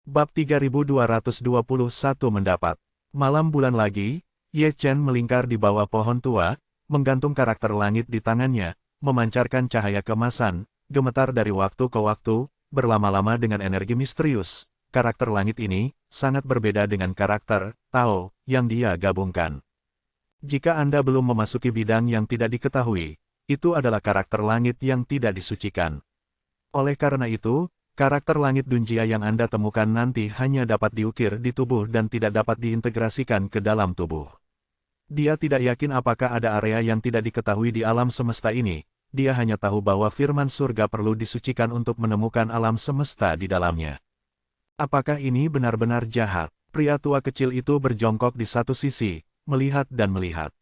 Bab 3221 mendapat. Malam bulan lagi, Ye Chen melingkar di bawah pohon tua, menggantung karakter langit di tangannya, memancarkan cahaya keemasan, gemetar dari waktu ke waktu, berlama-lama dengan energi misterius. Karakter langit ini sangat berbeda dengan karakter Tao yang dia gabungkan. Jika Anda belum memasuki bidang yang tidak diketahui, itu adalah karakter langit yang tidak disucikan. Oleh karena itu, karakter langit Dunjia yang Anda temukan nanti hanya dapat diukir di tubuh dan tidak dapat diintegrasikan ke dalam tubuh. Dia tidak yakin apakah ada area yang tidak diketahui di alam semesta ini, dia hanya tahu bahwa firman surga perlu disucikan untuk menemukan alam semesta di dalamnya. Apakah ini benar-benar jahat? Pria tua kecil itu berjongkok di satu sisi, melihat dan melihat.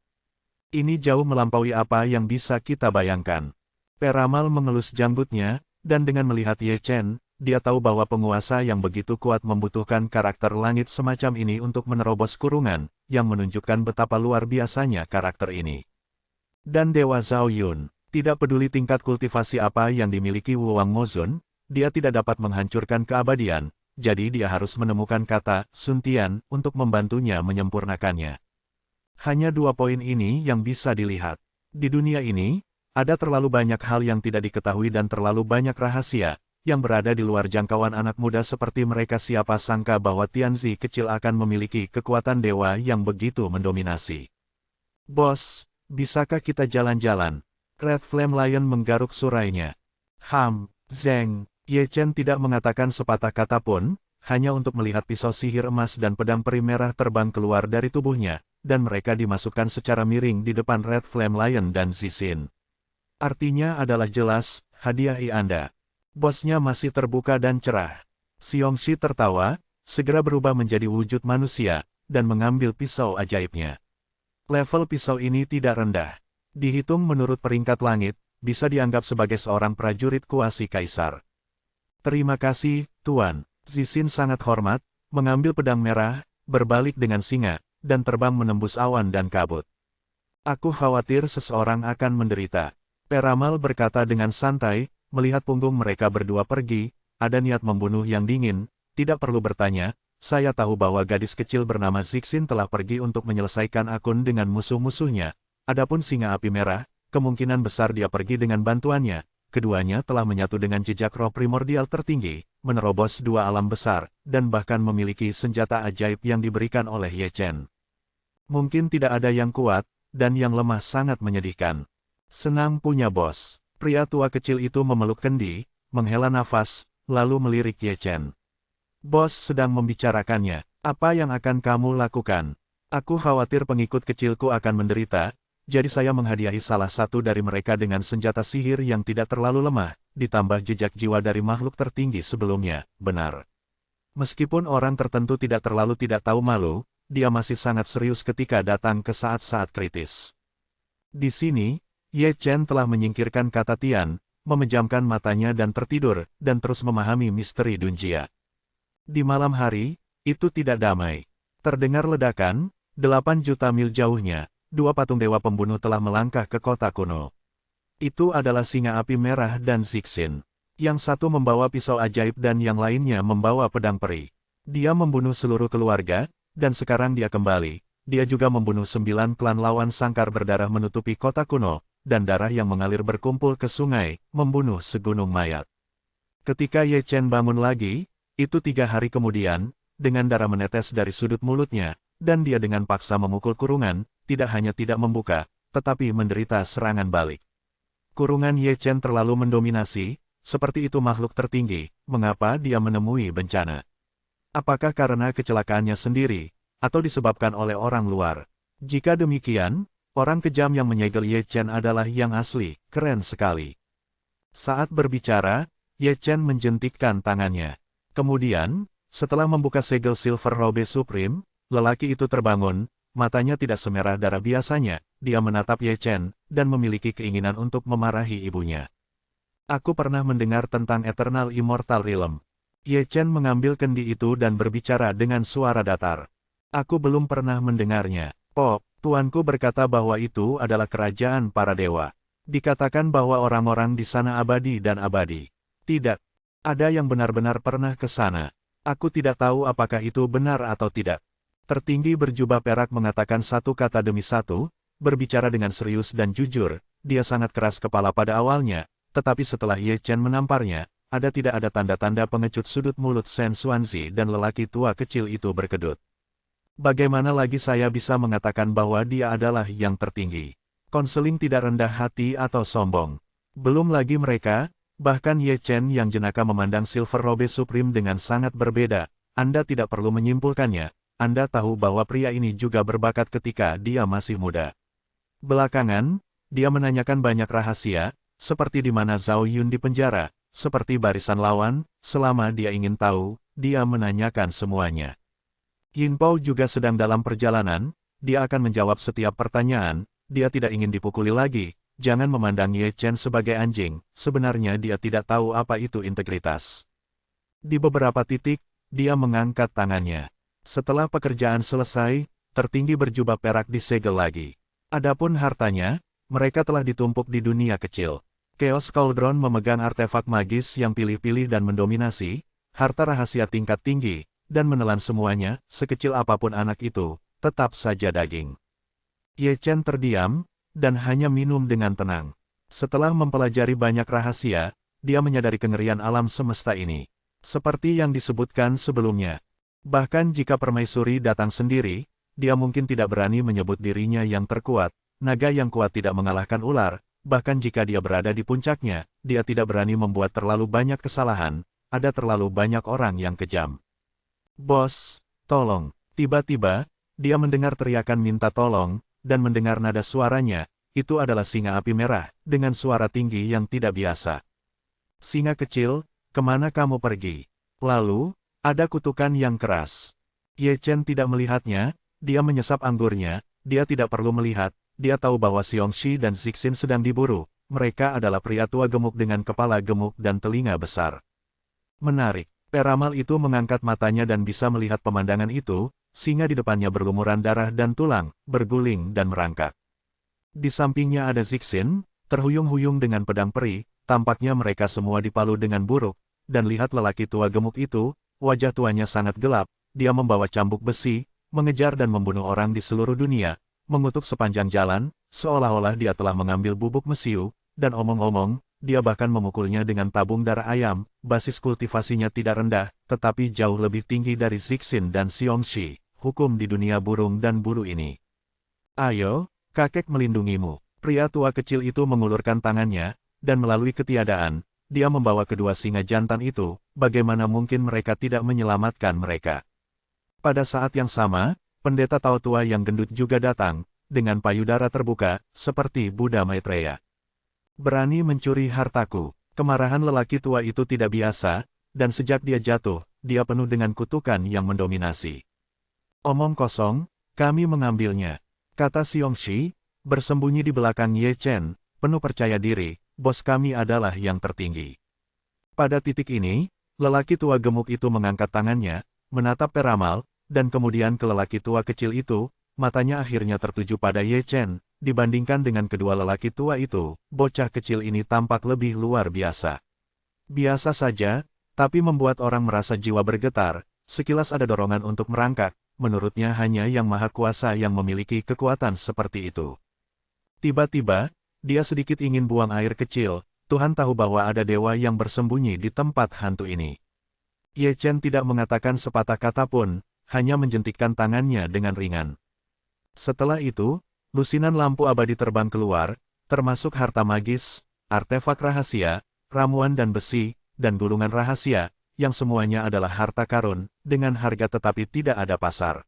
Ini jauh melampaui apa yang bisa kita bayangkan. Peramal mengelus janggutnya, dan dengan melihat Ye Chen, dia tahu bahwa penguasa yang begitu kuat membutuhkan karakter langit semacam ini untuk menerobos kurungan, yang menunjukkan betapa luar biasanya karakter ini. Dan Dewa Zhao Yun, tidak peduli tingkat kultivasi apa yang dimiliki Wu Wang Mozun, dia tidak dapat menghancurkan keabadian, jadi dia harus menemukan kata Suntian untuk membantunya menyempurnakannya. Hanya 2 poin ini yang bisa dilihat. Di dunia ini, ada terlalu banyak hal yang tidak diketahui dan terlalu banyak rahasia yang berada di luar jangkauan anak muda seperti mereka. Siapa sangka bahwa Tianzi kecil akan memiliki kekuatan dewa yang begitu mendominasi. Bos, bisakah kita jalan-jalan? Red Flame Lion menggaruk surainya. Zeng, Ye Chen tidak mengatakan sepatah kata pun, hanya untuk melihat pisau sihir emas dan pedang peri merah terbang keluar dari tubuhnya, dan mereka dimasukkan secara miring di depan Red Flame Lion dan Zixin. Artinya adalah jelas, hadiah Anda. Bosnya masih terbuka dan cerah. Xiongxi tertawa, segera berubah menjadi wujud manusia, dan mengambil pisau ajaibnya. Level pisau ini tidak rendah. Dihitung menurut peringkat langit, bisa dianggap sebagai seorang prajurit kuasi kaisar. Terima kasih, Tuan. Zixin sangat hormat, mengambil pedang merah, berbalik dengan singa, dan terbang menembus awan dan kabut. Aku khawatir seseorang akan menderita. Peramal berkata dengan santai, melihat punggung mereka berdua pergi, ada niat membunuh yang dingin, tidak perlu bertanya, saya tahu bahwa gadis kecil bernama Zixin telah pergi untuk menyelesaikan akun dengan musuh-musuhnya. Adapun singa api merah, kemungkinan besar dia pergi dengan bantuannya. Keduanya telah menyatu dengan jejak roh primordial tertinggi, menerobos 2 alam besar, dan bahkan memiliki senjata ajaib yang diberikan oleh Ye Chen. Mungkin tidak ada yang kuat, dan yang lemah sangat menyedihkan. Senang punya bos. Pria tua kecil itu memeluk kendi, menghela nafas, lalu melirik Ye Chen. Bos sedang membicarakannya, apa yang akan kamu lakukan? Aku khawatir pengikut kecilku akan menderita, jadi saya menghadiahi salah satu dari mereka dengan senjata sihir yang tidak terlalu lemah, ditambah jejak jiwa dari makhluk tertinggi sebelumnya, benar. Meskipun orang tertentu tidak terlalu tidak tahu malu, dia masih sangat serius ketika datang ke saat-saat kritis. Di sini, Ye Chen telah menyingkirkan kata Tian, memejamkan matanya dan tertidur, dan terus memahami misteri Dunjia. Di malam hari, itu tidak damai. Terdengar ledakan, 8 juta mil jauhnya. 2 patung dewa pembunuh telah melangkah ke kota kuno. Itu adalah singa api merah dan Zixin. Yang satu membawa pisau ajaib dan yang lainnya membawa pedang peri. Dia membunuh seluruh keluarga, dan sekarang dia kembali. Dia juga membunuh 9 klan lawan sangkar berdarah menutupi kota kuno, dan darah yang mengalir berkumpul ke sungai, membunuh segunung mayat. Ketika Ye Chen bangun lagi, itu 3 hari kemudian, dengan darah menetes dari sudut mulutnya, dan dia dengan paksa memukul kurungan, tidak hanya tidak membuka, tetapi menderita serangan balik. Kurungan Ye Chen terlalu mendominasi, seperti itu makhluk tertinggi, mengapa dia menemui bencana? Apakah karena kecelakaannya sendiri, atau disebabkan oleh orang luar? Jika demikian, orang kejam yang menyegel Ye Chen adalah yang asli, keren sekali. Saat berbicara, Ye Chen menjentikkan tangannya. Kemudian, setelah membuka segel Silver Robe Supreme, lelaki itu terbangun. Matanya tidak semerah darah biasanya, dia menatap Ye Chen, dan memiliki keinginan untuk memarahi ibunya. Aku pernah mendengar tentang Eternal Immortal Realm. Ye Chen mengambil kendi itu dan berbicara dengan suara datar. Aku belum pernah mendengarnya. Tuanku berkata bahwa itu adalah kerajaan para dewa. Dikatakan bahwa orang-orang di sana abadi dan abadi. Tidak. Ada yang benar-benar pernah ke sana. Aku tidak tahu apakah itu benar atau tidak. Tertinggi berjubah perak mengatakan satu kata demi satu, berbicara dengan serius dan jujur. Dia sangat keras kepala pada awalnya, tetapi setelah Ye Chen menamparnya, tidak ada tanda-tanda pengecut sudut mulut Shen Xuanzi dan lelaki tua kecil itu berkedut. Bagaimana lagi saya bisa mengatakan bahwa dia adalah yang tertinggi? Konseling tidak rendah hati atau sombong. Belum lagi mereka, bahkan Ye Chen yang jenaka memandang Silver Robe Supreme dengan sangat berbeda. Anda tidak perlu menyimpulkannya, Anda tahu bahwa pria ini juga berbakat ketika dia masih muda. Belakangan, dia menanyakan banyak rahasia, seperti di mana Zhao Yun di penjara, seperti barisan lawan, selama dia ingin tahu, dia menanyakan semuanya. Yin Pao juga sedang dalam perjalanan, dia akan menjawab setiap pertanyaan, dia tidak ingin dipukuli lagi, jangan memandang Ye Chen sebagai anjing, sebenarnya dia tidak tahu apa itu integritas. Di beberapa titik, dia mengangkat tangannya. Setelah pekerjaan selesai, tertinggi berjubah perak disegel lagi. Adapun hartanya, mereka telah ditumpuk di dunia kecil. Chaos Cauldron memegang artefak magis yang pilih-pilih dan mendominasi, harta rahasia tingkat tinggi, dan menelan semuanya, sekecil apapun anak itu, tetap saja daging. Ye Chen terdiam, dan hanya minum dengan tenang. Setelah mempelajari banyak rahasia, dia menyadari kengerian alam semesta ini. Seperti yang disebutkan sebelumnya. Bahkan jika permaisuri datang sendiri, dia mungkin tidak berani menyebut dirinya yang terkuat, naga yang kuat tidak mengalahkan ular, bahkan jika dia berada di puncaknya, dia tidak berani membuat terlalu banyak kesalahan, ada terlalu banyak orang yang kejam. Bos, tolong. Tiba-tiba, dia mendengar teriakan minta tolong, dan mendengar nada suaranya, itu adalah singa api merah, dengan suara tinggi yang tidak biasa. Singa kecil, kemana kamu pergi? Lalu, ada kutukan yang keras. Ye Chen tidak melihatnya, dia menyesap anggurnya, dia tidak perlu melihat, dia tahu bahwa Xiongxi dan Zixin sedang diburu, mereka adalah pria tua gemuk dengan kepala gemuk dan telinga besar. Menarik, peramal itu mengangkat matanya dan bisa melihat pemandangan itu, singa di depannya berlumuran darah dan tulang, berguling dan merangkak. Di sampingnya ada Zixin, terhuyung-huyung dengan pedang peri, tampaknya mereka semua dipalu dengan buruk, dan lihat lelaki tua gemuk itu, wajah tuanya sangat gelap, dia membawa cambuk besi, mengejar dan membunuh orang di seluruh dunia, mengutuk sepanjang jalan, seolah-olah dia telah mengambil bubuk mesiu, dan omong-omong, dia bahkan memukulnya dengan tabung darah ayam, basis kultivasinya tidak rendah, tetapi jauh lebih tinggi dari Zixin dan Xiongxi, hukum di dunia burung dan bulu ini. Ayo, kakek melindungimu. Pria tua kecil itu mengulurkan tangannya, dan melalui ketiadaan, dia membawa kedua singa jantan itu, bagaimana mungkin mereka tidak menyelamatkan mereka. Pada saat yang sama, pendeta Tao tua yang gendut juga datang, dengan payudara terbuka, seperti Buddha Maitreya. Berani mencuri hartaku. Kemarahan lelaki tua itu tidak biasa, dan sejak dia jatuh, dia penuh dengan kutukan yang mendominasi. Omong kosong, kami mengambilnya. Kata Xiongxi, bersembunyi di belakang Ye Chen, penuh percaya diri, bos kami adalah yang tertinggi. Pada titik ini, lelaki tua gemuk itu mengangkat tangannya, menatap peramal, dan kemudian ke lelaki tua kecil itu, matanya akhirnya tertuju pada Ye Chen. Dibandingkan dengan kedua lelaki tua itu, bocah kecil ini tampak lebih luar biasa. Biasa saja, tapi membuat orang merasa jiwa bergetar, sekilas ada dorongan untuk merangkak, menurutnya hanya yang maha kuasa yang memiliki kekuatan seperti itu. Tiba-tiba, dia sedikit ingin buang air kecil, Tuhan tahu bahwa ada dewa yang bersembunyi di tempat hantu ini. Ye Chen tidak mengatakan sepatah kata pun, hanya menjentikkan tangannya dengan ringan. Setelah itu, lusinan lampu abadi terbang keluar, termasuk harta magis, artefak rahasia, ramuan dan besi, dan gulungan rahasia, yang semuanya adalah harta karun, dengan harga tetapi tidak ada pasar.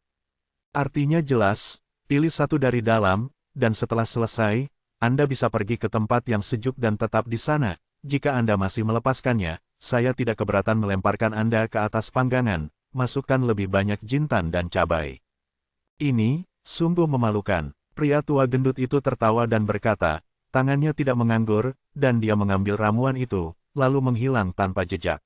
Artinya jelas, pilih satu dari dalam, dan setelah selesai, Anda bisa pergi ke tempat yang sejuk dan tetap di sana. Jika Anda masih melepaskannya, saya tidak keberatan melemparkan Anda ke atas panggangan, masukkan lebih banyak jintan dan cabai. Ini, sungguh memalukan. Pria tua gendut itu tertawa dan berkata, tangannya tidak menganggur, dan dia mengambil ramuan itu, lalu menghilang tanpa jejak.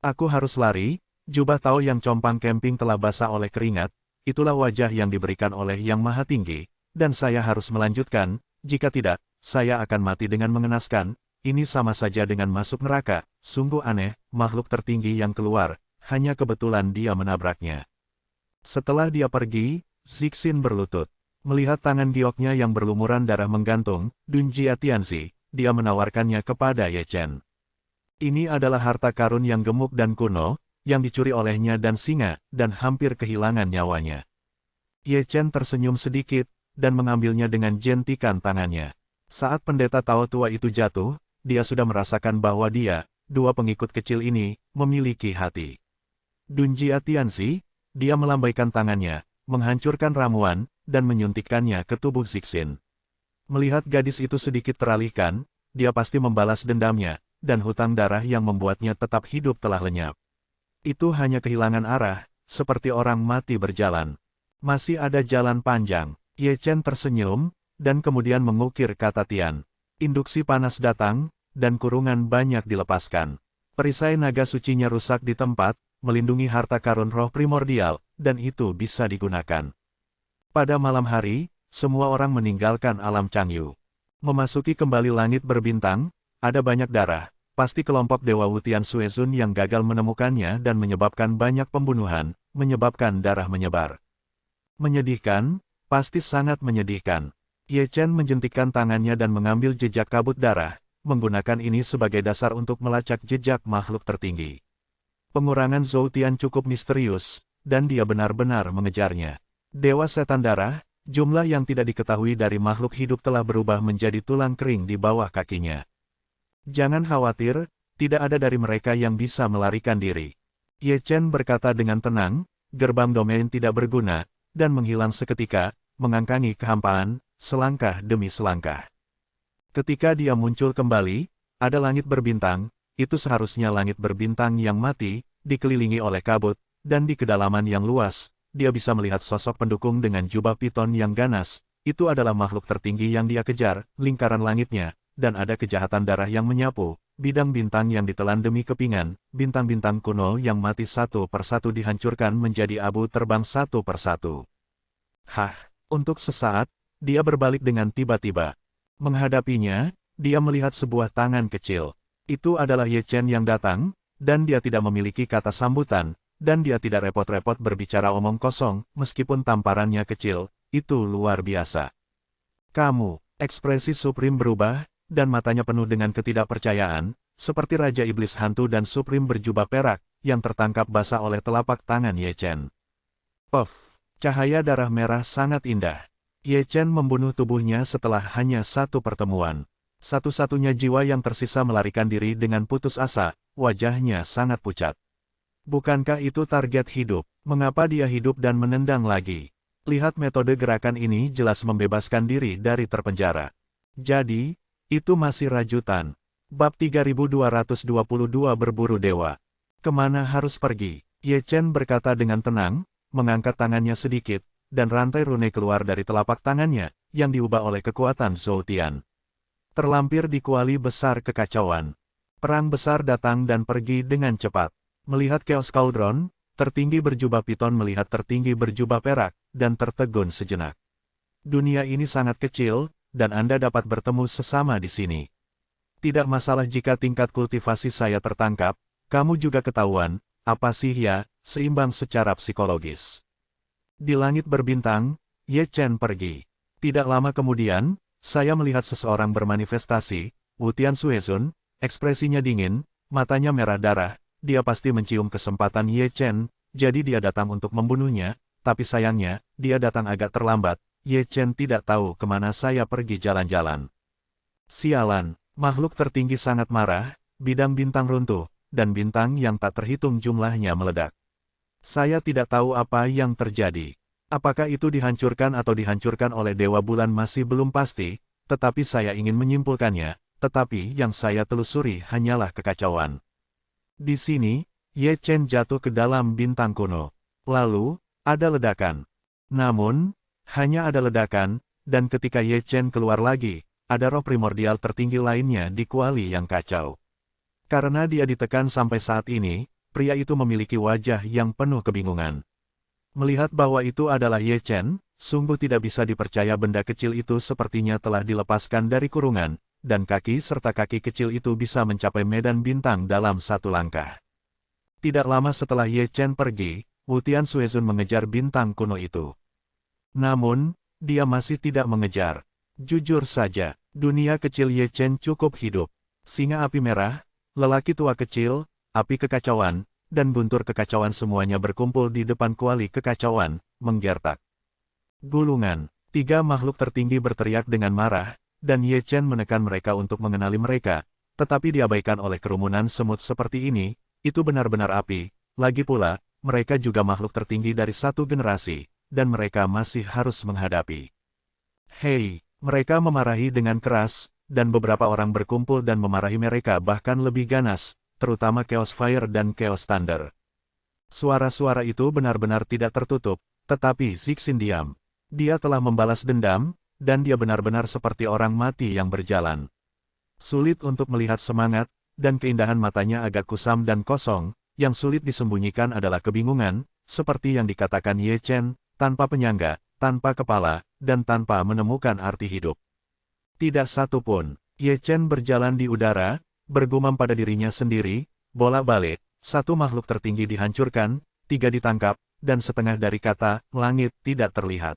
Aku harus lari, jubah Tao yang compang camping telah basah oleh keringat, itulah wajah yang diberikan oleh Yang Maha Tinggi, dan saya harus melanjutkan, jika tidak, saya akan mati dengan mengenaskan, ini sama saja dengan masuk neraka, sungguh aneh, makhluk tertinggi yang keluar, hanya kebetulan dia menabraknya. Setelah dia pergi, Zixin berlutut. Melihat tangan gioknya yang berlumuran darah menggantung, Dunjia Tianzi, dia menawarkannya kepada Ye Chen. Ini adalah harta karun yang gemuk dan kuno, yang dicuri olehnya dan singa, dan hampir kehilangan nyawanya. Ye Chen tersenyum sedikit, dan mengambilnya dengan jentikan tangannya. Saat pendeta Tao tua itu jatuh, dia sudah merasakan bahwa dia, dua pengikut kecil ini, memiliki hati. Dunjia Tianzi, dia melambaikan tangannya, menghancurkan ramuan, dan menyuntikkannya ke tubuh Zixin. Melihat gadis itu sedikit teralihkan, dia pasti membalas dendamnya, dan hutang darah yang membuatnya tetap hidup telah lenyap. Itu hanya kehilangan arah, seperti orang mati berjalan. Masih ada jalan panjang. Ye Chen tersenyum, dan kemudian mengukir kata Tian. Induksi panas datang, dan kurungan banyak dilepaskan. Perisai naga sucinya rusak di tempat, melindungi harta karun roh primordial, dan itu bisa digunakan. Pada malam hari, semua orang meninggalkan alam Changyu. Memasuki kembali langit berbintang, ada banyak darah, pasti kelompok Dewa Wutian Suezun yang gagal menemukannya dan menyebabkan banyak pembunuhan, menyebabkan darah menyebar. Menyedihkan, pasti sangat menyedihkan. Ye Chen menjentikkan tangannya dan mengambil jejak kabut darah, menggunakan ini sebagai dasar untuk melacak jejak makhluk tertinggi. Pengurangan Zhou Tian cukup misterius, dan dia benar-benar mengejarnya. Dewa Setan Darah, jumlah yang tidak diketahui dari makhluk hidup telah berubah menjadi tulang kering di bawah kakinya. Jangan khawatir, tidak ada dari mereka yang bisa melarikan diri. Ye Chen berkata dengan tenang, gerbang domain tidak berguna, dan menghilang seketika, mengangkangi kehampaan, selangkah demi selangkah. Ketika dia muncul kembali, ada langit berbintang, itu seharusnya langit berbintang yang mati, dikelilingi oleh kabut, dan di kedalaman yang luas, dia bisa melihat sosok pendukung dengan jubah piton yang ganas, itu adalah makhluk tertinggi yang dia kejar, lingkaran langitnya, dan ada kejahatan darah yang menyapu, bidang bintang yang ditelan demi kepingan, bintang-bintang kuno yang mati satu persatu dihancurkan menjadi abu terbang satu persatu. Hah! Untuk sesaat, dia berbalik dengan tiba-tiba. Menghadapinya, dia melihat sebuah tangan kecil. Itu adalah Ye Chen yang datang, dan dia tidak memiliki kata sambutan, dan dia tidak repot-repot berbicara omong kosong, meskipun tamparannya kecil, itu luar biasa. Kamu, ekspresi Supreme berubah, dan matanya penuh dengan ketidakpercayaan, seperti Raja Iblis Hantu dan Supreme berjubah perak, yang tertangkap basah oleh telapak tangan Ye Chen. Puff! Cahaya darah merah sangat indah. Ye Chen membunuh tubuhnya setelah hanya satu pertemuan. Satu-satunya jiwa yang tersisa melarikan diri dengan putus asa, wajahnya sangat pucat. Bukankah itu target hidup? Mengapa dia hidup dan menendang lagi? Lihat metode gerakan ini jelas membebaskan diri dari terpenjara. Jadi, itu masih rajutan. Bab 3222 Berburu Dewa. Kemana harus pergi? Ye Chen berkata dengan tenang, mengangkat tangannya sedikit, dan rantai rune keluar dari telapak tangannya, yang diubah oleh kekuatan Zhou Tian. Terlampir di kuali besar kekacauan. Perang besar datang dan pergi dengan cepat. Melihat Chaos Cauldron, tertinggi berjubah piton melihat tertinggi berjubah perak, dan tertegun sejenak. Dunia ini sangat kecil, dan Anda dapat bertemu sesama di sini. Tidak masalah jika tingkat kultivasi saya tertangkap, kamu juga ketahuan, apa sih ya, seimbang secara psikologis. Di langit berbintang, Ye Chen pergi. Tidak lama kemudian, saya melihat seseorang bermanifestasi, Wutian Suezun, ekspresinya dingin, matanya merah darah, dia pasti mencium kesempatan Ye Chen, jadi dia datang untuk membunuhnya, tapi sayangnya, dia datang agak terlambat, Ye Chen tidak tahu kemana saya pergi jalan-jalan. Sialan, makhluk tertinggi sangat marah, bidang bintang runtuh, dan bintang yang tak terhitung jumlahnya meledak. Saya tidak tahu apa yang terjadi. Apakah itu dihancurkan atau dihancurkan oleh Dewa Bulan masih belum pasti, tetapi saya ingin menyimpulkannya, tetapi yang saya telusuri hanyalah kekacauan. Di sini, Ye Chen jatuh ke dalam bintang kuno. Lalu, ada ledakan. Namun, hanya ada ledakan, dan ketika Ye Chen keluar lagi, ada roh primordial tertinggi lainnya di kuali yang kacau. Karena dia ditekan sampai saat ini, pria itu memiliki wajah yang penuh kebingungan. Melihat bahwa itu adalah Ye Chen, sungguh tidak bisa dipercaya benda kecil itu sepertinya telah dilepaskan dari kurungan, dan kaki serta kaki kecil itu bisa mencapai medan bintang dalam satu langkah. Tidak lama setelah Ye Chen pergi, Wu Tianxuezun mengejar bintang kuno itu. Namun, dia masih tidak mengejar. Jujur saja, dunia kecil Ye Chen cukup hidup. Singa api merah, lelaki tua kecil, api kekacauan, dan guntur kekacauan semuanya berkumpul di depan kuali kekacauan, menggertak. Gulungan, 3 makhluk tertinggi berteriak dengan marah, dan Ye Chen menekan mereka untuk mengenali mereka, tetapi diabaikan oleh kerumunan semut seperti ini, itu benar-benar api. Lagi pula, mereka juga makhluk tertinggi dari satu generasi, dan mereka masih harus menghadapi. Hei, mereka memarahi dengan keras, dan beberapa orang berkumpul dan memarahi mereka bahkan lebih ganas, terutama Chaos Fire dan Chaos Thunder. Suara-suara itu benar-benar tidak tertutup, tetapi Zixin diam. Dia telah membalas dendam, dan dia benar-benar seperti orang mati yang berjalan. Sulit untuk melihat semangat, dan keindahan matanya agak kusam dan kosong, yang sulit disembunyikan adalah kebingungan, seperti yang dikatakan Ye Chen, tanpa penyangga, tanpa kepala, dan tanpa menemukan arti hidup. Tidak satu pun. Ye Chen berjalan di udara, bergumam pada dirinya sendiri, bolak-balik, 1 makhluk tertinggi dihancurkan, 3 ditangkap, dan setengah dari kata, langit, tidak terlihat.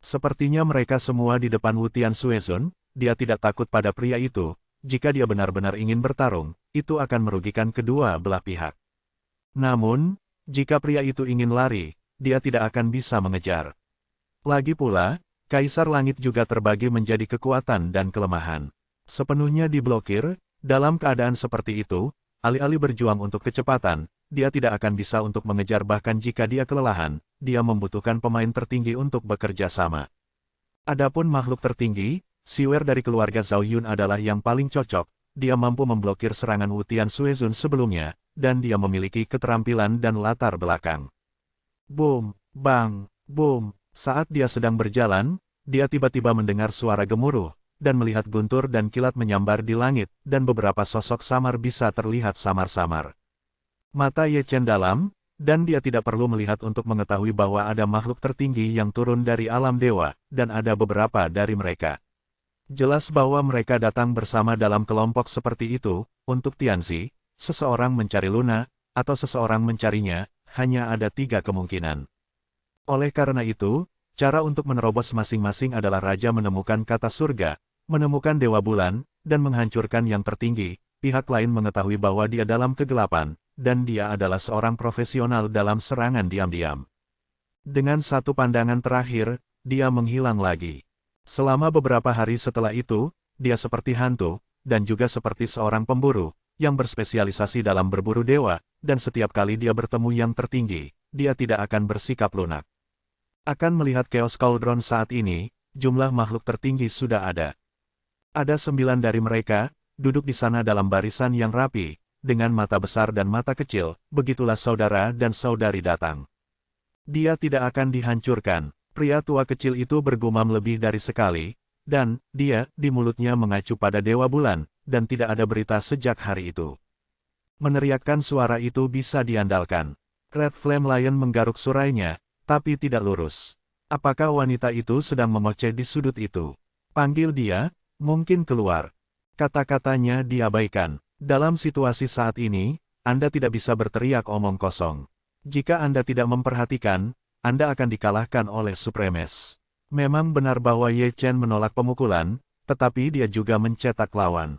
Sepertinya mereka semua di depan Wu Tianxuezun, dia tidak takut pada pria itu, jika dia benar-benar ingin bertarung, itu akan merugikan kedua belah pihak. Namun, jika pria itu ingin lari, dia tidak akan bisa mengejar. Lagi pula, Kaisar Langit juga terbagi menjadi kekuatan dan kelemahan. Sepenuhnya diblokir, dalam keadaan seperti itu, alih-alih berjuang untuk kecepatan, dia tidak akan bisa untuk mengejar bahkan jika dia kelelahan, dia membutuhkan pemain tertinggi untuk bekerja sama. Adapun makhluk tertinggi, Siwer dari keluarga Zhao Yun adalah yang paling cocok, dia mampu memblokir serangan Wu Tianxuezun sebelumnya, dan dia memiliki keterampilan dan latar belakang. Boom, bang, boom. Saat dia sedang berjalan, dia tiba-tiba mendengar suara gemuruh, dan melihat guntur dan kilat menyambar di langit, dan beberapa sosok samar bisa terlihat samar-samar. Mata Ye Chen dalam, dan dia tidak perlu melihat untuk mengetahui bahwa ada makhluk tertinggi yang turun dari alam dewa, dan ada beberapa dari mereka. Jelas bahwa mereka datang bersama dalam kelompok seperti itu, untuk Tianzi, seseorang mencari Luna, atau seseorang mencarinya, hanya ada 3 kemungkinan. Oleh karena itu, cara untuk menerobos masing-masing adalah Raja menemukan kata surga, menemukan Dewa Bulan, dan menghancurkan yang tertinggi, pihak lain mengetahui bahwa dia dalam kegelapan, dan dia adalah seorang profesional dalam serangan diam-diam. Dengan satu pandangan terakhir, dia menghilang lagi. Selama beberapa hari setelah itu, dia seperti hantu, dan juga seperti seorang pemburu, yang berspesialisasi dalam berburu dewa, dan setiap kali dia bertemu yang tertinggi, dia tidak akan bersikap lunak. Akan melihat Chaos Cauldron saat ini, jumlah makhluk tertinggi sudah ada. Ada 9 dari mereka, duduk di sana dalam barisan yang rapi, dengan mata besar dan mata kecil, begitulah saudara dan saudari datang. Dia tidak akan dihancurkan. Pria tua kecil itu bergumam lebih dari sekali, dan, dia, di mulutnya mengacu pada Dewa Bulan, dan tidak ada berita sejak hari itu. Meneriakkan suara itu bisa diandalkan. Red Flame Lion menggaruk surainya, tapi tidak lurus. Apakah wanita itu sedang mengoceh di sudut itu? Panggil dia, mungkin keluar. Kata-katanya diabaikan. Dalam situasi saat ini, Anda tidak bisa berteriak omong kosong. Jika Anda tidak memperhatikan, Anda akan dikalahkan oleh Supremes. Memang benar bahwa Ye Chen menolak pemukulan, tetapi dia juga mencetak lawan.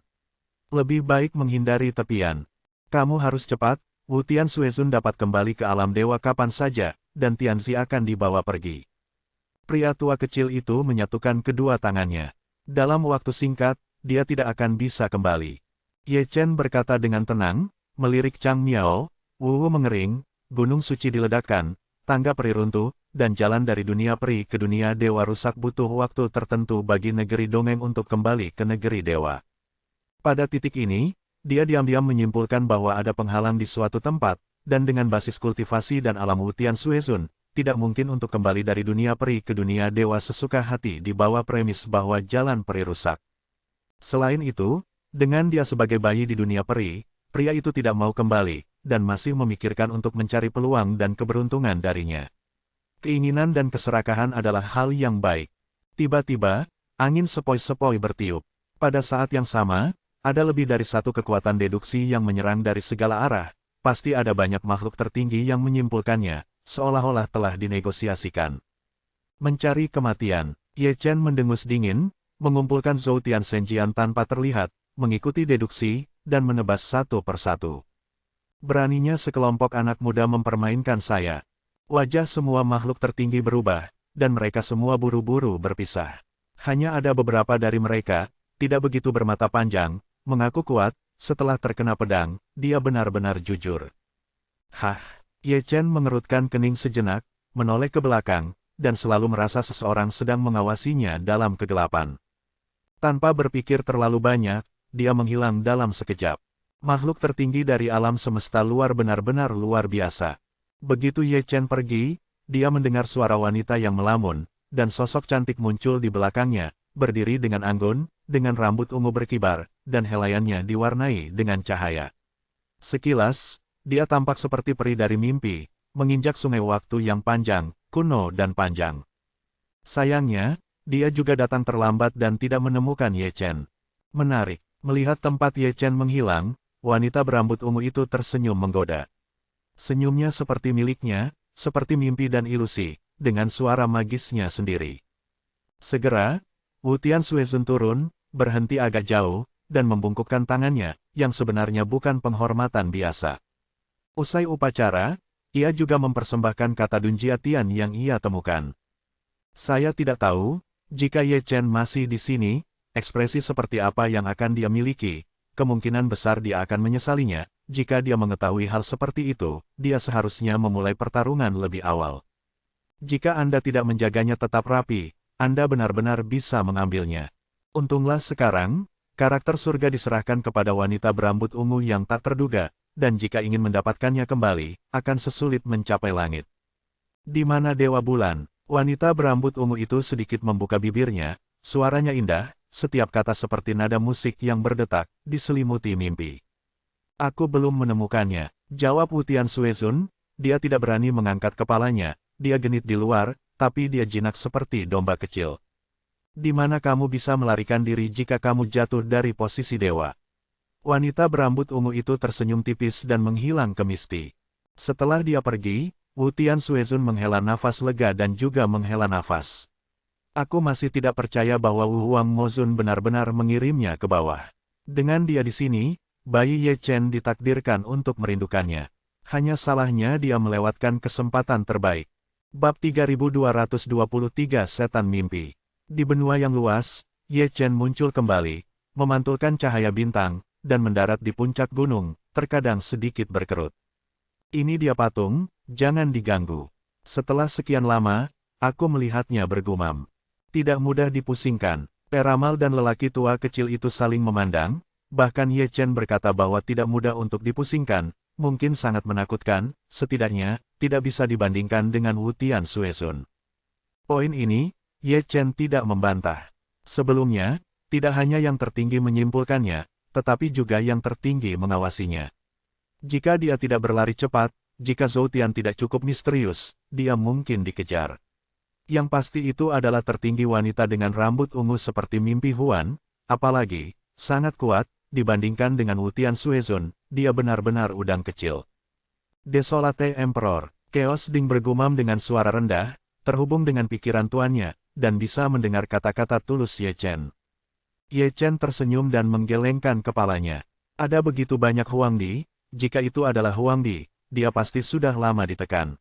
Lebih baik menghindari tepian. Kamu harus cepat, Wu Tianxuezun dapat kembali ke alam dewa kapan saja, dan Tianzi akan dibawa pergi. Pria tua kecil itu menyatukan kedua tangannya. Dalam waktu singkat, dia tidak akan bisa kembali. Ye Chen berkata dengan tenang, melirik Chang Miao, Wu mengering, gunung suci diledakkan, tangga peri runtuh, dan jalan dari dunia peri ke dunia dewa rusak butuh waktu tertentu bagi negeri dongeng untuk kembali ke negeri dewa. Pada titik ini, dia diam-diam menyimpulkan bahwa ada penghalang di suatu tempat, dan dengan basis kultivasi dan alam Wu Tianxuezun, tidak mungkin untuk kembali dari dunia peri ke dunia dewa sesuka hati di bawah premis bahwa jalan peri rusak. Selain itu, dengan dia sebagai bayi di dunia peri, pria itu tidak mau kembali, dan masih memikirkan untuk mencari peluang dan keberuntungan darinya. Keinginan dan keserakahan adalah hal yang baik. Tiba-tiba, angin sepoi-sepoi bertiup. Pada saat yang sama, ada lebih dari satu kekuatan deduksi yang menyerang dari segala arah. pasti ada banyak makhluk tertinggi yang menyimpulkannya, seolah-olah telah dinegosiasikan. Mencari kematian, Ye Chen mendengus dingin, mengumpulkan Zhou Tian Senjian tanpa terlihat, mengikuti deduksi, dan menebas satu persatu. Beraninya sekelompok anak muda mempermainkan saya. Wajah semua makhluk tertinggi berubah, dan mereka semua buru-buru berpisah. Hanya ada beberapa dari mereka, tidak begitu bermata panjang, mengaku kuat. Setelah terkena pedang, dia benar-benar jujur. Hah, Ye Chen mengerutkan kening sejenak, menoleh ke belakang, dan selalu merasa seseorang sedang mengawasinya dalam kegelapan. Tanpa berpikir terlalu banyak, dia menghilang dalam sekejap. Makhluk tertinggi dari alam semesta luar benar-benar luar biasa. Begitu Ye Chen pergi, dia mendengar suara wanita yang melamun, dan sosok cantik muncul di belakangnya, berdiri dengan anggun, dengan rambut ungu berkibar, dan helaiannya diwarnai dengan cahaya. Sekilas, dia tampak seperti peri dari mimpi, menginjak sungai waktu yang panjang, kuno dan panjang. Sayangnya, dia juga datang terlambat dan tidak menemukan Ye Chen. Menarik, melihat tempat Ye Chen menghilang, wanita berambut ungu itu tersenyum menggoda. Senyumnya seperti miliknya, seperti mimpi dan ilusi, dengan suara magisnya sendiri. Segera, Wu Tianxuezun turun, berhenti agak jauh, dan membungkukkan tangannya, yang sebenarnya bukan penghormatan biasa. Usai upacara, ia juga mempersembahkan kata Dunjia Tian yang ia temukan. Saya tidak tahu, jika Ye Chen masih di sini, ekspresi seperti apa yang akan dia miliki, kemungkinan besar dia akan menyesalinya. Jika dia mengetahui hal seperti itu, dia seharusnya memulai pertarungan lebih awal. Jika Anda tidak menjaganya tetap rapi, Anda benar-benar bisa mengambilnya. Untunglah sekarang, karakter surga diserahkan kepada wanita berambut ungu yang tak terduga, dan jika ingin mendapatkannya kembali, akan sesulit mencapai langit. Di mana Dewa Bulan? Wanita berambut ungu itu sedikit membuka bibirnya, suaranya indah, setiap kata seperti nada musik yang berdetak, diselimuti mimpi. Aku belum menemukannya, jawab Wu Tianxuezun. Dia tidak berani mengangkat kepalanya, dia genit di luar, tapi dia jinak seperti domba kecil. Di mana kamu bisa melarikan diri jika kamu jatuh dari posisi dewa? Wanita berambut ungu itu tersenyum tipis dan menghilang ke misti. Setelah dia pergi, Wu Tianxuezun menghela nafas lega dan juga menghela nafas. Aku masih tidak percaya bahwa Wu Huang Mozun benar-benar mengirimnya ke bawah. Dengan dia di sini, bayi Ye Chen ditakdirkan untuk merindukannya. Hanya salahnya dia melewatkan kesempatan terbaik. Bab 3223 Setan Mimpi. Di benua yang luas, Ye Chen muncul kembali, memantulkan cahaya bintang, dan mendarat di puncak gunung, terkadang sedikit berkerut. Ini dia patung, jangan diganggu. Setelah sekian lama, aku melihatnya bergumam. Tidak mudah dipusingkan. Peramal dan lelaki tua kecil itu saling memandang, bahkan Ye Chen berkata bahwa tidak mudah untuk dipusingkan, mungkin sangat menakutkan, setidaknya, tidak bisa dibandingkan dengan Wu Tianxuezun. Poin ini, Ye Chen tidak membantah. Sebelumnya, tidak hanya yang tertinggi menyimpulkannya, tetapi juga yang tertinggi mengawasinya. Jika dia tidak berlari cepat, jika Zhou Tian tidak cukup misterius, dia mungkin dikejar. Yang pasti itu adalah tertinggi wanita dengan rambut ungu seperti mimpi Huan, apalagi, sangat kuat, dibandingkan dengan Wu Tianxuezun, dia benar-benar udang kecil. Desolate Emperor, Chaos Ding bergumam dengan suara rendah, terhubung dengan pikiran tuannya, dan bisa mendengar kata-kata tulus Ye Chen. Ye Chen tersenyum dan menggelengkan kepalanya. Ada begitu banyak Huangdi, jika itu adalah Huangdi, dia pasti sudah lama ditekan.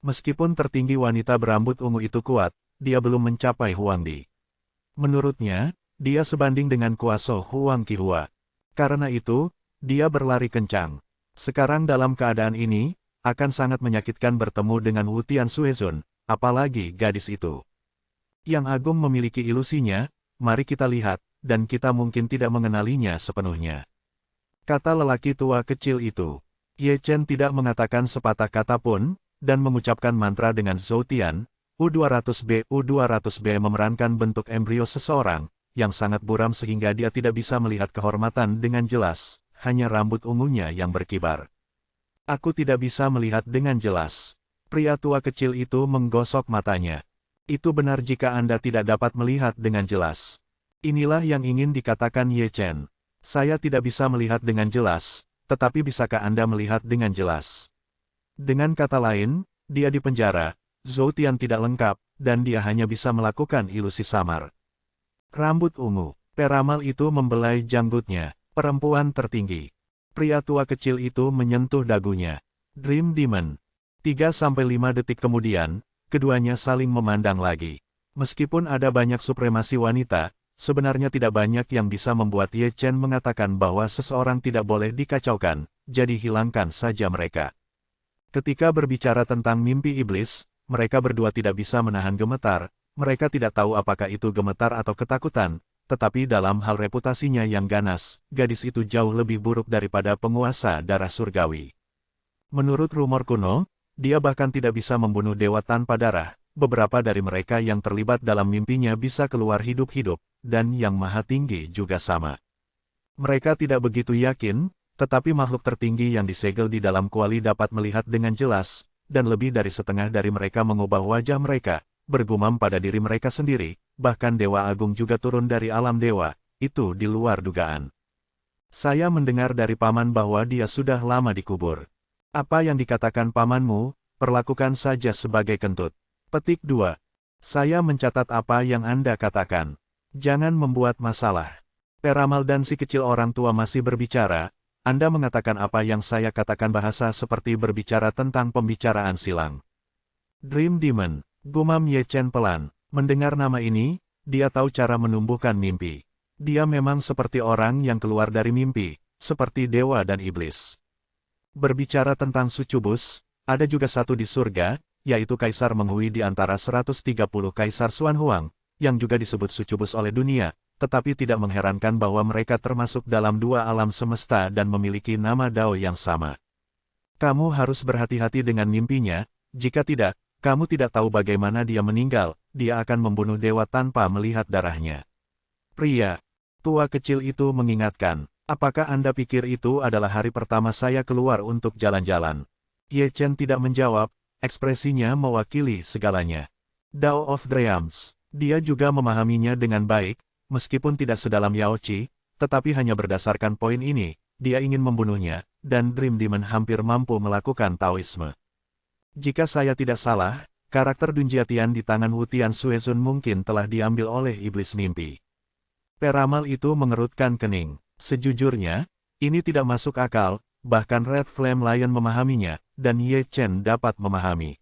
Meskipun tertinggi wanita berambut ungu itu kuat, dia belum mencapai Huangdi. Menurutnya, dia sebanding dengan kuasa Huang Qihua. Karena itu, dia berlari kencang. Sekarang dalam keadaan ini, akan sangat menyakitkan bertemu dengan Wu Tianxuezun, apalagi gadis itu. Yang Agung memiliki ilusinya, mari kita lihat, dan kita mungkin tidak mengenalinya sepenuhnya. Kata lelaki tua kecil itu. Ye Chen tidak mengatakan sepatah kata pun, dan mengucapkan mantra dengan Zhou Tian. U200B memerankan bentuk embrio seseorang, yang sangat buram sehingga dia tidak bisa melihat kehormatan dengan jelas, hanya rambut ungunya yang berkibar. Aku tidak bisa melihat dengan jelas. Pria tua kecil itu menggosok matanya. Itu benar jika Anda tidak dapat melihat dengan jelas. Inilah yang ingin dikatakan Ye Chen. Saya tidak bisa melihat dengan jelas, tetapi bisakah Anda melihat dengan jelas? Dengan kata lain, dia di penjara, Zhou Tian tidak lengkap, dan dia hanya bisa melakukan ilusi samar. Rambut ungu, peramal itu membelai janggutnya, perempuan tertinggi. Pria tua kecil itu menyentuh dagunya. Dream Demon. 3-5 detik kemudian, keduanya saling memandang lagi. Meskipun ada banyak supremasi wanita, sebenarnya tidak banyak yang bisa membuat Ye Chen mengatakan bahwa seseorang tidak boleh dikacaukan, jadi hilangkan saja mereka. Ketika berbicara tentang mimpi iblis, mereka berdua tidak bisa menahan gemetar, mereka tidak tahu apakah itu gemetar atau ketakutan, tetapi dalam hal reputasinya yang ganas, gadis itu jauh lebih buruk daripada penguasa darah surgawi. Menurut rumor kuno, dia bahkan tidak bisa membunuh dewa tanpa darah, beberapa dari mereka yang terlibat dalam mimpinya bisa keluar hidup-hidup, dan yang maha tinggi juga sama. Mereka tidak begitu yakin, tetapi makhluk tertinggi yang disegel di dalam kuali dapat melihat dengan jelas, dan lebih dari setengah dari mereka mengubah wajah mereka, bergumam pada diri mereka sendiri, bahkan Dewa Agung juga turun dari alam dewa, itu di luar dugaan. Saya mendengar dari paman bahwa dia sudah lama dikubur. Apa yang dikatakan pamanmu, perlakukan saja sebagai kentut. Petik 2. Saya mencatat apa yang Anda katakan. Jangan membuat masalah. Peramal dan si kecil orang tua masih berbicara. Anda mengatakan apa yang saya katakan bahasa seperti berbicara tentang pembicaraan silang. Dream Demon, gumam Ye Chen pelan. Mendengar nama ini, dia tahu cara menumbuhkan mimpi. Dia memang seperti orang yang keluar dari mimpi, seperti dewa dan iblis. Berbicara tentang sucubus, ada juga satu di surga, yaitu Kaisar Menghui di antara 130 Kaisar Xuan Huang, yang juga disebut sucubus oleh dunia. Tetapi tidak mengherankan bahwa mereka termasuk dalam dua alam semesta dan memiliki nama Dao yang sama. Kamu harus berhati-hati dengan mimpinya, jika tidak, kamu tidak tahu bagaimana dia meninggal, dia akan membunuh dewa tanpa melihat darahnya. Pria tua kecil itu mengingatkan, apakah Anda pikir itu adalah hari pertama saya keluar untuk jalan-jalan? Ye Chen tidak menjawab, ekspresinya mewakili segalanya. Dao of Dreams, dia juga memahaminya dengan baik, meskipun tidak sedalam Yao Qi, tetapi hanya berdasarkan poin ini, dia ingin membunuhnya, dan Dream Demon hampir mampu melakukan Taoisme. Jika saya tidak salah, karakter Dunjiatian di tangan Wu Tian Xuezun mungkin telah diambil oleh iblis mimpi. Peramal itu mengerutkan kening. Sejujurnya, ini tidak masuk akal, bahkan Red Flame Lion memahaminya, dan Ye Chen dapat memahami.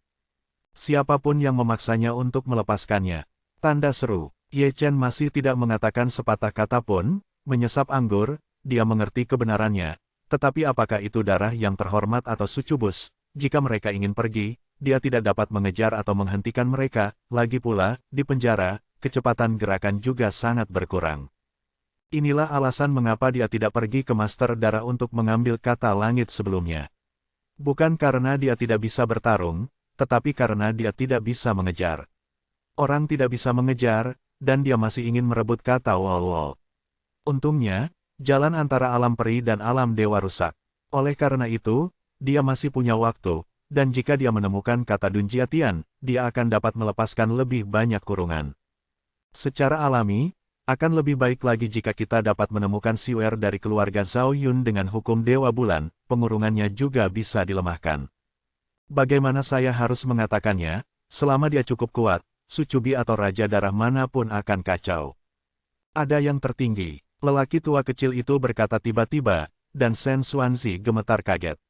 Siapapun yang memaksanya untuk melepaskannya. Tanda seru. Ye Chen masih tidak mengatakan sepatah kata pun, menyesap anggur, dia mengerti kebenarannya, tetapi apakah itu darah yang terhormat atau sucubus, jika mereka ingin pergi, dia tidak dapat mengejar atau menghentikan mereka, lagi pula, di penjara, kecepatan gerakan juga sangat berkurang. Inilah alasan mengapa dia tidak pergi ke Master Darah untuk mengambil kata langit sebelumnya. Bukan karena dia tidak bisa bertarung, tetapi karena dia tidak bisa mengejar. Orang tidak bisa mengejar, dan dia masih ingin merebut kata wol-wol. Untungnya, jalan antara alam peri dan alam dewa rusak. Oleh karena itu, dia masih punya waktu, dan jika dia menemukan kata Dunjiatian, dia akan dapat melepaskan lebih banyak kurungan. Secara alami, akan lebih baik lagi jika kita dapat menemukan Siwer dari keluarga Zhao Yun dengan hukum Dewa Bulan, pengurungannya juga bisa dilemahkan. Bagaimana saya harus mengatakannya, selama dia cukup kuat, Sucubi atau Raja Darah manapun akan kacau. Ada yang tertinggi, lelaki tua kecil itu berkata tiba-tiba, dan Shen Xuanzi gemetar kaget.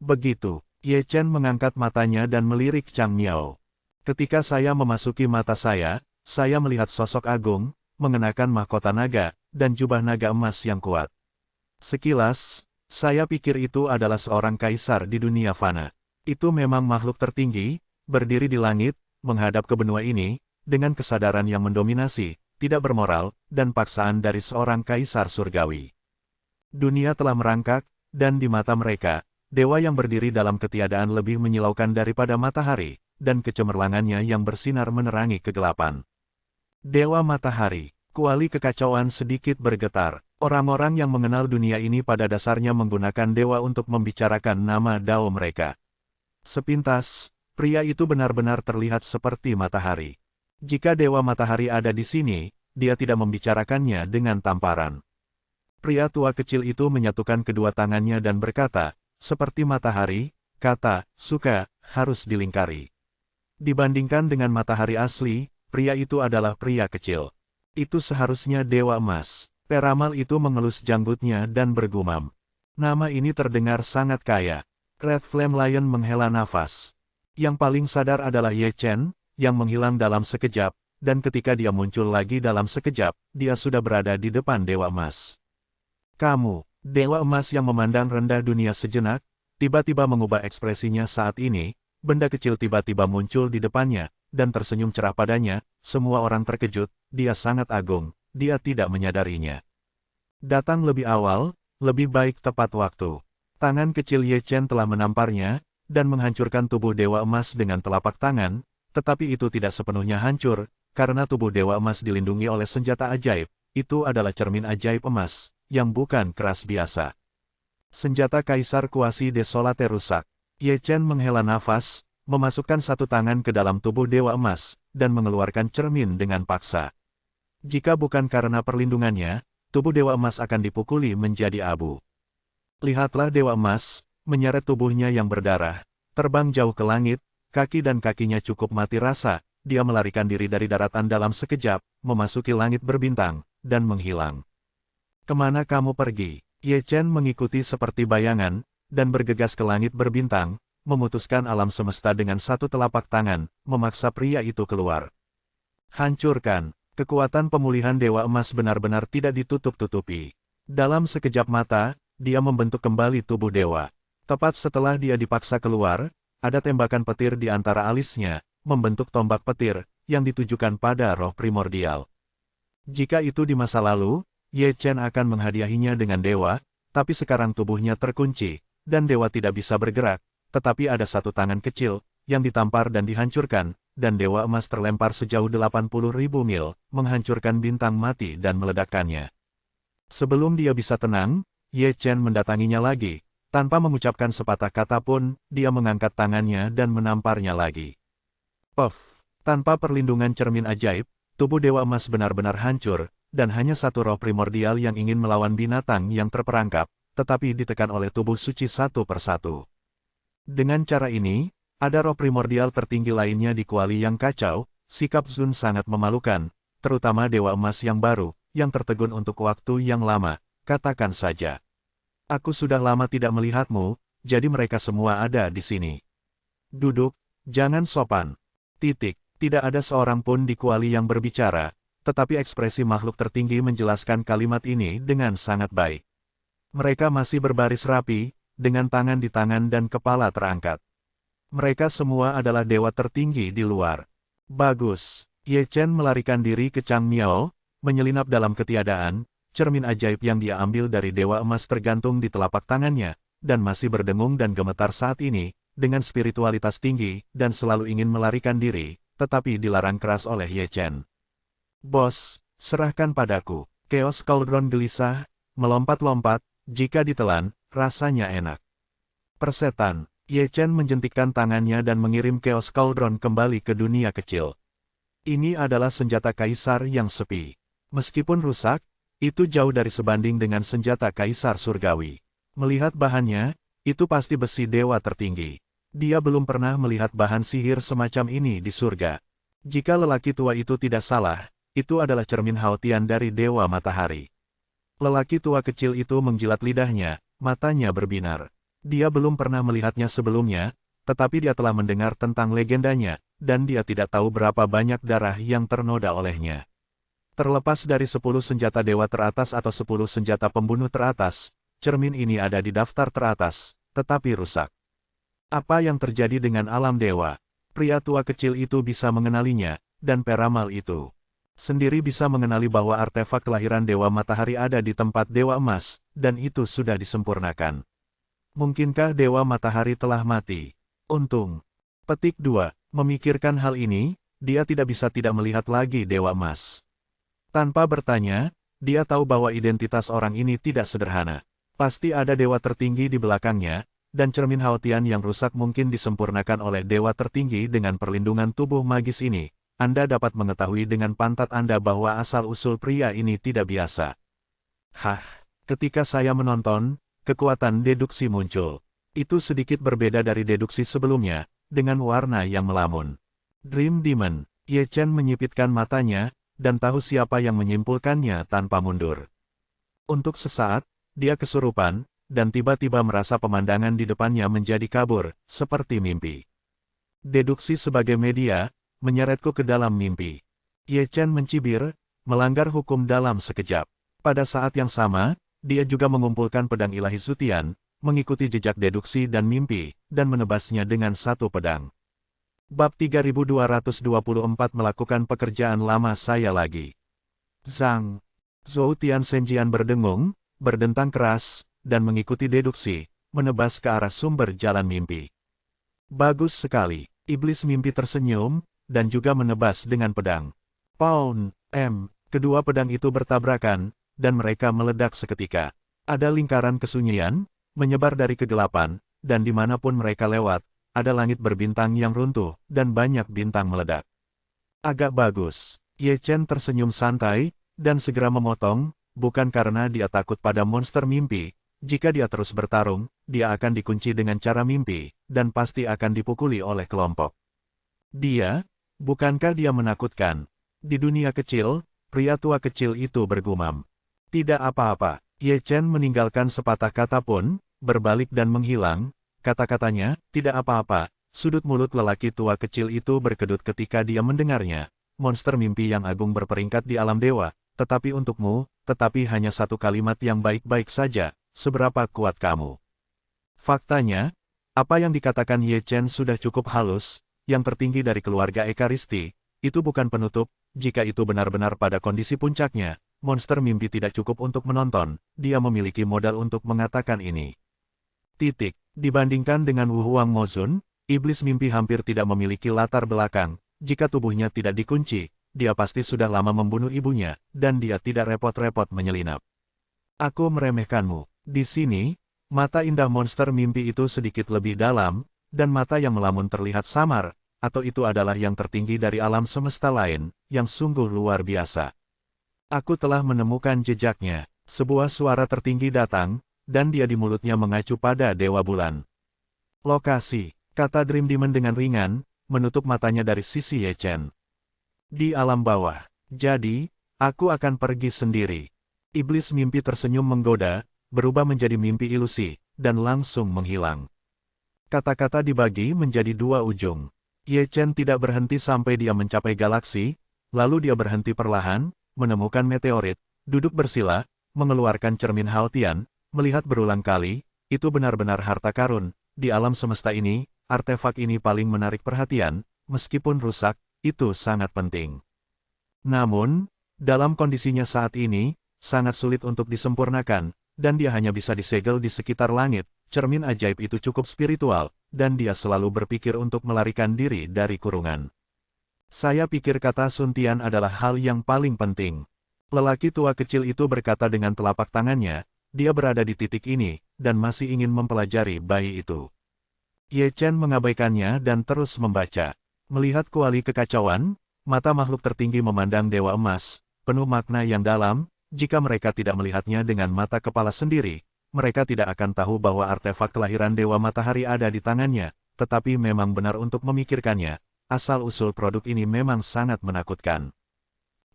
Begitu, Ye Chen mengangkat matanya dan melirik Chang Miao. Ketika saya memasuki mata saya melihat sosok agung, mengenakan mahkota naga, dan jubah naga emas yang kuat. Sekilas, saya pikir itu adalah seorang kaisar di dunia fana. Itu memang makhluk tertinggi, berdiri di langit, menghadap ke benua ini, dengan kesadaran yang mendominasi, tidak bermoral, dan paksaan dari seorang kaisar surgawi. Dunia telah merangkak, dan di mata mereka, dewa yang berdiri dalam ketiadaan lebih menyilaukan daripada matahari, dan kecemerlangannya yang bersinar menerangi kegelapan. Dewa Matahari, kuali kekacauan sedikit bergetar. Orang-orang yang mengenal dunia ini pada dasarnya menggunakan dewa untuk membicarakan nama Dao mereka. Sepintas, pria itu benar-benar terlihat seperti matahari. Jika Dewa Matahari ada di sini, dia tidak membicarakannya dengan tamparan. Pria tua kecil itu menyatukan kedua tangannya dan berkata, seperti matahari, kata, suka, harus dilingkari. Dibandingkan dengan matahari asli, pria itu adalah pria kecil. Itu seharusnya Dewa Emas. Peramal itu mengelus janggutnya dan bergumam. Nama ini terdengar sangat kaya. Red Flame Lion menghela nafas. Yang paling sadar adalah Ye Chen, yang menghilang dalam sekejap, dan ketika dia muncul lagi dalam sekejap, dia sudah berada di depan Dewa Emas. Kamu, Dewa Emas yang memandang rendah dunia sejenak, tiba-tiba mengubah ekspresinya saat ini, benda kecil tiba-tiba muncul di depannya, dan tersenyum cerah padanya, semua orang terkejut, dia sangat agung, dia tidak menyadarinya. Datang lebih awal, lebih baik tepat waktu. Tangan kecil Ye Chen telah menamparnya, dan menghancurkan tubuh Dewa Emas dengan telapak tangan, tetapi itu tidak sepenuhnya hancur, karena tubuh Dewa Emas dilindungi oleh senjata ajaib, itu adalah cermin ajaib emas, yang bukan keras biasa. Senjata Kaisar Kuasi Desolate rusak. Ye Chen menghela nafas, memasukkan satu tangan ke dalam tubuh Dewa Emas, dan mengeluarkan cermin dengan paksa. Jika bukan karena perlindungannya, tubuh Dewa Emas akan dipukuli menjadi abu. Lihatlah Dewa Emas, menyeret tubuhnya yang berdarah, terbang jauh ke langit, kaki dan kakinya cukup mati rasa, dia melarikan diri dari daratan dalam sekejap, memasuki langit berbintang, dan menghilang. Kemana kamu pergi? Ye Chen mengikuti seperti bayangan, dan bergegas ke langit berbintang, memutuskan alam semesta dengan satu telapak tangan, memaksa pria itu keluar. Hancurkan. Kekuatan pemulihan Dewa Emas benar-benar tidak ditutup-tutupi. Dalam sekejap mata, dia membentuk kembali tubuh dewa. Tepat setelah dia dipaksa keluar, ada tembakan petir di antara alisnya, membentuk tombak petir, yang ditujukan pada roh primordial. Jika itu di masa lalu, Ye Chen akan menghadiahinya dengan dewa, tapi sekarang tubuhnya terkunci, dan dewa tidak bisa bergerak, tetapi ada satu tangan kecil, yang ditampar dan dihancurkan, dan Dewa Emas terlempar sejauh 80.000 mil, menghancurkan bintang mati dan meledakkannya. Sebelum dia bisa tenang, Ye Chen mendatanginya lagi, tanpa mengucapkan sepatah kata pun, dia mengangkat tangannya dan menamparnya lagi. Puff! Tanpa perlindungan cermin ajaib, tubuh Dewa Emas benar-benar hancur, dan hanya satu roh primordial yang ingin melawan binatang yang terperangkap, tetapi ditekan oleh tubuh suci satu persatu. Dengan cara ini, ada roh primordial tertinggi lainnya di kuali yang kacau, sikap Zun sangat memalukan, terutama Dewa Emas yang baru, yang tertegun untuk waktu yang lama, katakan saja. Aku sudah lama tidak melihatmu, jadi mereka semua ada di sini. Duduk, jangan sopan. Titik, tidak ada seorang pun di kuali yang berbicara, tetapi ekspresi makhluk tertinggi menjelaskan kalimat ini dengan sangat baik. Mereka masih berbaris rapi, dengan tangan di tangan dan kepala terangkat. Mereka semua adalah dewa tertinggi di luar. Bagus. Ye Chen melarikan diri ke Chang Miao, menyelinap dalam ketiadaan, cermin ajaib yang dia ambil dari Dewa Emas tergantung di telapak tangannya, dan masih berdengung dan gemetar saat ini, dengan spiritualitas tinggi, dan selalu ingin melarikan diri, tetapi dilarang keras oleh Ye Chen. Bos, serahkan padaku. Chaos Cauldron gelisah, melompat-lompat, jika ditelan, rasanya enak. Persetan. Ye Chen menjentikkan tangannya dan mengirim Chaos Cauldron kembali ke dunia kecil. Ini adalah senjata kaisar yang sepi. Meskipun rusak, itu jauh dari sebanding dengan senjata kaisar surgawi. Melihat bahannya, itu pasti besi dewa tertinggi. Dia belum pernah melihat bahan sihir semacam ini di surga. Jika lelaki tua itu tidak salah, itu adalah cermin Haotian dari Dewa Matahari. Lelaki tua kecil itu menjilat lidahnya, matanya berbinar. Dia belum pernah melihatnya sebelumnya, tetapi dia telah mendengar tentang legendanya, dan dia tidak tahu berapa banyak darah yang ternoda olehnya. Terlepas dari 10 senjata dewa teratas atau 10 senjata pembunuh teratas, cermin ini ada di daftar teratas, tetapi rusak. Apa yang terjadi dengan alam dewa? Pria tua kecil itu bisa mengenalinya, dan peramal itu sendiri bisa mengenali bahwa artefak kelahiran Dewa Matahari ada di tempat Dewa Emas, dan itu sudah disempurnakan. Mungkinkah Dewa Matahari telah mati? Untung. Petik 2. Memikirkan hal ini, dia tidak bisa tidak melihat lagi Dewa Emas. Tanpa bertanya, dia tahu bahwa identitas orang ini tidak sederhana. Pasti ada dewa tertinggi di belakangnya, dan cermin Haotian yang rusak mungkin disempurnakan oleh dewa tertinggi dengan perlindungan tubuh magis ini. Anda dapat mengetahui dengan pantat Anda bahwa asal-usul pria ini tidak biasa. Hah, Ketika saya menonton, kekuatan deduksi muncul. Itu sedikit berbeda dari deduksi sebelumnya, dengan warna yang melamun. Dream Demon, Ye Chen menyipitkan matanya, dan tahu siapa yang menyimpulkannya tanpa mundur. Untuk sesaat, dia kesurupan, dan tiba-tiba merasa pemandangan di depannya menjadi kabur, seperti mimpi. Deduksi sebagai media, menyeretku ke dalam mimpi. Ye Chen mencibir, melanggar hukum dalam sekejap. Pada saat yang sama, dia juga mengumpulkan pedang ilahi Zutian, mengikuti jejak deduksi dan mimpi, dan menebasnya dengan satu pedang. Bab 3224 melakukan pekerjaan lama saya lagi. Zhang. Zhou Tian Senjian berdengung, berdentang keras, dan mengikuti deduksi, menebas ke arah sumber jalan mimpi. Bagus sekali, iblis mimpi tersenyum, dan juga menebas dengan pedang. Pound, kedua pedang itu bertabrakan, dan mereka meledak seketika. Ada lingkaran kesunyian, menyebar dari kegelapan, dan dimanapun mereka lewat, ada langit berbintang yang runtuh, dan banyak bintang meledak. Agak bagus, Ye Chen tersenyum santai, dan segera memotong, bukan karena dia takut pada monster mimpi. Jika dia terus bertarung, dia akan dikunci dengan cara mimpi, dan pasti akan dipukuli oleh kelompok. Bukankah dia menakutkan? Di dunia kecil, pria tua kecil itu bergumam. Tidak apa-apa, Ye Chen meninggalkan sepatah kata pun, berbalik dan menghilang, kata-katanya, tidak apa-apa, sudut mulut lelaki tua kecil itu berkedut ketika dia mendengarnya. Monster mimpi yang agung berperingkat di alam dewa, tetapi untukmu, tetapi hanya satu kalimat yang baik-baik saja. Seberapa kuat kamu? Faktanya, apa yang dikatakan Ye Chen sudah cukup halus, yang tertinggi dari keluarga Ekaristi, itu bukan penutup, jika itu benar-benar pada kondisi puncaknya, monster mimpi tidak cukup untuk menonton, dia memiliki modal untuk mengatakan ini. Dibandingkan dengan Wu Huang Mozun, iblis mimpi hampir tidak memiliki latar belakang, jika tubuhnya tidak dikunci, dia pasti sudah lama membunuh ibunya, dan dia tidak repot-repot menyelinap. Aku meremehkanmu. Di sini, mata indah monster mimpi itu sedikit lebih dalam, dan mata yang melamun terlihat samar, atau itu adalah yang tertinggi dari alam semesta lain, yang sungguh luar biasa. Aku telah menemukan jejaknya. Sebuah suara tertinggi datang, dan dia di mulutnya mengacu pada Dewa Bulan. Lokasi, kata Dream Demon dengan ringan, menutup matanya dari sisi Ye Chen. Di alam bawah. Jadi, aku akan pergi sendiri. Iblis mimpi tersenyum menggoda, berubah menjadi mimpi ilusi, dan langsung menghilang. Kata-kata dibagi menjadi dua ujung. Ye Chen tidak berhenti sampai dia mencapai galaksi, lalu dia berhenti perlahan, menemukan meteorit, duduk bersila, mengeluarkan cermin Haotian, melihat berulang kali, itu benar-benar harta karun, di alam semesta ini, artefak ini paling menarik perhatian, meskipun rusak, itu sangat penting. Namun, dalam kondisinya saat ini, sangat sulit untuk disempurnakan, dan dia hanya bisa disegel di sekitar langit. Cermin ajaib itu cukup spiritual, dan dia selalu berpikir untuk melarikan diri dari kurungan. Saya pikir kata Sun Tian adalah hal yang paling penting. Lelaki tua kecil itu berkata dengan telapak tangannya, dia berada di titik ini, dan masih ingin mempelajari bayi itu. Ye Chen mengabaikannya dan terus membaca. Melihat kuali kekacauan, mata makhluk tertinggi memandang Dewa Emas, penuh makna yang dalam. Jika mereka tidak melihatnya dengan mata kepala sendiri, mereka tidak akan tahu bahwa artefak kelahiran Dewa Matahari ada di tangannya, tetapi memang benar untuk memikirkannya, asal-usul produk ini memang sangat menakutkan.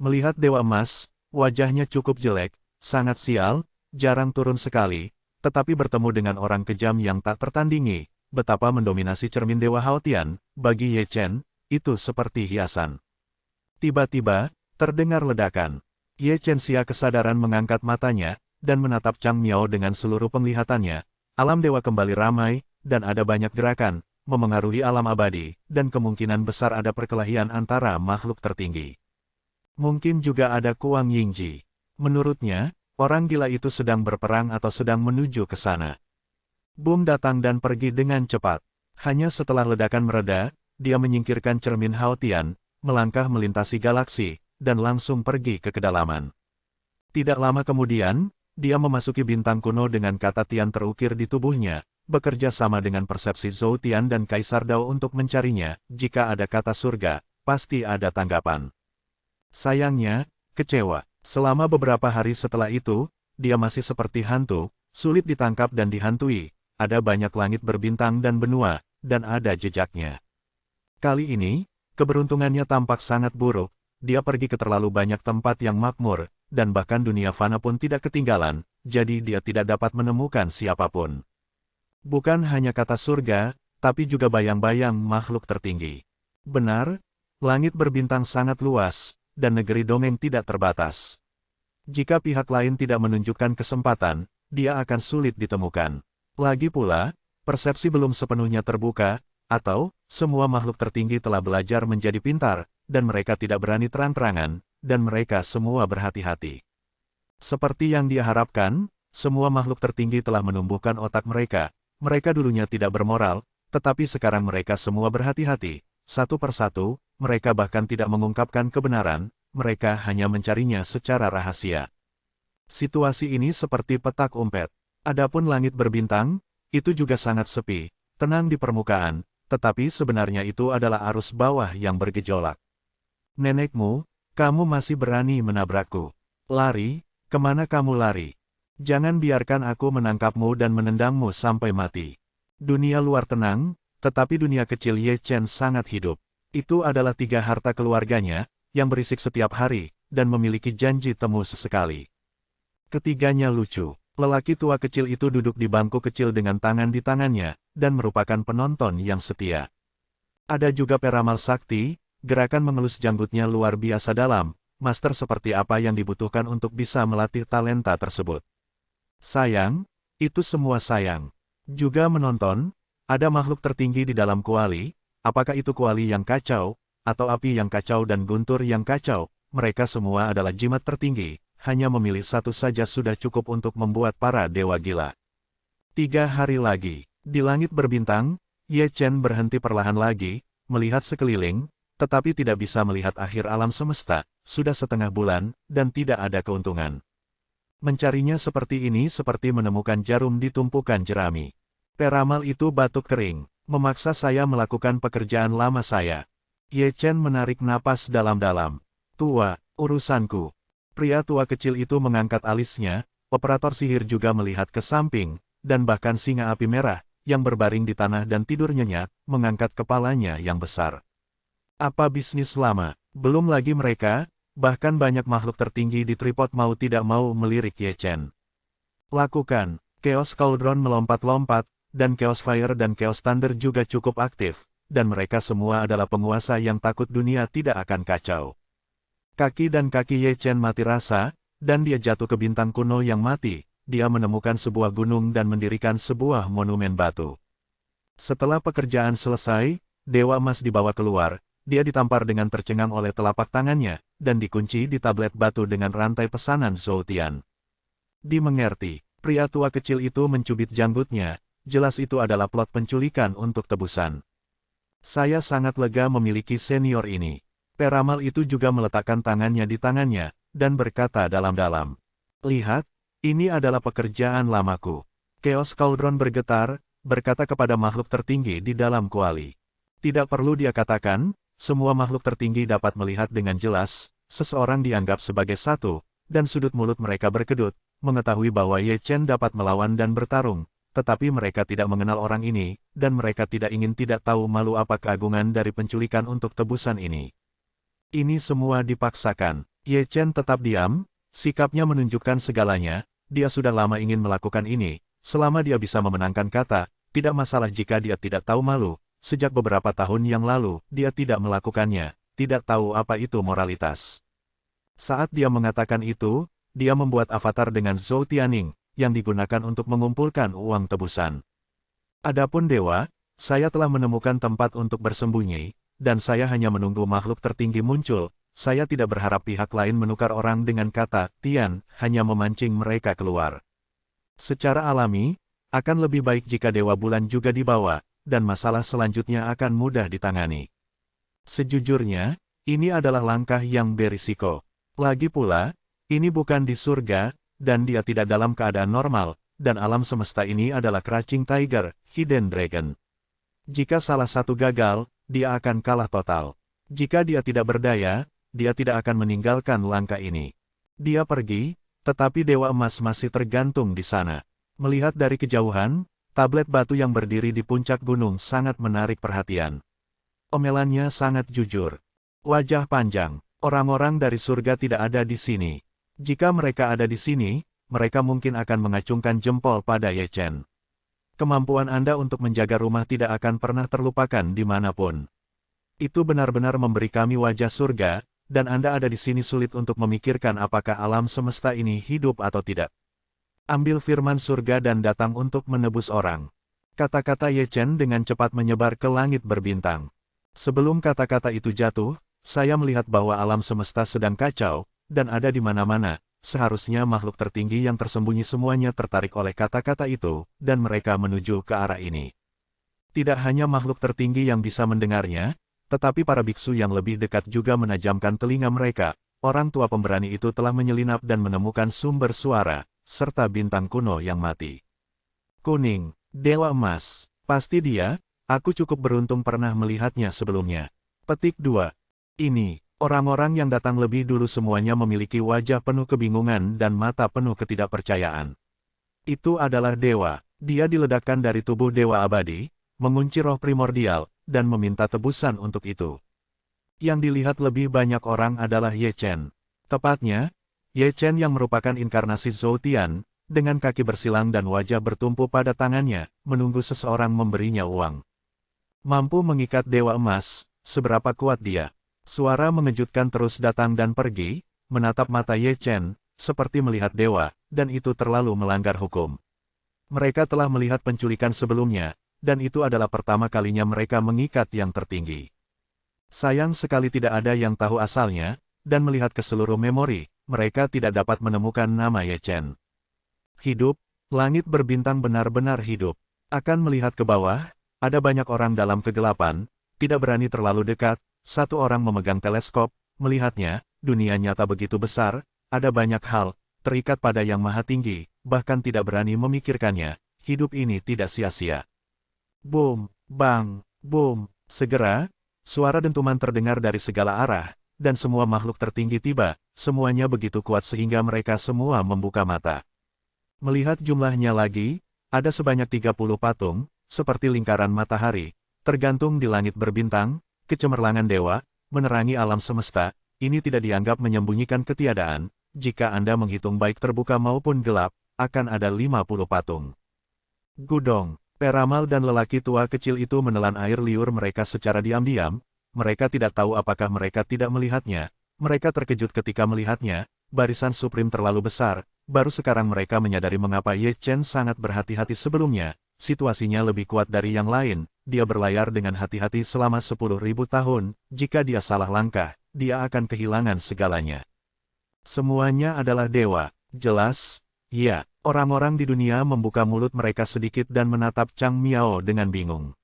Melihat Dewa Emas, wajahnya cukup jelek, sangat sial, jarang turun sekali, tetapi bertemu dengan orang kejam yang tak tertandingi, betapa mendominasi cermin Dewa Haotian, bagi Ye Chen, itu seperti hiasan. Tiba-tiba, terdengar ledakan. Ye Chen sia kesadaran mengangkat matanya, dan menatap Chang Miao dengan seluruh penglihatannya. Alam dewa kembali ramai, dan ada banyak gerakan, memengaruhi alam abadi, dan kemungkinan besar ada perkelahian antara makhluk tertinggi. Mungkin juga ada Kuang Yingji. Menurutnya, orang gila itu sedang berperang atau sedang menuju ke sana. Boom datang dan pergi dengan cepat. Hanya setelah ledakan mereda, dia menyingkirkan cermin Haotian, melangkah melintasi galaksi, dan langsung pergi ke kedalaman. Tidak lama kemudian, dia memasuki bintang kuno dengan kata Tian terukir di tubuhnya, bekerja sama dengan persepsi Zhou Tian dan Kaisar Dao untuk mencarinya. Jika ada kata surga, pasti ada tanggapan. Sayangnya, kecewa. Selama beberapa hari setelah itu, dia masih seperti hantu, sulit ditangkap dan dihantui, ada banyak langit berbintang dan benua, dan ada jejaknya. Kali ini, keberuntungannya tampak sangat buruk, dia pergi ke terlalu banyak tempat yang makmur, dan bahkan dunia fana pun tidak ketinggalan, jadi dia tidak dapat menemukan siapapun. Bukan hanya kata surga, tapi juga bayang-bayang makhluk tertinggi. Benar, langit berbintang sangat luas, dan negeri dongeng tidak terbatas. Jika pihak lain tidak menunjukkan kesempatan, dia akan sulit ditemukan. Lagi pula, persepsi belum sepenuhnya terbuka, atau, semua makhluk tertinggi telah belajar menjadi pintar, dan mereka tidak berani terang-terangan, dan mereka semua berhati-hati. Seperti yang dia harapkan, semua makhluk tertinggi telah menumbuhkan otak mereka. Mereka dulunya tidak bermoral, tetapi sekarang mereka semua berhati-hati. Satu persatu, mereka bahkan tidak mengungkapkan kebenaran, mereka hanya mencarinya secara rahasia. Situasi ini seperti petak umpet. Adapun langit berbintang, itu juga sangat sepi, tenang di permukaan, tetapi sebenarnya itu adalah arus bawah yang bergejolak. Nenekmu, kamu masih berani menabrakku. Lari, kemana kamu lari? Jangan biarkan aku menangkapmu dan menendangmu sampai mati. Dunia luar tenang, tetapi dunia kecil Ye Chen sangat hidup. Itu adalah 3 harta keluarganya, yang berisik setiap hari, dan memiliki janji temu sesekali. Ketiganya lucu. Lelaki tua kecil itu duduk di bangku kecil dengan tangan di tangannya, dan merupakan penonton yang setia. Ada juga peramal sakti, gerakan mengelus janggutnya luar biasa dalam, master seperti apa yang dibutuhkan untuk bisa melatih talenta tersebut. Sayang, itu semua sayang. Juga menonton, ada makhluk tertinggi di dalam kuali, apakah itu kuali yang kacau, atau api yang kacau dan guntur yang kacau, mereka semua adalah jimat tertinggi, hanya memilih satu saja sudah cukup untuk membuat para dewa gila. 3 hari lagi, di langit berbintang, Ye Chen berhenti perlahan lagi, melihat sekeliling, tetapi tidak bisa melihat akhir alam semesta, sudah setengah bulan, dan tidak ada keuntungan. Mencarinya seperti ini seperti menemukan jarum di tumpukan jerami. Peramal itu batuk kering, memaksa saya melakukan pekerjaan lama saya. Ye Chen menarik napas dalam-dalam. Tua, urusanku. Pria tua kecil itu mengangkat alisnya, operator sihir juga melihat ke samping, dan bahkan singa api merah, yang berbaring di tanah dan tidur nyenyak, mengangkat kepalanya yang besar. Apa bisnis lama? Belum lagi mereka, bahkan banyak makhluk tertinggi di tripod mau tidak mau melirik Ye Chen. Lakukan, Chaos Cauldron melompat-lompat, dan Chaos Fire dan Chaos Thunder juga cukup aktif. Dan mereka semua adalah penguasa yang takut dunia tidak akan kacau. Kaki dan kaki Ye Chen mati rasa, dan dia jatuh ke bintang kuno yang mati, dia menemukan sebuah gunung dan mendirikan sebuah monumen batu. Setelah pekerjaan selesai, Dewa Emas dibawa keluar, dia ditampar dengan tercengang oleh telapak tangannya, dan dikunci di tablet batu dengan rantai pesanan Zhou Tian. Dimengerti, pria tua kecil itu mencubit janggutnya, jelas itu adalah plot penculikan untuk tebusan. Saya sangat lega memiliki senior ini. Peramal itu juga meletakkan tangannya di tangannya, dan berkata dalam-dalam. Lihat, ini adalah pekerjaan lamaku. Chaos Cauldron bergetar, berkata kepada makhluk tertinggi di dalam kuali. Tidak perlu dia katakan, semua makhluk tertinggi dapat melihat dengan jelas, seseorang dianggap sebagai satu, dan sudut mulut mereka berkedut, mengetahui bahwa Ye Chen dapat melawan dan bertarung. Tetapi mereka tidak mengenal orang ini, dan mereka tidak ingin tidak tahu malu apa keagungan dari penculikan untuk tebusan ini. Ini semua dipaksakan. Ye Chen tetap diam, sikapnya menunjukkan segalanya, dia sudah lama ingin melakukan ini, selama dia bisa memenangkan kata, tidak masalah jika dia tidak tahu malu, sejak beberapa tahun yang lalu, dia tidak melakukannya, tidak tahu apa itu moralitas. Saat dia mengatakan itu, dia membuat avatar dengan Zhou Tianing, yang digunakan untuk mengumpulkan uang tebusan. Adapun dewa, saya telah menemukan tempat untuk bersembunyi, dan saya hanya menunggu makhluk tertinggi muncul, saya tidak berharap pihak lain menukar orang dengan kata, Tian, hanya memancing mereka keluar. Secara alami, akan lebih baik jika Dewa Bulan juga dibawa, dan masalah selanjutnya akan mudah ditangani. Sejujurnya, ini adalah langkah yang berisiko. Lagi pula, ini bukan di surga, dan dia tidak dalam keadaan normal, dan alam semesta ini adalah Crouching Tiger, Hidden Dragon. Jika salah satu gagal, dia akan kalah total. Jika dia tidak berdaya, dia tidak akan meninggalkan langkah ini. Dia pergi, Tetapi Dewa Emas masih tergantung di sana. Melihat dari kejauhan, tablet batu yang berdiri di puncak gunung sangat menarik perhatian. Omelannya sangat jujur. Wajah panjang. Orang-orang dari surga tidak ada di sini. Jika mereka ada di sini, mereka mungkin akan mengacungkan jempol pada Ye Chen. Kemampuan Anda untuk menjaga rumah tidak akan pernah terlupakan dimanapun. Itu benar-benar memberi kami wajah surga, dan Anda ada di sini sulit untuk memikirkan apakah alam semesta ini hidup atau tidak. Ambil firman surga dan datang untuk menebus orang. Kata-kata Ye Chen dengan cepat menyebar ke langit berbintang. Sebelum kata-kata itu jatuh, saya melihat bahwa alam semesta sedang kacau, dan ada di mana-mana. Seharusnya makhluk tertinggi yang tersembunyi semuanya tertarik oleh kata-kata itu, dan mereka menuju ke arah ini. Tidak hanya makhluk tertinggi yang bisa mendengarnya, tetapi para biksu yang lebih dekat juga menajamkan telinga mereka. Orang tua pemberani itu telah menyelinap dan menemukan sumber suara, serta bintang kuno yang mati. Kuning, Dewa Emas, pasti dia. Aku cukup beruntung pernah melihatnya sebelumnya. Petik 2. Ini, orang-orang yang datang lebih dulu semuanya memiliki wajah penuh kebingungan dan mata penuh ketidakpercayaan. Itu adalah dewa. Dia diledakkan dari tubuh dewa abadi, mengunci roh primordial, dan meminta tebusan untuk itu. Yang dilihat lebih banyak orang adalah Ye Chen. Tepatnya, Ye Chen yang merupakan inkarnasi Zhou Tian, dengan kaki bersilang dan wajah bertumpu pada tangannya, menunggu seseorang memberinya uang. Mampu mengikat Dewa Emas, seberapa kuat dia. Suara mengejutkan terus datang dan pergi, menatap mata Ye Chen, seperti melihat dewa, dan itu terlalu melanggar hukum. Mereka telah melihat penculikan sebelumnya, dan itu adalah pertama kalinya mereka mengikat yang tertinggi. Sayang sekali tidak ada yang tahu asalnya, dan melihat ke seluruh memori, mereka tidak dapat menemukan nama Ye Chen. Hidup, langit berbintang benar-benar hidup. Akan melihat ke bawah, ada banyak orang dalam kegelapan, tidak berani terlalu dekat, satu orang memegang teleskop, melihatnya, dunia nyata begitu besar, ada banyak hal, terikat pada yang maha tinggi, bahkan tidak berani memikirkannya, hidup ini tidak sia-sia. Boom, bang, boom, segera, suara dentuman terdengar dari segala arah, dan semua makhluk tertinggi tiba, semuanya begitu kuat sehingga mereka semua membuka mata. Melihat jumlahnya lagi, ada sebanyak 30 patung, seperti lingkaran matahari, tergantung di langit berbintang, kecemerlangan dewa, menerangi alam semesta, ini tidak dianggap menyembunyikan ketiadaan, jika Anda menghitung baik terbuka maupun gelap, akan ada 50 patung. Gudong, peramal dan lelaki tua kecil itu menelan air liur mereka secara diam-diam, mereka tidak tahu apakah mereka tidak melihatnya, mereka terkejut ketika melihatnya, barisan Supreme terlalu besar, baru sekarang mereka menyadari mengapa Ye Chen sangat berhati-hati sebelumnya. Situasinya lebih kuat dari yang lain, dia berlayar dengan hati-hati selama 10.000 tahun, jika dia salah langkah, dia akan kehilangan segalanya. Semuanya adalah dewa, jelas, ya, orang-orang di dunia membuka mulut mereka sedikit dan menatap Chang Miao dengan bingung.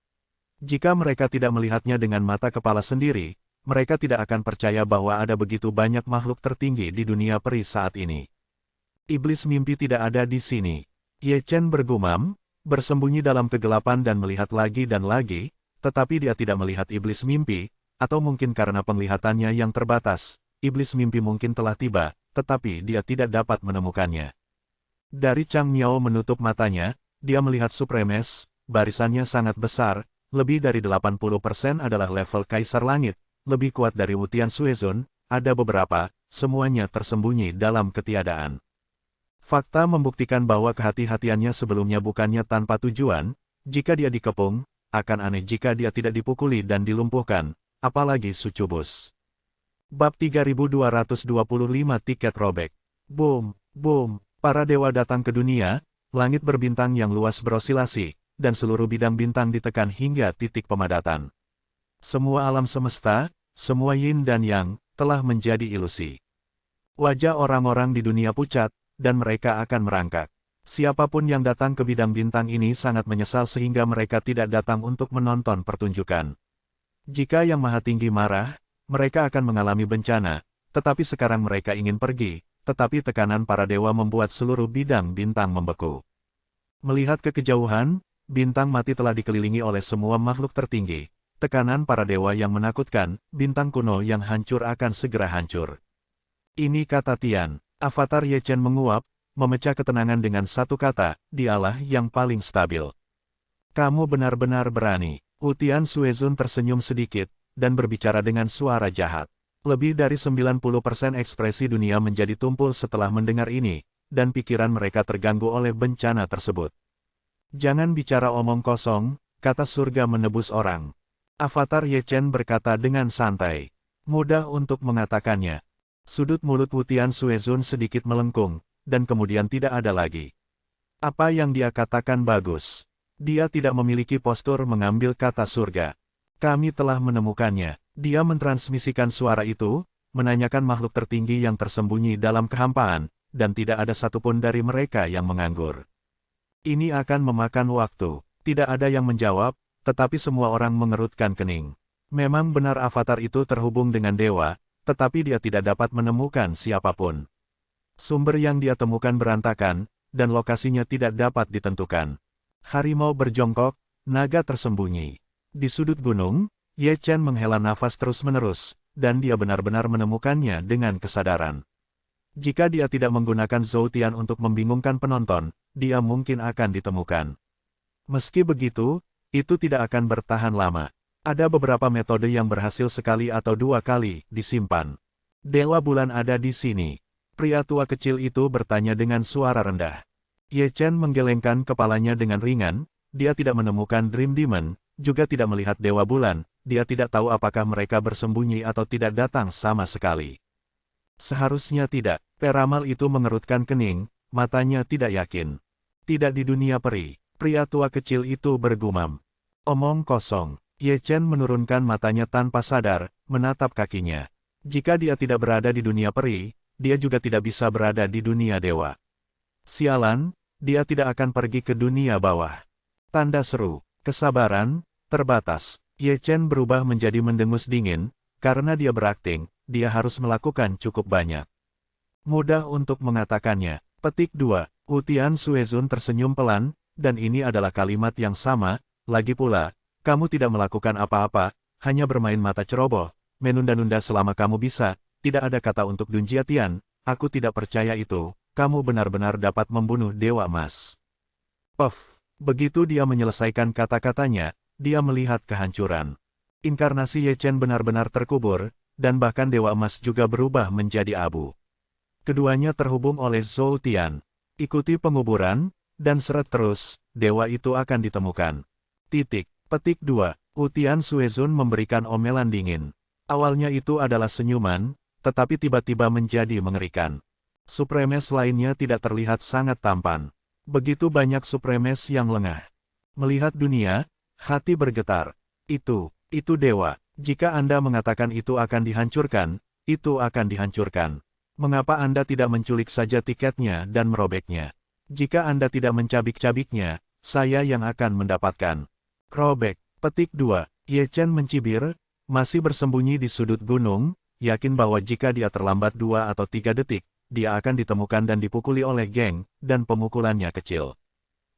Jika mereka tidak melihatnya dengan mata kepala sendiri, mereka tidak akan percaya bahwa ada begitu banyak makhluk tertinggi di dunia peri saat ini. Iblis mimpi tidak ada di sini. Ye Chen bergumam, bersembunyi dalam kegelapan dan melihat lagi dan lagi, tetapi dia tidak melihat iblis mimpi, atau mungkin karena penglihatannya yang terbatas, iblis mimpi mungkin telah tiba, tetapi dia tidak dapat menemukannya. Dari Chang Miao menutup matanya, dia melihat Supremes, barisannya sangat besar, lebih dari 80% adalah level Kaisar Langit, lebih kuat dari Wutian Suezun, ada beberapa, semuanya tersembunyi dalam ketiadaan. Fakta membuktikan bahwa kehati-hatiannya sebelumnya bukannya tanpa tujuan, jika dia dikepung, akan aneh jika dia tidak dipukuli dan dilumpuhkan, apalagi Sucubus. Bab 3225 Tiket Robek. Boom, boom, para dewa datang ke dunia, langit berbintang yang luas berosilasi, dan seluruh bidang bintang ditekan hingga titik pemadatan. Semua alam semesta, semua yin dan yang, telah menjadi ilusi. Wajah orang-orang di dunia pucat, dan mereka akan merangkak. Siapapun yang datang ke bidang bintang ini sangat menyesal sehingga mereka tidak datang untuk menonton pertunjukan. Jika Yang Maha Tinggi marah, mereka akan mengalami bencana, tetapi sekarang mereka ingin pergi, tetapi tekanan para dewa membuat seluruh bidang bintang membeku. Melihat ke kejauhan, bintang mati telah dikelilingi oleh semua makhluk tertinggi. Tekanan para dewa yang menakutkan, bintang kuno yang hancur akan segera hancur. Ini kata Tian. Avatar Ye Chen menguap, memecah ketenangan dengan satu kata, dialah yang paling stabil. Kamu benar-benar berani. Utian Suezun tersenyum sedikit, dan berbicara dengan suara jahat. Lebih dari 90% ekspresi dunia menjadi tumpul setelah mendengar ini, dan pikiran mereka terganggu oleh bencana tersebut. Jangan bicara omong kosong, kata surga menebus orang. Avatar Ye Chen berkata dengan santai. Mudah untuk mengatakannya. Sudut mulut Utian Suezun sedikit melengkung, dan kemudian tidak ada lagi. Apa yang dia katakan bagus. Dia tidak memiliki postur mengambil kata surga. Kami telah menemukannya. Dia mentransmisikan suara itu, menanyakan makhluk tertinggi yang tersembunyi dalam kehampaan, dan tidak ada satupun dari mereka yang menganggur. Ini akan memakan waktu. Tidak ada yang menjawab, tetapi semua orang mengerutkan kening. Memang benar avatar itu terhubung dengan dewa, tetapi dia tidak dapat menemukan siapapun. Sumber yang dia temukan berantakan, dan lokasinya tidak dapat ditentukan. Harimau berjongkok, naga tersembunyi. Di sudut gunung, Ye Chen menghela nafas terus-menerus, dan dia benar-benar menemukannya dengan kesadaran. Jika dia tidak menggunakan Zhou Tian untuk membingungkan penonton, dia mungkin akan ditemukan. Meski begitu, itu tidak akan bertahan lama. Ada beberapa metode yang berhasil sekali atau dua kali disimpan. Dewa Bulan ada di sini. Pria tua kecil itu bertanya dengan suara rendah. Ye Chen menggelengkan kepalanya dengan ringan, dia tidak menemukan Dream Demon, juga tidak melihat Dewa Bulan, dia tidak tahu apakah mereka bersembunyi atau tidak datang sama sekali. Seharusnya tidak, peramal itu mengerutkan kening, matanya tidak yakin. Tidak di dunia peri, pria tua kecil itu bergumam. Omong kosong, Ye Chen menurunkan matanya tanpa sadar, menatap kakinya. Jika dia tidak berada di dunia peri, dia juga tidak bisa berada di dunia dewa. Sialan, dia tidak akan pergi ke dunia bawah. Tanda seru, kesabaran, terbatas. Ye Chen berubah menjadi mendengus dingin, karena dia berakting, dia harus melakukan cukup banyak. Mudah untuk mengatakannya. Petik 2, Utian Suezun tersenyum pelan, dan ini adalah kalimat yang sama, lagi pula, kamu tidak melakukan apa-apa, hanya bermain mata ceroboh, menunda-nunda selama kamu bisa, tidak ada kata untuk Dunjiatian, aku tidak percaya itu. Kamu benar-benar dapat membunuh Dewa Emas. Puff. Begitu dia menyelesaikan kata-katanya, dia melihat kehancuran. Inkarnasi Ye Chen benar-benar terkubur, dan bahkan Dewa Emas juga berubah menjadi abu. Keduanya terhubung oleh Zhou Tian. Ikuti penguburan, dan seret terus, dewa itu akan ditemukan. Titik. Petik 2. Utian Suezun memberikan omelan dingin. Awalnya itu adalah senyuman, tetapi tiba-tiba menjadi mengerikan. Supremes lainnya tidak terlihat sangat tampan. Begitu banyak Supremes yang lengah. Melihat dunia, hati bergetar. Itu dewa. Jika Anda mengatakan itu akan dihancurkan, itu akan dihancurkan. Mengapa Anda tidak menculik saja tiketnya dan merobeknya? Jika Anda tidak mencabik-cabiknya, saya yang akan mendapatkan. Robek. Petik 2. Ye Chen mencibir, masih bersembunyi di sudut gunung, yakin bahwa jika dia terlambat 2 atau 3 detik, dia akan ditemukan dan dipukuli oleh geng, dan pemukulannya kecil.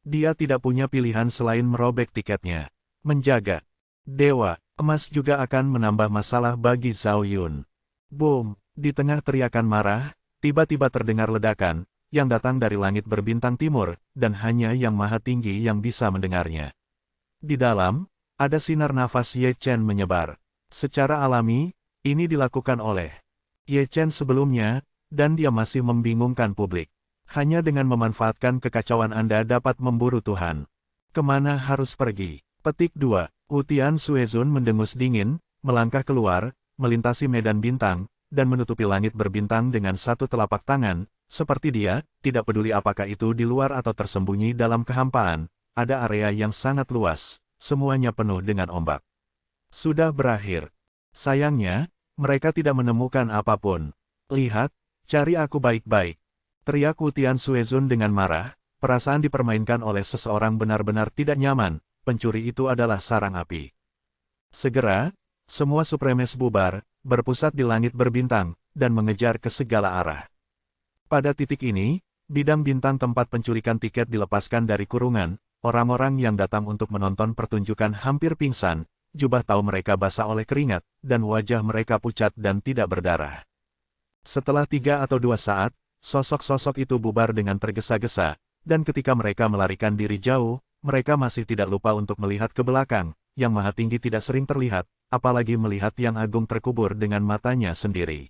Dia tidak punya pilihan selain merobek tiketnya. Menjaga. Dewa Emas juga akan menambah masalah bagi Zhao Yun. Boom! Di tengah teriakan marah, tiba-tiba terdengar ledakan, yang datang dari langit berbintang timur, dan hanya yang maha tinggi yang bisa mendengarnya. Di dalam, ada sinar nafas Ye Chen menyebar. Secara alami, ini dilakukan oleh Ye Chen sebelumnya, dan dia masih membingungkan publik. Hanya dengan memanfaatkan kekacauan Anda dapat memburu Tuhan. Kemana harus pergi? Petik 2. Utian Suezun mendengus dingin, melangkah keluar, melintasi medan bintang, dan menutupi langit berbintang dengan satu telapak tangan, seperti dia, tidak peduli apakah itu di luar atau tersembunyi dalam kehampaan, ada area yang sangat luas, semuanya penuh dengan ombak. Sudah berakhir. Sayangnya, mereka tidak menemukan apapun. Lihat, cari aku baik-baik. Teriak Utian Suezun dengan marah, perasaan dipermainkan oleh seseorang benar-benar tidak nyaman, pencuri itu adalah sarang api. Segera, semua Supremes bubar, berpusat di langit berbintang, dan mengejar ke segala arah. Pada titik ini, bidang bintang tempat penculikan tiket dilepaskan dari kurungan, orang-orang yang datang untuk menonton pertunjukan hampir pingsan, jubah tahu mereka basah oleh keringat, dan wajah mereka pucat dan tidak berdarah. Setelah 3 atau 2 saat, Sosok-sosok itu bubar dengan tergesa-gesa, dan ketika mereka melarikan diri jauh, mereka masih tidak lupa untuk melihat ke belakang. Yang Maha Tinggi tidak sering terlihat, apalagi melihat Yang Agung terkubur dengan matanya sendiri.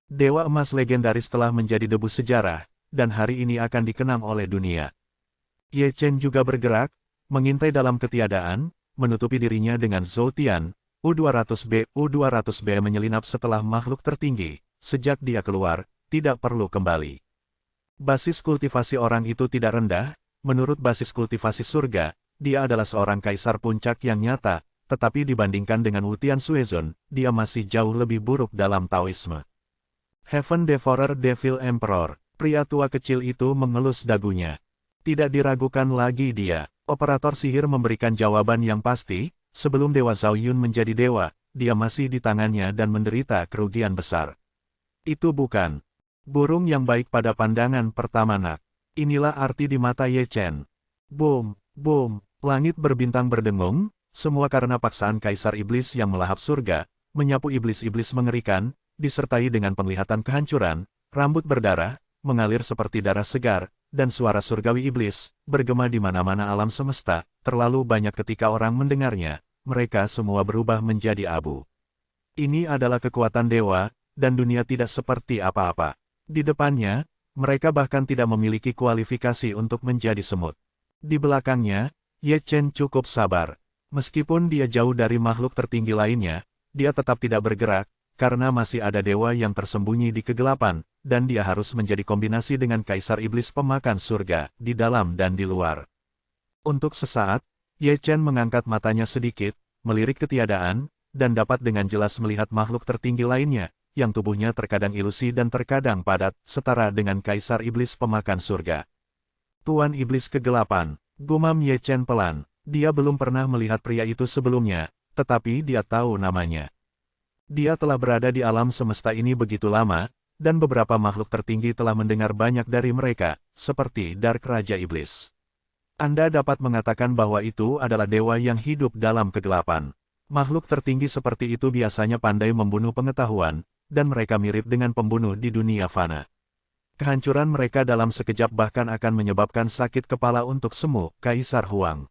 Dewa emas legendaris telah menjadi debu sejarah, dan hari ini akan dikenang oleh dunia. Ye Chen juga bergerak, mengintai dalam ketiadaan, menutupi dirinya dengan Zhou Tian. U200B menyelinap setelah makhluk tertinggi. Sejak dia keluar, tidak perlu kembali. Basis kultivasi orang itu tidak rendah. Menurut basis kultivasi surga, dia adalah seorang kaisar puncak yang nyata, tetapi dibandingkan dengan Wu Tianxuezun, dia masih jauh lebih buruk dalam Taoisme. Heaven Devourer Devil Emperor, pria tua kecil itu mengelus dagunya. Tidak diragukan lagi dia. Operator sihir memberikan jawaban yang pasti. Sebelum Dewa Zhao Yun menjadi dewa, dia masih di tangannya dan menderita kerugian besar. Itu bukan burung yang baik pada pandangan pertama nak. Inilah arti di mata Ye Chen. Boom, boom, langit berbintang berdengung, semua karena paksaan Kaisar Iblis yang melahap surga, menyapu iblis-iblis mengerikan, disertai dengan penglihatan kehancuran, rambut berdarah, mengalir seperti darah segar, dan suara surgawi iblis, bergema di mana-mana alam semesta. Terlalu banyak ketika orang mendengarnya, mereka semua berubah menjadi abu. Ini adalah kekuatan dewa, dan dunia tidak seperti apa-apa. Di depannya, mereka bahkan tidak memiliki kualifikasi untuk menjadi semut. Di belakangnya, Ye Chen cukup sabar. Meskipun dia jauh dari makhluk tertinggi lainnya, dia tetap tidak bergerak, karena masih ada dewa yang tersembunyi di kegelapan, dan dia harus menjadi kombinasi dengan Kaisar Iblis pemakan surga, di dalam dan di luar. Untuk sesaat, Ye Chen mengangkat matanya sedikit, melirik ketiadaan, dan dapat dengan jelas melihat makhluk tertinggi lainnya, yang tubuhnya terkadang ilusi dan terkadang padat, setara dengan Kaisar Iblis pemakan surga. Tuan Iblis Kegelapan, gumam Ye Chen pelan. Dia belum pernah melihat pria itu sebelumnya, tetapi dia tahu namanya. Dia telah berada di alam semesta ini begitu lama, dan beberapa makhluk tertinggi telah mendengar banyak dari mereka, seperti Dark Raja Iblis. Anda dapat mengatakan bahwa itu adalah dewa yang hidup dalam kegelapan. Makhluk tertinggi seperti itu biasanya pandai membunuh pengetahuan, dan mereka mirip dengan pembunuh di dunia fana. Kehancuran mereka dalam sekejap bahkan akan menyebabkan sakit kepala untuk semu, Kaisar Huang.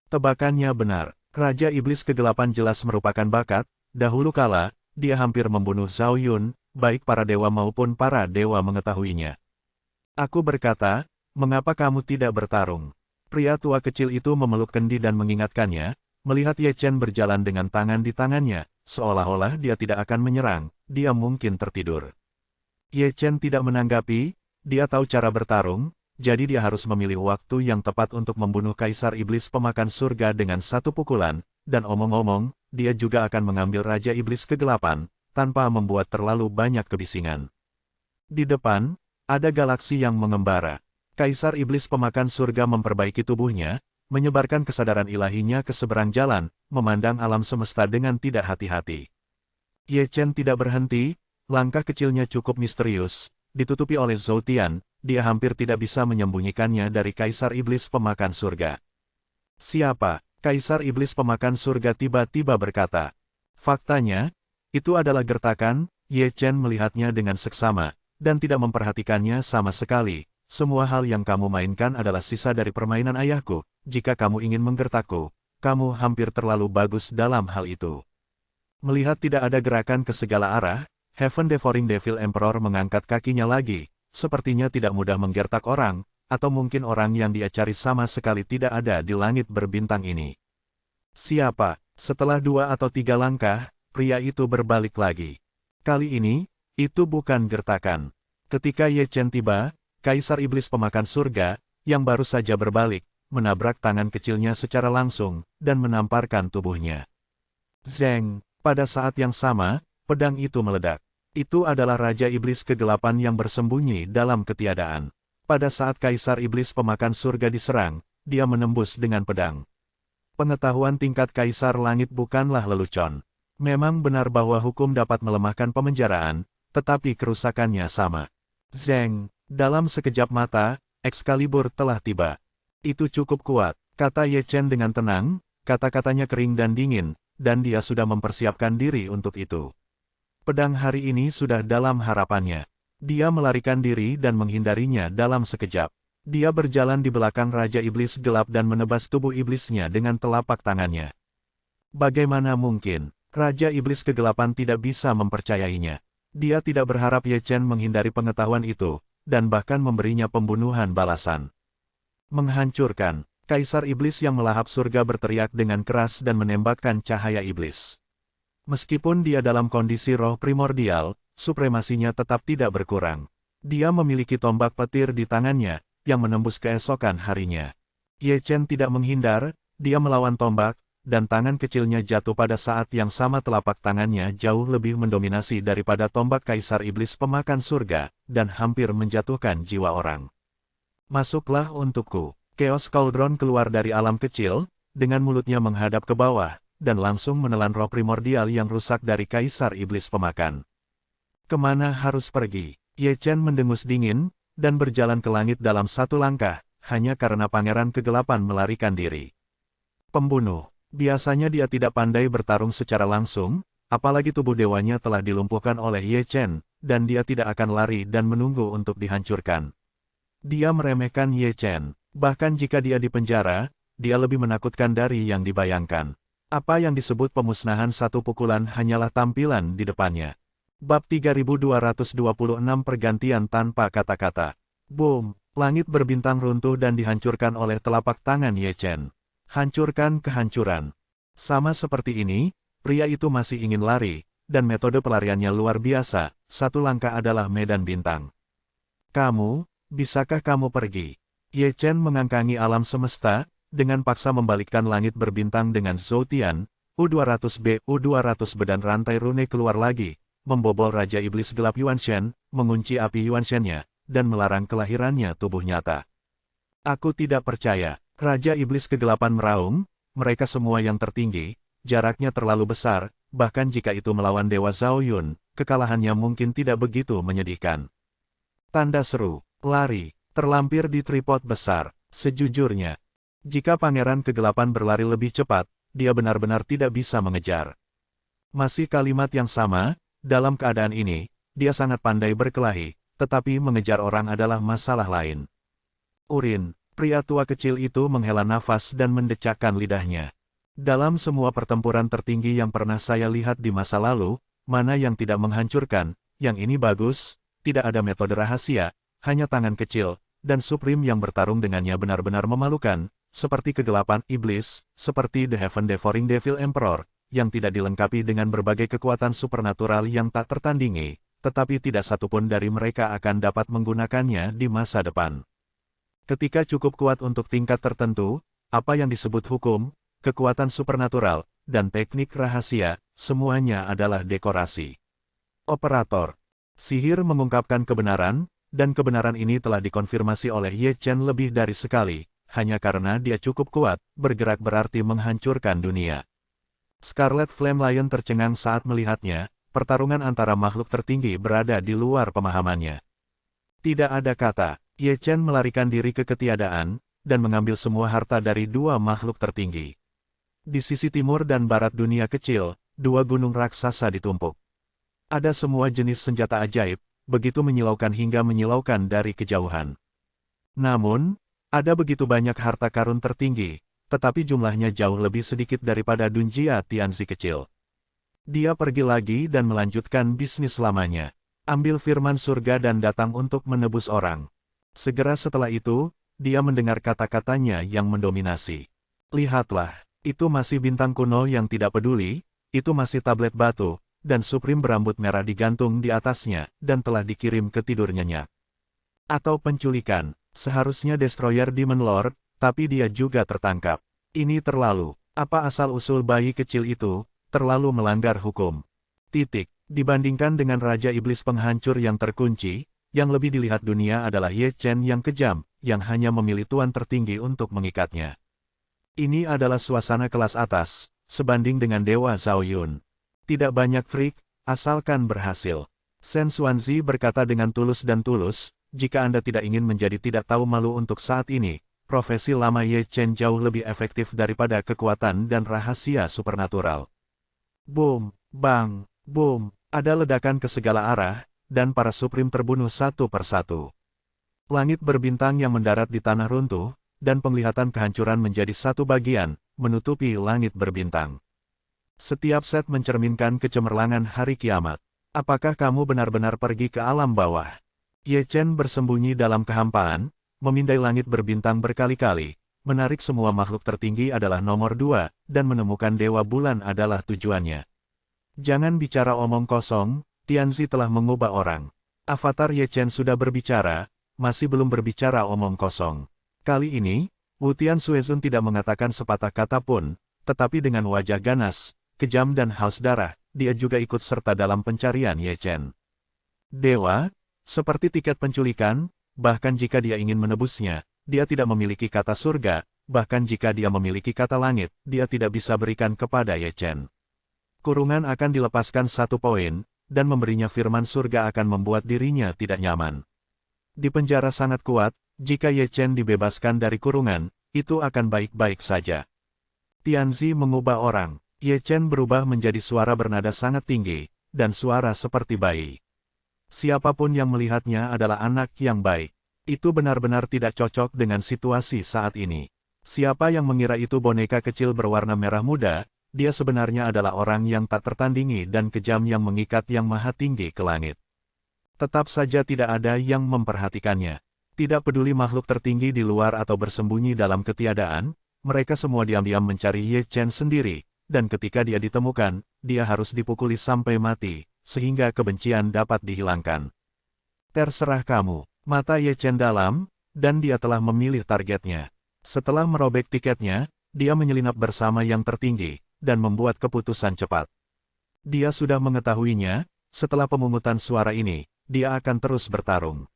Tebakannya benar, Raja Iblis Kegelapan jelas merupakan bakat. Dahulu kala, dia hampir membunuh Zhao Yun, baik para dewa maupun para dewa mengetahuinya. Aku berkata, mengapa kamu tidak bertarung? Pria tua kecil itu memeluk kendi dan mengingatkannya, melihat Ye Chen berjalan dengan tangan di tangannya, seolah-olah dia tidak akan menyerang, dia mungkin tertidur. Ye Chen tidak menanggapi, dia tahu cara bertarung, jadi dia harus memilih waktu yang tepat untuk membunuh Kaisar Iblis pemakan surga dengan satu pukulan, dan omong-omong, dia juga akan mengambil Raja Iblis Kegelapan, tanpa membuat terlalu banyak kebisingan. Di depan, ada galaksi yang mengembara. Kaisar Iblis pemakan surga memperbaiki tubuhnya, menyebarkan kesadaran ilahinya ke seberang jalan, memandang alam semesta dengan tidak hati-hati. Ye Chen tidak berhenti, langkah kecilnya cukup misterius, ditutupi oleh Zhou Tian, dia hampir tidak bisa menyembunyikannya dari Kaisar Iblis pemakan surga. Siapa? Kaisar Iblis pemakan surga tiba-tiba berkata. Faktanya, itu adalah gertakan. Ye Chen melihatnya dengan seksama, dan tidak memperhatikannya sama sekali. Semua hal yang kamu mainkan adalah sisa dari permainan ayahku. Jika kamu ingin menggertakku, kamu hampir terlalu bagus dalam hal itu. Melihat tidak ada gerakan ke segala arah, Heaven Devouring Devil Emperor mengangkat kakinya lagi, sepertinya tidak mudah menggertak orang, atau mungkin orang yang dia cari sama sekali tidak ada di langit berbintang ini. Siapa? Setelah 2 atau 3 langkah, pria itu berbalik lagi. Kali ini, itu bukan gertakan. Ketika Ye Chen tiba, Kaisar Iblis pemakan surga, yang baru saja berbalik, menabrak tangan kecilnya secara langsung, dan menamparkan tubuhnya. Zeng, pada saat yang sama, pedang itu meledak. Itu adalah Raja Iblis Kegelapan yang bersembunyi dalam ketiadaan. Pada saat Kaisar Iblis pemakan surga diserang, dia menembus dengan pedang. Pengetahuan tingkat Kaisar Langit bukanlah lelucon. Memang benar bahwa hukum dapat melemahkan pemenjaraan, tetapi kerusakannya sama. Zeng, dalam sekejap mata, Excalibur telah tiba. Itu cukup kuat, kata Ye Chen dengan tenang, kata-katanya kering dan dingin, dan dia sudah mempersiapkan diri untuk itu. Pedang hari ini sudah dalam harapannya. Dia melarikan diri dan menghindarinya dalam sekejap. Dia berjalan di belakang Raja Iblis Gelap dan menebas tubuh iblisnya dengan telapak tangannya. Bagaimana mungkin? Raja Iblis Kegelapan tidak bisa mempercayainya. Dia tidak berharap Ye Chen menghindari pengetahuan itu, dan bahkan memberinya pembunuhan balasan. Menghancurkan. Kaisar Iblis yang melahap surga berteriak dengan keras dan menembakkan cahaya iblis. Meskipun dia dalam kondisi roh primordial, supremasinya tetap tidak berkurang. Dia memiliki tombak petir di tangannya, yang menembus keesokan harinya. Ye Chen tidak menghindar, dia melawan tombak, dan tangan kecilnya jatuh pada saat yang sama. Telapak tangannya jauh lebih mendominasi daripada tombak Kaisar Iblis pemakan surga, dan hampir menjatuhkan jiwa orang. Masuklah untukku. Chaos Cauldron keluar dari alam kecil, dengan mulutnya menghadap ke bawah, dan langsung menelan roh primordial yang rusak dari Kaisar Iblis pemakan. Kemana harus pergi? Ye Chen mendengus dingin, dan berjalan ke langit dalam satu langkah, hanya karena Pangeran Kegelapan melarikan diri. Pembunuh. Biasanya dia tidak pandai bertarung secara langsung, apalagi tubuh dewanya telah dilumpuhkan oleh Ye Chen, dan dia tidak akan lari dan menunggu untuk dihancurkan. Dia meremehkan Ye Chen. Bahkan jika dia dipenjara, dia lebih menakutkan dari yang dibayangkan. Apa yang disebut pemusnahan satu pukulan hanyalah tampilan di depannya. Bab 3226 Pergantian tanpa kata-kata. Boom! Langit berbintang runtuh dan dihancurkan oleh telapak tangan Ye Chen. Hancurkan kehancuran. Sama seperti ini, pria itu masih ingin lari, dan metode pelariannya luar biasa. Satu langkah adalah medan bintang. Kamu, bisakah kamu pergi? Ye Chen mengangkangi alam semesta, dengan paksa membalikkan langit berbintang dengan Zoutian, U200B, U200B dan rantai rune keluar lagi, membobol Raja Iblis Gelap Yuanshen, mengunci api Yuanshennya, dan melarang kelahirannya tubuh nyata. Aku tidak percaya. Raja Iblis Kegelapan meraung, mereka semua yang tertinggi, jaraknya terlalu besar, bahkan jika itu melawan Dewa Zhao Yun, kekalahannya mungkin tidak begitu menyedihkan. Tanda seru, lari. Terlampir di tripod besar. Sejujurnya, jika Pangeran Kegelapan berlari lebih cepat, dia benar-benar tidak bisa mengejar. Masih kalimat yang sama, dalam keadaan ini, dia sangat pandai berkelahi, tetapi mengejar orang adalah masalah lain. Urin, pria tua kecil itu menghela nafas dan mendecakkan lidahnya. Dalam semua pertempuran tertinggi yang pernah saya lihat di masa lalu, mana yang tidak menghancurkan, yang ini bagus, tidak ada metode rahasia, hanya tangan kecil, dan Supreme yang bertarung dengannya benar-benar memalukan, seperti kegelapan iblis, seperti The Heaven Devouring Devil Emperor, yang tidak dilengkapi dengan berbagai kekuatan supernatural yang tak tertandingi, tetapi tidak satupun dari mereka akan dapat menggunakannya di masa depan. Ketika cukup kuat untuk tingkat tertentu, apa yang disebut hukum, kekuatan supernatural, dan teknik rahasia, semuanya adalah dekorasi. Operator. Sihir mengungkapkan kebenaran, dan kebenaran ini telah dikonfirmasi oleh Ye Chen lebih dari sekali, hanya karena dia cukup kuat, bergerak berarti menghancurkan dunia. Scarlet Flame Lion tercengang saat melihatnya, pertarungan antara makhluk tertinggi berada di luar pemahamannya. Tidak ada kata, Ye Chen melarikan diri ke ketiadaan, dan mengambil semua harta dari dua makhluk tertinggi. Di sisi timur dan barat dunia kecil, dua gunung raksasa ditumpuk. Ada semua jenis senjata ajaib, begitu menyilaukan hingga menyilaukan dari kejauhan. Namun, ada begitu banyak harta karun tertinggi, tetapi jumlahnya jauh lebih sedikit daripada Dunjia Tianzi kecil. Dia pergi lagi dan melanjutkan bisnis lamanya. Ambil firman surga dan datang untuk menebus orang. Segera setelah itu, dia mendengar kata-katanya yang mendominasi. Lihatlah, itu masih bintang kuno yang tidak peduli, itu masih tablet batu, dan Supreme berambut merah digantung di atasnya, dan telah dikirim ke tidur nyenyak. Atau penculikan, seharusnya Destroyer Demon Lord, tapi dia juga tertangkap. Ini terlalu, apa asal-usul bayi kecil itu, terlalu melanggar hukum. Titik, dibandingkan dengan Raja Iblis Penghancur yang terkunci, yang lebih dilihat dunia adalah Ye Chen yang kejam, yang hanya memilih tuan tertinggi untuk mengikatnya. Ini adalah suasana kelas atas, sebanding dengan Dewa Zhao Yun. Tidak banyak freak, asalkan berhasil. Shen Xuanzi berkata dengan tulus dan tulus, jika Anda tidak ingin menjadi tidak tahu malu untuk saat ini, profesi lama Ye Chen jauh lebih efektif daripada kekuatan dan rahasia supernatural. Boom, bang, boom, ada ledakan ke segala arah, dan para Supreme terbunuh satu persatu. Langit berbintang yang mendarat di tanah runtuh, dan penglihatan kehancuran menjadi satu bagian, menutupi langit berbintang. Setiap set mencerminkan kecemerlangan hari kiamat. Apakah kamu benar-benar pergi ke alam bawah? Ye Chen bersembunyi dalam kehampaan, memindai langit berbintang berkali-kali, menarik semua makhluk tertinggi adalah nomor 2, dan menemukan Dewa Bulan adalah tujuannya. Jangan bicara omong kosong, Tianzi telah mengubah orang. Avatar Ye Chen sudah berbicara, masih belum berbicara omong kosong. Kali ini, Wu Tian Xuezun tidak mengatakan sepatah kata pun, tetapi dengan wajah ganas, kejam dan haus darah, dia juga ikut serta dalam pencarian Ye Chen. Dewa, seperti tiket penculikan, bahkan jika dia ingin menebusnya, dia tidak memiliki kata surga, bahkan jika dia memiliki kata langit, dia tidak bisa berikan kepada Ye Chen. Kurungan akan dilepaskan 1 poin, dan memberinya firman surga akan membuat dirinya tidak nyaman. Di penjara sangat kuat, jika Ye Chen dibebaskan dari kurungan, itu akan baik-baik saja. Tianzi mengubah orang. Ye Chen berubah menjadi suara bernada sangat tinggi, dan suara seperti bayi. Siapapun yang melihatnya adalah anak yang baik. Itu benar-benar tidak cocok dengan situasi saat ini. Siapa yang mengira itu boneka kecil berwarna merah muda, dia sebenarnya adalah orang yang tak tertandingi dan kejam yang mengikat yang maha tinggi ke langit. Tetap saja tidak ada yang memperhatikannya. Tidak peduli makhluk tertinggi di luar atau bersembunyi dalam ketiadaan, mereka semua diam-diam mencari Ye Chen sendiri, dan ketika dia ditemukan, dia harus dipukuli sampai mati, sehingga kebencian dapat dihilangkan. Terserah kamu, mata Ye Chen dalam, dan dia telah memilih targetnya. Setelah merobek tiketnya, dia menyelinap bersama yang tertinggi, dan membuat keputusan cepat. Dia sudah mengetahuinya, setelah pemungutan suara ini, dia akan terus bertarung.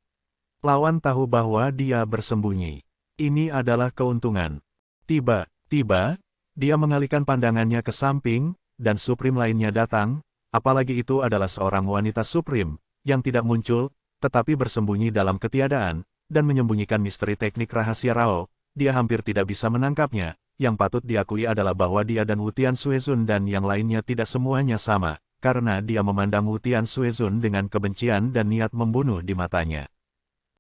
Lawan tahu bahwa dia bersembunyi. Ini adalah keuntungan. Tiba-tiba, dia mengalihkan pandangannya ke samping, dan Supreme lainnya datang, apalagi itu adalah seorang wanita Supreme, yang tidak muncul, tetapi bersembunyi dalam ketiadaan, dan menyembunyikan misteri teknik rahasia Rao. Dia hampir tidak bisa menangkapnya. Yang patut diakui adalah bahwa dia dan Wu Tian Xuezun dan yang lainnya tidak semuanya sama, karena dia memandang Wu Tian Xuezun dengan kebencian dan niat membunuh di matanya.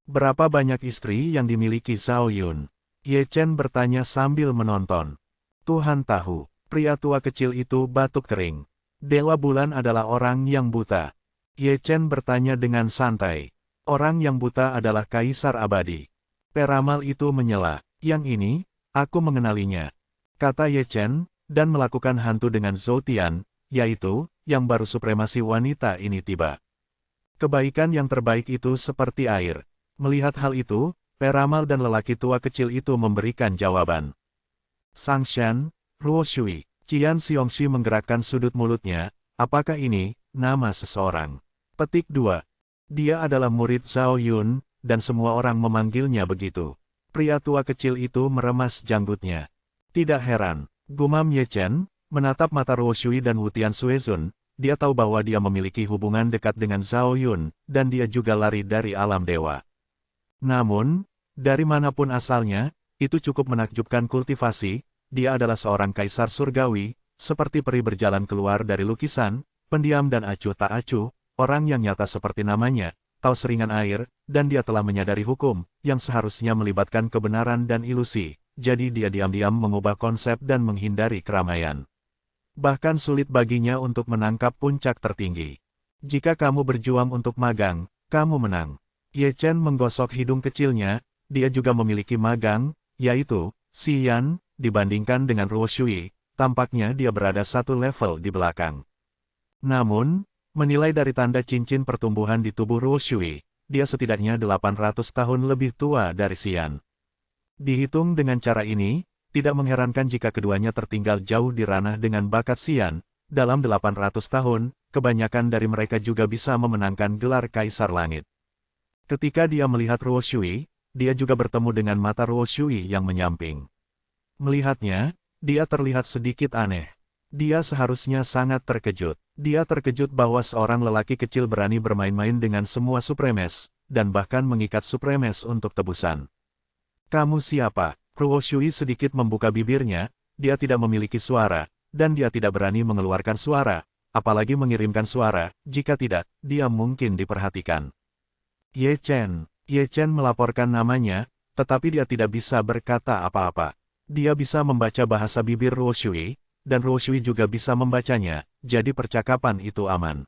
Berapa banyak istri yang dimiliki Zhao Yun? Ye Chen bertanya sambil menonton. Tuhan tahu, pria tua kecil itu batuk kering. Dewa Bulan adalah orang yang buta. Ye Chen bertanya dengan santai. Orang yang buta adalah Kaisar Abadi. Peramal itu menyela. Yang ini, aku mengenalinya, kata Ye Chen, dan melakukan hantu dengan Zhou Tian, yaitu, yang baru supremasi wanita ini tiba. Kebaikan yang terbaik itu seperti air. Melihat hal itu, peramal dan lelaki tua kecil itu memberikan jawaban. Sang Shan, Ruo Shui, Qian Xiongxi menggerakkan sudut mulutnya, apakah ini, nama seseorang? Petik 2. Dia adalah murid Zhao Yun, dan semua orang memanggilnya begitu. Pria tua kecil itu meremas janggutnya. Tidak heran, gumam Ye Chen, menatap mata Ruo Shui dan Wu Tian Xuezun, dia tahu bahwa dia memiliki hubungan dekat dengan Zhao Yun, dan dia juga lari dari alam dewa. Namun, dari manapun asalnya, itu cukup menakjubkan kultivasi, dia adalah seorang kaisar surgawi, seperti peri berjalan keluar dari lukisan, pendiam dan acuh tak acuh, orang yang nyata seperti namanya, tahu seringan air, dan dia telah menyadari hukum, yang seharusnya melibatkan kebenaran dan ilusi, jadi dia diam-diam mengubah konsep dan menghindari keramaian. Bahkan sulit baginya untuk menangkap puncak tertinggi. Jika kamu berjuang untuk magang, kamu menang. Ye Chen menggosok hidung kecilnya, dia juga memiliki magang, yaitu, Xian, dibandingkan dengan Ruo Shui, tampaknya dia berada satu level di belakang. Namun, menilai dari tanda cincin pertumbuhan di tubuh Ruo Shui, dia setidaknya 800 tahun lebih tua dari Xian. Dihitung dengan cara ini, tidak mengherankan jika keduanya tertinggal jauh di ranah dengan bakat Xian, dalam 800 tahun, kebanyakan dari mereka juga bisa memenangkan gelar Kaisar Langit. Ketika dia melihat Ruo Shui, dia juga bertemu dengan mata Ruo Shui yang menyamping. Melihatnya, dia terlihat sedikit aneh. Dia seharusnya sangat terkejut. Dia terkejut bahwa seorang lelaki kecil berani bermain-main dengan semua Supremes, dan bahkan mengikat Supremes untuk tebusan. Kamu siapa? Ruo Shui sedikit membuka bibirnya, dia tidak memiliki suara, dan dia tidak berani mengeluarkan suara, apalagi mengirimkan suara, jika tidak, dia mungkin diperhatikan. Ye Chen melaporkan namanya, tetapi dia tidak bisa berkata apa-apa. Dia bisa membaca bahasa bibir Ruo Shui, dan Ruo Shui juga bisa membacanya, jadi percakapan itu aman.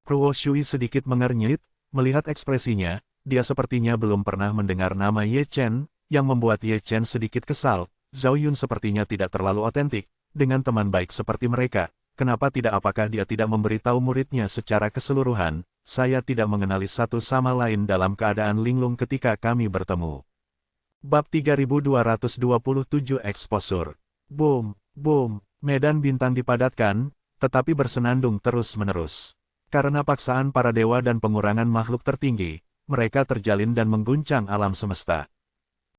Ruo Shui sedikit mengernyit, melihat ekspresinya, dia sepertinya belum pernah mendengar nama Ye Chen, yang membuat Ye Chen sedikit kesal. Zhao Yun sepertinya tidak terlalu otentik, dengan teman baik seperti mereka, kenapa tidak apakah dia tidak memberitahu muridnya secara keseluruhan, saya tidak mengenali satu sama lain dalam keadaan linglung ketika kami bertemu. Bab 3227 Eksposur. Boom, boom, medan bintang dipadatkan, tetapi bersenandung terus-menerus. Karena paksaan para dewa dan pengurangan makhluk tertinggi, mereka terjalin dan mengguncang alam semesta.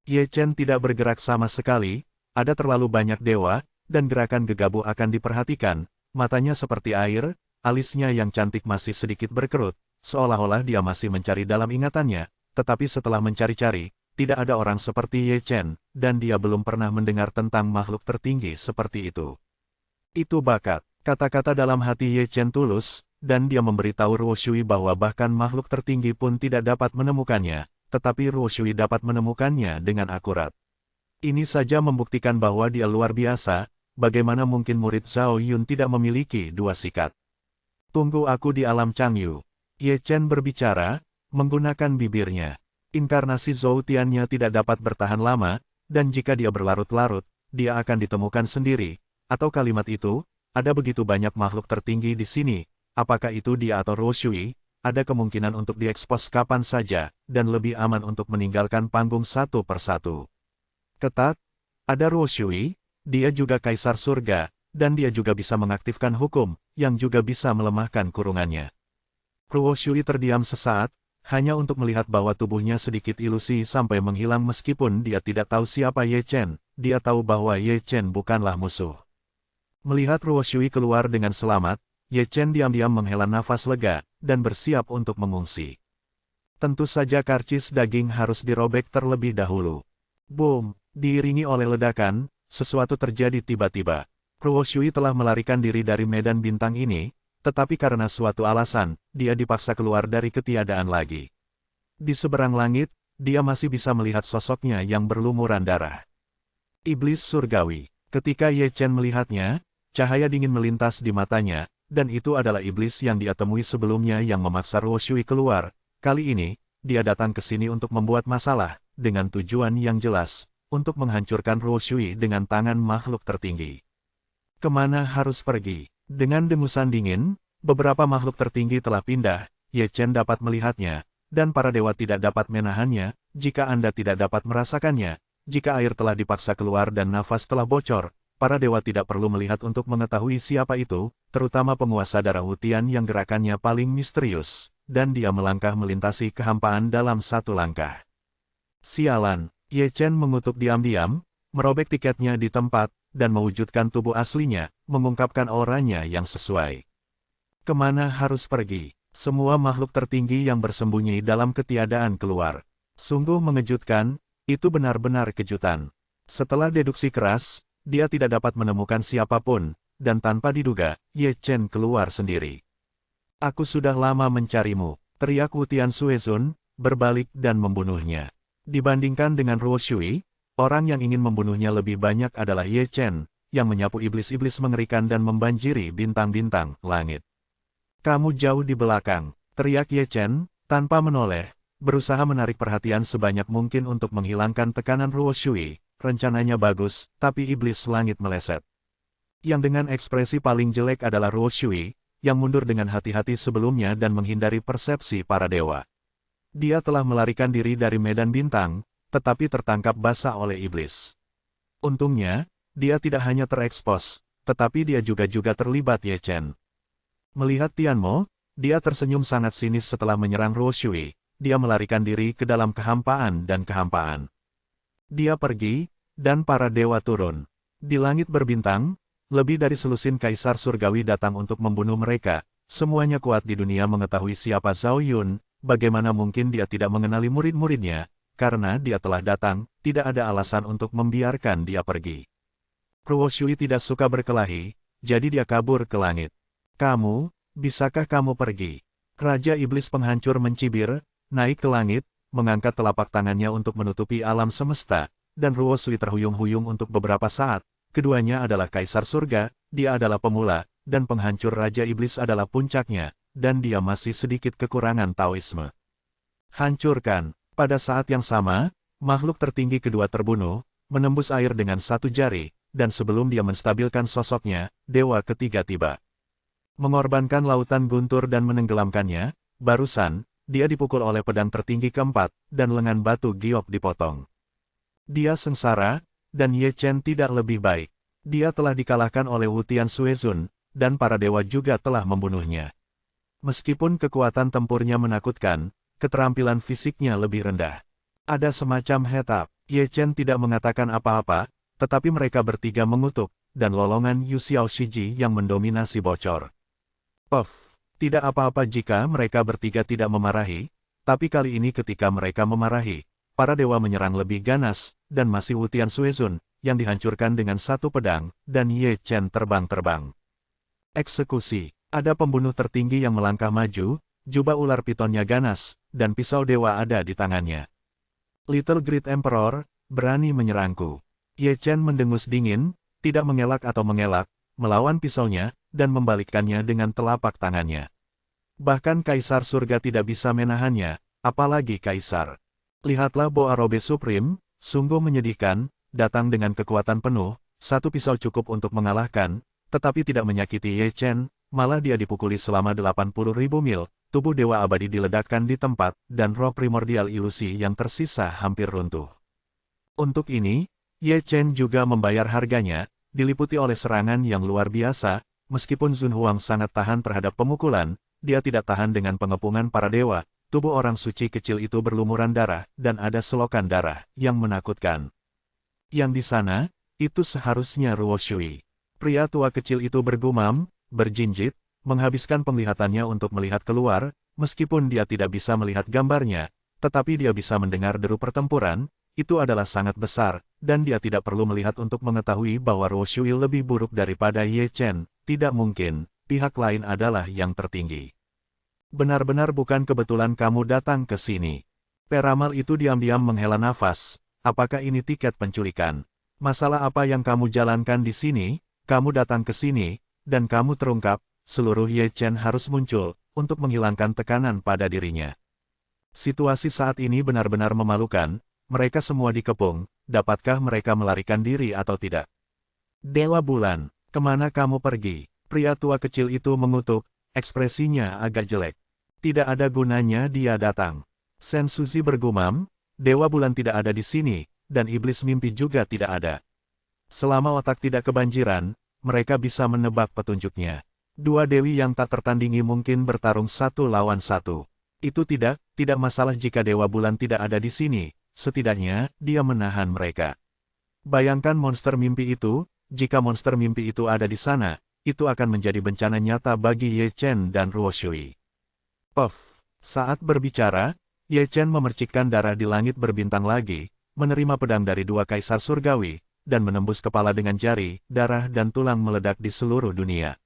Ye Chen tidak bergerak sama sekali, ada terlalu banyak dewa, dan gerakan gegabah akan diperhatikan, matanya seperti air, alisnya yang cantik masih sedikit berkerut, seolah-olah dia masih mencari dalam ingatannya, tetapi setelah mencari-cari, tidak ada orang seperti Ye Chen, dan dia belum pernah mendengar tentang makhluk tertinggi seperti itu. Itu bakat, kata-kata dalam hati Ye Chen tulus, dan dia memberitahu Ruo Shui bahwa bahkan makhluk tertinggi pun tidak dapat menemukannya, tetapi Ruo Shui dapat menemukannya dengan akurat. Ini saja membuktikan bahwa dia luar biasa, bagaimana mungkin murid Zhao Yun tidak memiliki dua sikat. Tunggu aku di alam Changyu. Ye Chen berbicara, menggunakan bibirnya. Inkarnasi Zhou Tiannya tidak dapat bertahan lama, dan jika dia berlarut-larut, dia akan ditemukan sendiri. Atau kalimat itu, ada begitu banyak makhluk tertinggi di sini, apakah itu dia atau Ruo Shui, ada kemungkinan untuk diekspos kapan saja, dan lebih aman untuk meninggalkan panggung satu persatu. Ketat, ada Ruo Shui, dia juga kaisar surga, dan dia juga bisa mengaktifkan hukum, yang juga bisa melemahkan kurungannya. Ruo Shui terdiam sesaat, hanya untuk melihat bahwa tubuhnya sedikit ilusi sampai menghilang meskipun dia tidak tahu siapa Ye Chen, dia tahu bahwa Ye Chen bukanlah musuh. Melihat Ruo Shui keluar dengan selamat, Ye Chen diam-diam menghela nafas lega, dan bersiap untuk mengungsi. Tentu saja karcis daging harus dirobek terlebih dahulu. Boom, diiringi oleh ledakan, sesuatu terjadi tiba-tiba. Ruo Shui telah melarikan diri dari medan bintang ini, tetapi karena suatu alasan, dia dipaksa keluar dari ketiadaan lagi. Di seberang langit, dia masih bisa melihat sosoknya yang berlumuran darah. Iblis surgawi. Ketika Ye Chen melihatnya, cahaya dingin melintas di matanya, dan itu adalah iblis yang dia temui sebelumnya yang memaksa Ruo Shui keluar. Kali ini, dia datang ke sini untuk membuat masalah, dengan tujuan yang jelas, untuk menghancurkan Ruo Shui dengan tangan makhluk tertinggi. Kemana harus pergi? Dengan dengusan dingin, beberapa makhluk tertinggi telah pindah, Ye Chen dapat melihatnya, dan para dewa tidak dapat menahannya, jika Anda tidak dapat merasakannya, jika air telah dipaksa keluar dan nafas telah bocor, para dewa tidak perlu melihat untuk mengetahui siapa itu, terutama penguasa darah Wutian yang gerakannya paling misterius, dan dia melangkah melintasi kehampaan dalam satu langkah. Sialan, Ye Chen mengutuk diam-diam, merobek tiketnya di tempat, dan mewujudkan tubuh aslinya, mengungkapkan auranya yang sesuai. Kemana harus pergi? Semua makhluk tertinggi yang bersembunyi dalam ketiadaan keluar. Sungguh mengejutkan, itu benar-benar kejutan. Setelah deduksi keras, dia tidak dapat menemukan siapapun, dan tanpa diduga, Ye Chen keluar sendiri. Aku sudah lama mencarimu, teriak Wutian Suezun, berbalik dan membunuhnya. Dibandingkan dengan Ruo Shui, orang yang ingin membunuhnya lebih banyak adalah Ye Chen, yang menyapu iblis-iblis mengerikan dan membanjiri bintang-bintang langit. Kamu jauh di belakang, teriak Ye Chen, tanpa menoleh, berusaha menarik perhatian sebanyak mungkin untuk menghilangkan tekanan Ruo Shui. Rencananya bagus, tapi iblis langit meleset. Yang dengan ekspresi paling jelek adalah Ruo Shui, yang mundur dengan hati-hati sebelumnya dan menghindari persepsi para dewa. Dia telah melarikan diri dari medan bintang, tetapi tertangkap basah oleh iblis. Untungnya, dia tidak hanya terekspos, tetapi dia juga terlibat Ye Chen. Melihat Tianmo, dia tersenyum sangat sinis setelah menyerang Ruo Shui, dia melarikan diri ke dalam kehampaan dan kehampaan. Dia pergi, dan para dewa turun. Di langit berbintang, lebih dari selusin kaisar surgawi datang untuk membunuh mereka. Semuanya kuat di dunia mengetahui siapa Zhao Yun, bagaimana mungkin dia tidak mengenali murid-muridnya, karena dia telah datang, tidak ada alasan untuk membiarkan dia pergi. Ruo Shui tidak suka berkelahi, jadi dia kabur ke langit. Kamu, bisakah kamu pergi? Raja Iblis Penghancur mencibir, naik ke langit, mengangkat telapak tangannya untuk menutupi alam semesta, dan Ruo Sui terhuyung-huyung untuk beberapa saat. Keduanya adalah Kaisar Surga, dia adalah pemula, dan penghancur Raja Iblis adalah puncaknya, dan dia masih sedikit kekurangan Taoisme. Hancurkan. Pada saat yang sama, makhluk tertinggi kedua terbunuh, menembus air dengan satu jari, dan sebelum dia menstabilkan sosoknya, dewa ketiga tiba. Mengorbankan lautan guntur dan menenggelamkannya, barusan, dia dipukul oleh pedang tertinggi keempat, dan lengan batu giok dipotong. Dia sengsara, dan Ye Chen tidak lebih baik. Dia telah dikalahkan oleh Wu Tian Suezun, dan para dewa juga telah membunuhnya. Meskipun kekuatan tempurnya menakutkan, keterampilan fisiknya lebih rendah. Ada semacam head-up. Ye Chen tidak mengatakan apa-apa, tetapi mereka bertiga mengutuk, dan lolongan Yu Xiao Shiji yang mendominasi bocor. Puff, tidak apa-apa jika mereka bertiga tidak memarahi, tapi kali ini ketika mereka memarahi, para dewa menyerang lebih ganas, dan masih Wu Tian Suezun, yang dihancurkan dengan satu pedang, dan Ye Chen terbang-terbang. Eksekusi, ada pembunuh tertinggi yang melangkah maju, jubah ular pitonnya ganas, dan pisau dewa ada di tangannya. Little Great Emperor, berani menyerangku. Ye Chen mendengus dingin, tidak mengelak atau mengelak, melawan pisaunya, dan membalikkannya dengan telapak tangannya. Bahkan Kaisar Surga tidak bisa menahannya, apalagi Kaisar. Lihatlah Boa Robe Supreme, sungguh menyedihkan, datang dengan kekuatan penuh, satu pisau cukup untuk mengalahkan, tetapi tidak menyakiti Ye Chen, malah dia dipukuli selama 80.000 mil, tubuh Dewa Abadi diledakkan di tempat, dan roh primordial ilusi yang tersisa hampir runtuh. Untuk ini, Ye Chen juga membayar harganya, diliputi oleh serangan yang luar biasa, meskipun Zun Huang sangat tahan terhadap pemukulan, dia tidak tahan dengan pengepungan para dewa, tubuh orang suci kecil itu berlumuran darah, dan ada selokan darah, yang menakutkan. Yang di sana, itu seharusnya Ruo Shui. Pria tua kecil itu bergumam, berjinjit, menghabiskan penglihatannya untuk melihat keluar, meskipun dia tidak bisa melihat gambarnya, tetapi dia bisa mendengar deru pertempuran, itu adalah sangat besar, dan dia tidak perlu melihat untuk mengetahui bahwa Ruo Shui lebih buruk daripada Ye Chen, tidak mungkin, pihak lain adalah yang tertinggi. Benar-benar bukan kebetulan kamu datang ke sini. Peramal itu diam-diam menghela nafas, apakah ini tiket penculikan? Masalah apa yang kamu jalankan di sini? Kamu datang ke sini, dan kamu terungkap, seluruh Ye Chen harus muncul, untuk menghilangkan tekanan pada dirinya. Situasi saat ini benar-benar memalukan, mereka semua dikepung, dapatkah mereka melarikan diri atau tidak? Dewa Bulan, kemana kamu pergi? Pria tua kecil itu mengutuk, ekspresinya agak jelek. Tidak ada gunanya dia datang. Sen Suzi bergumam, Dewa Bulan tidak ada di sini, dan iblis mimpi juga tidak ada. Selama otak tidak kebanjiran, mereka bisa menebak petunjuknya. Dua dewi yang tak tertandingi mungkin bertarung satu lawan satu. Itu tidak masalah jika Dewa Bulan tidak ada di sini, setidaknya dia menahan mereka. Bayangkan monster mimpi itu, jika monster mimpi itu ada di sana, itu akan menjadi bencana nyata bagi Ye Chen dan Ruo Shui. Puff, saat berbicara, Ye Chen memercikkan darah di langit berbintang lagi, menerima pedang dari dua kaisar surgawi, dan menembus kepala dengan jari, darah dan tulang meledak di seluruh dunia.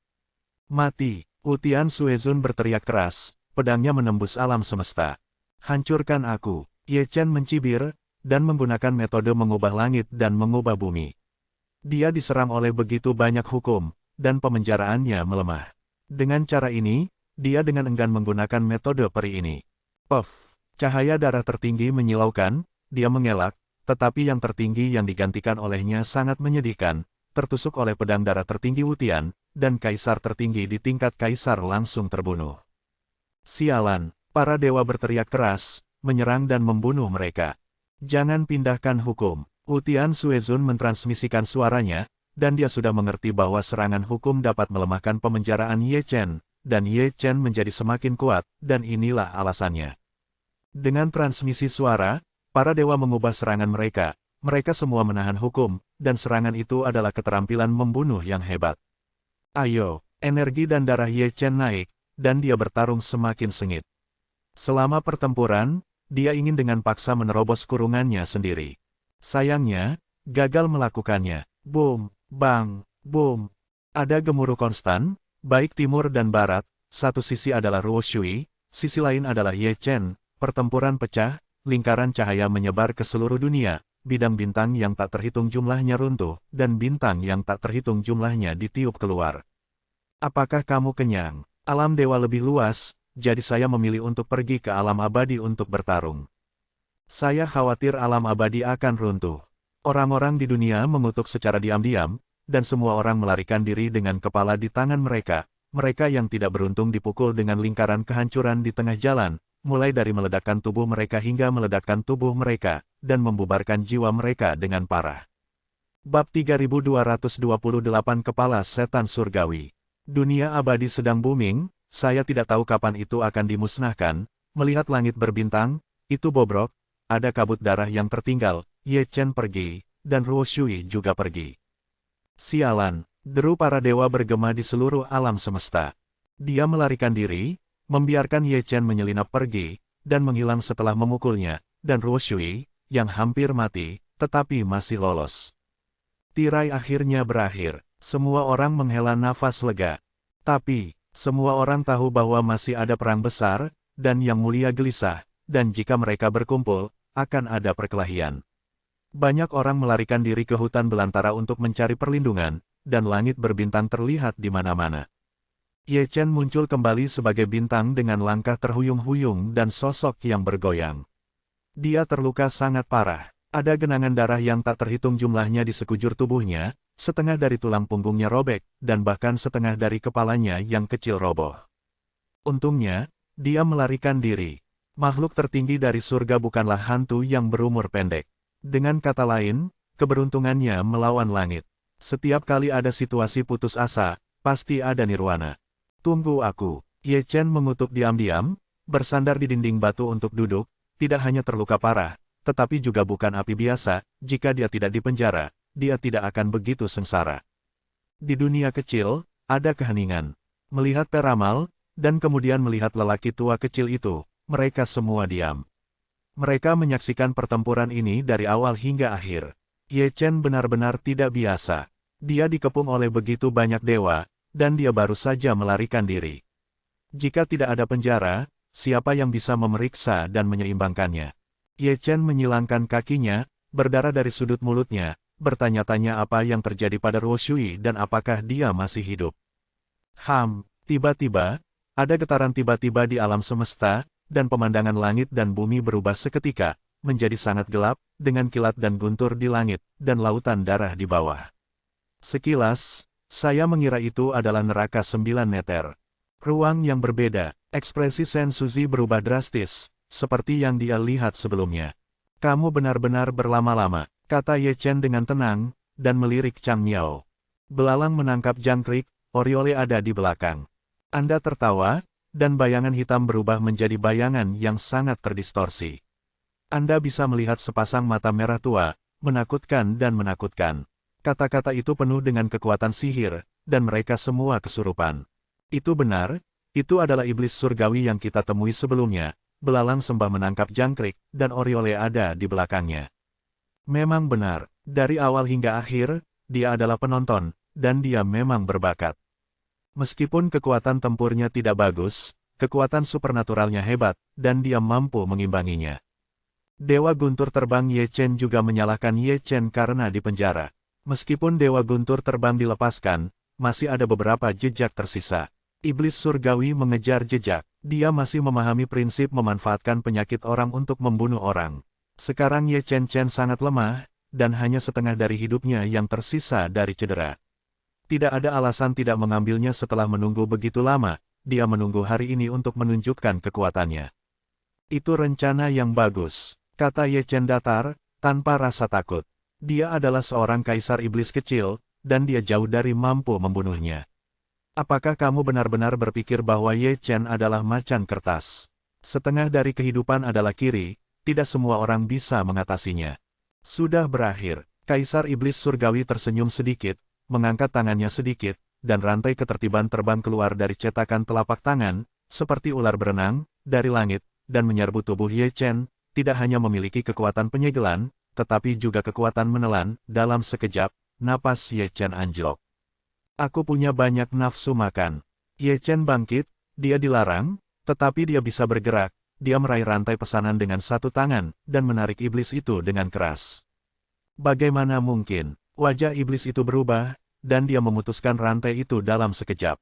Mati, Wu Tian Suezun berteriak keras, pedangnya menembus alam semesta. Hancurkan aku, Ye Chen mencibir, dan menggunakan metode mengubah langit dan mengubah bumi. Dia diserang oleh begitu banyak hukum, dan pemenjaraannya melemah. Dengan cara ini, dia dengan enggan menggunakan metode peri ini. Puff, cahaya darah tertinggi menyilaukan, dia mengelak, tetapi yang tertinggi yang digantikan olehnya sangat menyedihkan, tertusuk oleh pedang darah tertinggi Wu Tian, dan kaisar tertinggi di tingkat kaisar langsung terbunuh. Sialan, para dewa berteriak keras, menyerang dan membunuh mereka. Jangan pindahkan hukum. Wu Tian Suezun mentransmisikan suaranya, dan dia sudah mengerti bahwa serangan hukum dapat melemahkan pemenjaraan Ye Chen, dan Ye Chen menjadi semakin kuat, dan inilah alasannya. Dengan transmisi suara, para dewa mengubah serangan mereka, mereka semua menahan hukum, dan serangan itu adalah keterampilan membunuh yang hebat. Ayo, energi dan darah Ye Chen naik, dan dia bertarung semakin sengit. Selama pertempuran, dia ingin dengan paksa menerobos kurungannya sendiri. Sayangnya, gagal melakukannya. Boom, bang, boom. Ada gemuruh konstan, Baik timur dan barat, satu sisi adalah Ruo Shui, sisi lain adalah Ye Chen, pertempuran pecah, lingkaran cahaya menyebar ke seluruh dunia, bidang bintang yang tak terhitung jumlahnya runtuh, dan bintang yang tak terhitung jumlahnya ditiup keluar. Apakah kamu kenyang? Alam dewa lebih luas, jadi saya memilih untuk pergi ke alam abadi untuk bertarung. Saya khawatir alam abadi akan runtuh. Orang-orang di dunia mengutuk secara diam-diam, dan semua orang melarikan diri dengan kepala di tangan mereka. Mereka yang tidak beruntung dipukul dengan lingkaran kehancuran di tengah jalan, mulai dari meledakkan tubuh mereka hingga meledakkan tubuh mereka, dan membubarkan jiwa mereka dengan parah. Bab 3228 Kepala Setan Surgawi. Dunia abadi sedang booming, saya tidak tahu kapan itu akan dimusnahkan. Melihat langit berbintang, itu bobrok, ada kabut darah yang tertinggal, Ye Chen pergi, dan Ruo Shui juga pergi. Sialan, deru para dewa bergema di seluruh alam semesta. Dia melarikan diri, membiarkan Ye Chen menyelinap pergi, dan menghilang setelah memukulnya, dan Ruo Shui, yang hampir mati, tetapi masih lolos. Tirai akhirnya berakhir, semua orang menghela nafas lega. Tapi, semua orang tahu bahwa masih ada perang besar, dan Yang Mulia gelisah, dan jika mereka berkumpul, akan ada perkelahian. Banyak orang melarikan diri ke hutan belantara untuk mencari perlindungan, dan langit berbintang terlihat di mana-mana. Ye Chen muncul kembali sebagai bintang dengan langkah terhuyung-huyung dan sosok yang bergoyang. Dia terluka sangat parah. Ada genangan darah yang tak terhitung jumlahnya di sekujur tubuhnya, setengah dari tulang punggungnya robek, dan bahkan setengah dari kepalanya yang kecil roboh. Untungnya, dia melarikan diri. Makhluk tertinggi dari surga bukanlah hantu yang berumur pendek. Dengan kata lain, keberuntungannya melawan langit. Setiap kali ada situasi putus asa, pasti ada nirwana. Tunggu aku. Ye Chen mengutuk diam-diam, bersandar di dinding batu untuk duduk, tidak hanya terluka parah, tetapi juga bukan api biasa. Jika dia tidak dipenjara, dia tidak akan begitu sengsara. Di dunia kecil, ada keheningan. Melihat peramal, dan kemudian melihat lelaki tua kecil itu, mereka semua diam. Mereka menyaksikan pertempuran ini dari awal hingga akhir. Ye Chen benar-benar tidak biasa. Dia dikepung oleh begitu banyak dewa, dan dia baru saja melarikan diri. Jika tidak ada penjara, siapa yang bisa memeriksa dan menyeimbangkannya? Ye Chen menyilangkan kakinya, berdarah dari sudut mulutnya, bertanya-tanya apa yang terjadi pada Ruo Shui dan apakah dia masih hidup. Tiba-tiba, ada getaran tiba-tiba di alam semesta, dan pemandangan langit dan bumi berubah seketika, menjadi sangat gelap, dengan kilat dan guntur di langit, dan lautan darah di bawah. Sekilas, saya mengira itu adalah neraka 9 meter. Ruang yang berbeda, ekspresi Sen Suzi berubah drastis, seperti yang dia lihat sebelumnya. Kamu benar-benar berlama-lama, kata Ye Chen dengan tenang, dan melirik Chang Miao. Belalang menangkap jangkrik, Oriole ada di belakang. Anda tertawa, dan bayangan hitam berubah menjadi bayangan yang sangat terdistorsi. Anda bisa melihat sepasang mata merah tua, menakutkan dan menakutkan. Kata-kata itu penuh dengan kekuatan sihir, dan mereka semua kesurupan. Itu benar, itu adalah iblis surgawi yang kita temui sebelumnya. Belalang sembah menangkap jangkrik, dan Oriole ada di belakangnya. Memang benar, dari awal hingga akhir, dia adalah penonton, dan dia memang berbakat. Meskipun kekuatan tempurnya tidak bagus, kekuatan supernaturalnya hebat, dan dia mampu mengimbanginya. Dewa Guntur Terbang Ye Chen juga menyalahkan Ye Chen karena dipenjara. Meskipun Dewa Guntur Terbang dilepaskan, masih ada beberapa jejak tersisa. Iblis surgawi mengejar jejak. Dia masih memahami prinsip memanfaatkan penyakit orang untuk membunuh orang. Sekarang Ye Chen sangat lemah, dan hanya setengah dari hidupnya yang tersisa dari cedera. Tidak ada alasan tidak mengambilnya setelah menunggu begitu lama. Dia menunggu hari ini untuk menunjukkan kekuatannya. Itu rencana yang bagus, kata Ye Chen datar, tanpa rasa takut. Dia adalah seorang kaisar iblis kecil, dan dia jauh dari mampu membunuhnya. Apakah kamu benar-benar berpikir bahwa Ye Chen adalah macan kertas? Setengah dari kehidupan adalah kiri, tidak semua orang bisa mengatasinya. Sudah berakhir, Kaisar Iblis Surgawi tersenyum sedikit, mengangkat tangannya sedikit, dan rantai ketertiban terbang keluar dari cetakan telapak tangan, seperti ular berenang, dari langit, dan menyerbu tubuh Ye Chen, tidak hanya memiliki kekuatan penyegelan, tetapi juga kekuatan menelan. Dalam sekejap, napas Ye Chen anjlok. Aku punya banyak nafsu makan. Ye Chen bangkit, dia dilarang, tetapi dia bisa bergerak. Dia meraih rantai pesanan dengan satu tangan, dan menarik iblis itu dengan keras. Bagaimana mungkin? Wajah iblis itu berubah, dan dia memutuskan rantai itu dalam sekejap.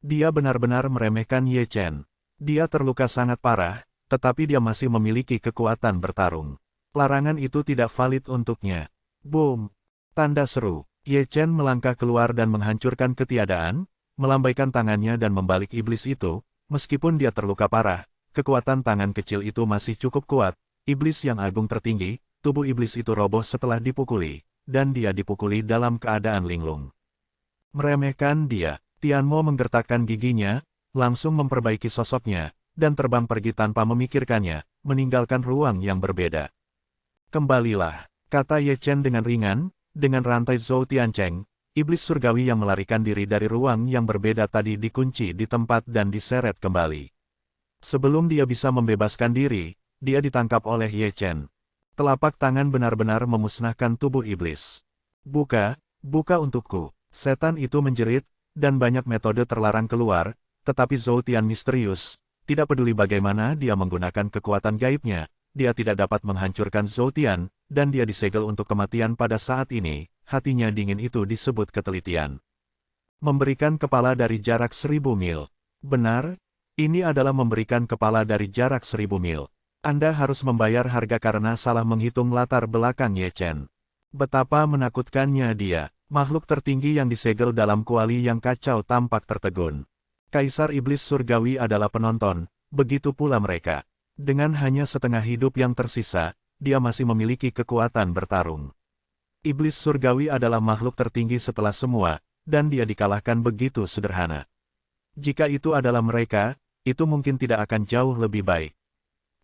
Dia benar-benar meremehkan Ye Chen. Dia terluka sangat parah, tetapi dia masih memiliki kekuatan bertarung. Larangan itu tidak valid untuknya. Boom! Tanda seru. Ye Chen melangkah keluar dan menghancurkan ketiadaan, melambaikan tangannya dan membalik iblis itu. Meskipun dia terluka parah, kekuatan tangan kecil itu masih cukup kuat. Iblis yang agung tertinggi, tubuh iblis itu roboh setelah dipukuli, dan dia dipukuli dalam keadaan linglung. Meremehkan dia, Tianmo menggertakkan giginya, langsung memperbaiki sosoknya, dan terbang pergi tanpa memikirkannya, meninggalkan ruang yang berbeda. Kembalilah, kata Ye Chen dengan ringan, dengan rantai Zhou Tiancheng. Iblis surgawi yang melarikan diri dari ruang yang berbeda tadi dikunci di tempat dan diseret kembali. Sebelum dia bisa membebaskan diri, dia ditangkap oleh Ye Chen. Telapak tangan benar-benar memusnahkan tubuh iblis. Buka, buka untukku. Setan itu menjerit, dan banyak metode terlarang keluar, tetapi Zhou Tian misterius. Tidak peduli bagaimana dia menggunakan kekuatan gaibnya, dia tidak dapat menghancurkan Zhou Tian, dan dia disegel untuk kematian pada saat ini. Hatinya dingin itu disebut ketelitian. Memberikan kepala dari jarak 1000 mil. Benar, ini adalah memberikan kepala dari jarak 1000 mil. Anda harus membayar harga karena salah menghitung latar belakang Ye Chen. Betapa menakutkannya dia, makhluk tertinggi yang disegel dalam kuali yang kacau tampak tertegun. Kaisar Iblis Surgawi adalah penonton, begitu pula mereka. Dengan hanya setengah hidup yang tersisa, dia masih memiliki kekuatan bertarung. Iblis Surgawi adalah makhluk tertinggi setelah semua, dan dia dikalahkan begitu sederhana. Jika itu adalah mereka, itu mungkin tidak akan jauh lebih baik.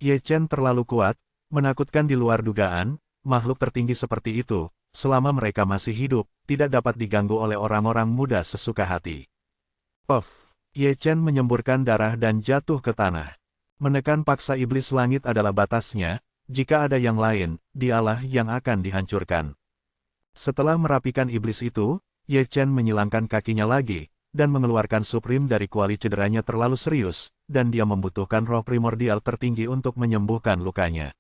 Ye Chen terlalu kuat, menakutkan di luar dugaan, makhluk tertinggi seperti itu, selama mereka masih hidup, tidak dapat diganggu oleh orang-orang muda sesuka hati. Puff! Ye Chen menyemburkan darah dan jatuh ke tanah. Menekan paksa iblis langit adalah batasnya, jika ada yang lain, dialah yang akan dihancurkan. Setelah merapikan iblis itu, Ye Chen menyilangkan kakinya lagi, dan mengeluarkan Supreme dari kuali cederanya terlalu serius, dan dia membutuhkan roh primordial tertinggi untuk menyembuhkan lukanya.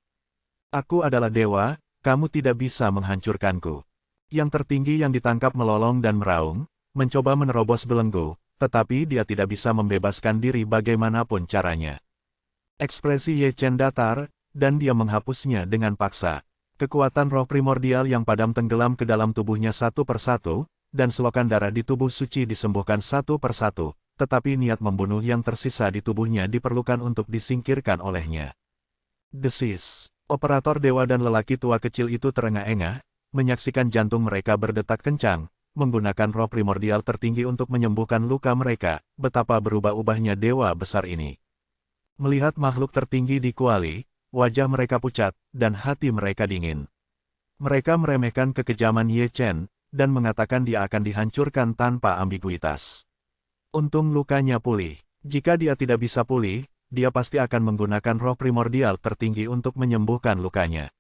Aku adalah dewa, kamu tidak bisa menghancurkanku. Yang tertinggi yang ditangkap melolong dan meraung, mencoba menerobos belenggu, tetapi dia tidak bisa membebaskan diri bagaimanapun caranya. Ekspresi Ye Chen datar, dan dia menghapusnya dengan paksa. Kekuatan roh primordial yang padam tenggelam ke dalam tubuhnya satu persatu, dan selokan darah di tubuh suci disembuhkan satu persatu, tetapi niat membunuh yang tersisa di tubuhnya diperlukan untuk disingkirkan olehnya. Desis. Operator dewa dan lelaki tua kecil itu terengah-engah, menyaksikan jantung mereka berdetak kencang, menggunakan roh primordial tertinggi untuk menyembuhkan luka mereka, betapa berubah-ubahnya dewa besar ini. Melihat makhluk tertinggi di kuali, wajah mereka pucat, dan hati mereka dingin. Mereka meremehkan kekejaman Ye Chen, dan mengatakan dia akan dihancurkan tanpa ambiguitas. Untung lukanya pulih. Jika dia tidak bisa pulih, dia pasti akan menggunakan roh primordial tertinggi untuk menyembuhkan lukanya.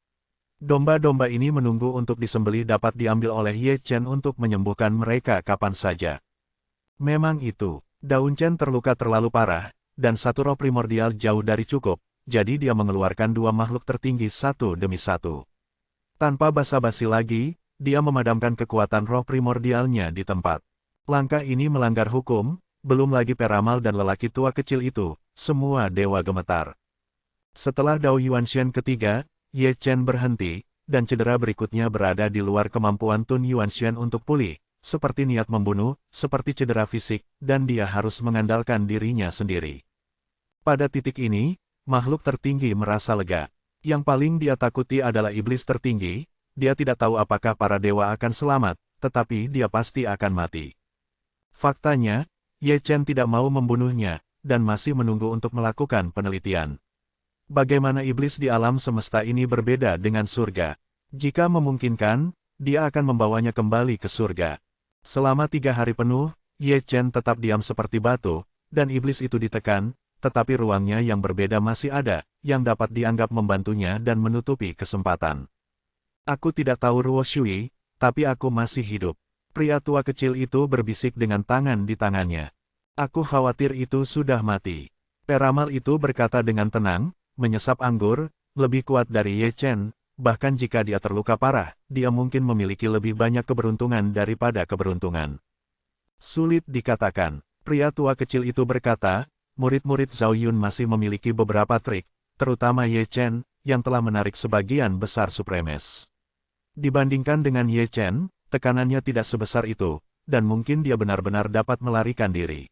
Domba-domba ini menunggu untuk disembelih dapat diambil oleh Ye Chen untuk menyembuhkan mereka kapan saja. Memang itu, Daun Chen terluka terlalu parah, dan satu roh primordial jauh dari cukup. Jadi dia mengeluarkan dua makhluk tertinggi satu demi satu. Tanpa basa-basi lagi, dia memadamkan kekuatan roh primordialnya di tempat. Langkah ini melanggar hukum, belum lagi peramal dan lelaki tua kecil itu, semua dewa gemetar. Setelah Dao Yuanshan ketiga, Ye Chen berhenti, dan cedera berikutnya berada di luar kemampuan Tun Yuanshan untuk pulih, seperti niat membunuh, seperti cedera fisik, dan dia harus mengandalkan dirinya sendiri. Pada titik ini, makhluk tertinggi merasa lega. Yang paling dia takuti adalah iblis tertinggi, dia tidak tahu apakah para dewa akan selamat, tetapi dia pasti akan mati. Faktanya, Ye Chen tidak mau membunuhnya, dan masih menunggu untuk melakukan penelitian. Bagaimana iblis di alam semesta ini berbeda dengan surga? Jika memungkinkan, dia akan membawanya kembali ke surga. Selama 3 hari penuh, Ye Chen tetap diam seperti batu, dan iblis itu ditekan, tetapi ruangnya yang berbeda masih ada, yang dapat dianggap membantunya dan menutupi kesempatan. Aku tidak tahu Ruo Shui, tapi aku masih hidup. Pria tua kecil itu berbisik dengan tangan di tangannya. Aku khawatir itu sudah mati. Peramal itu berkata dengan tenang, menyesap anggur, lebih kuat dari Ye Chen, bahkan jika dia terluka parah, dia mungkin memiliki lebih banyak keberuntungan daripada keberuntungan. Sulit dikatakan. Pria tua kecil itu berkata, murid-murid Zhao Yun masih memiliki beberapa trik, terutama Ye Chen, yang telah menarik sebagian besar Supremes. Dibandingkan dengan Ye Chen, tekanannya tidak sebesar itu, dan mungkin dia benar-benar dapat melarikan diri.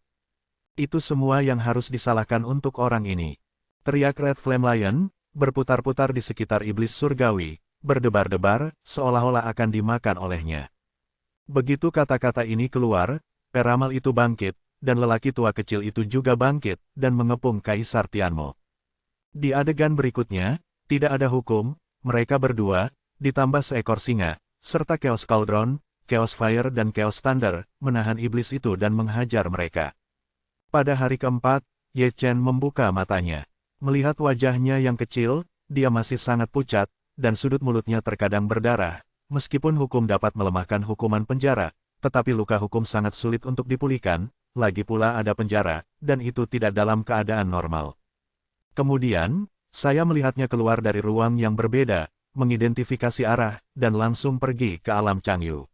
Itu semua yang harus disalahkan untuk orang ini. Teriak Red Flame Lion, berputar-putar di sekitar iblis surgawi, berdebar-debar, seolah-olah akan dimakan olehnya. Begitu kata-kata ini keluar, peramal itu bangkit, dan lelaki tua kecil itu juga bangkit, dan mengepung Kaisar Tianmo. Di adegan berikutnya, tidak ada hukum, mereka berdua, ditambah seekor singa, serta Chaos Cauldron, Chaos Fire dan Chaos Thunder, menahan iblis itu dan menghajar mereka. Pada hari keempat, Ye Chen membuka matanya. Melihat wajahnya yang kecil, dia masih sangat pucat, dan sudut mulutnya terkadang berdarah. Meskipun hukum dapat melemahkan hukuman penjara, tetapi luka hukum sangat sulit untuk dipulihkan, lagi pula ada penjara, dan itu tidak dalam keadaan normal. Kemudian, saya melihatnya keluar dari ruang yang berbeda, mengidentifikasi arah, dan langsung pergi ke alam Changyu.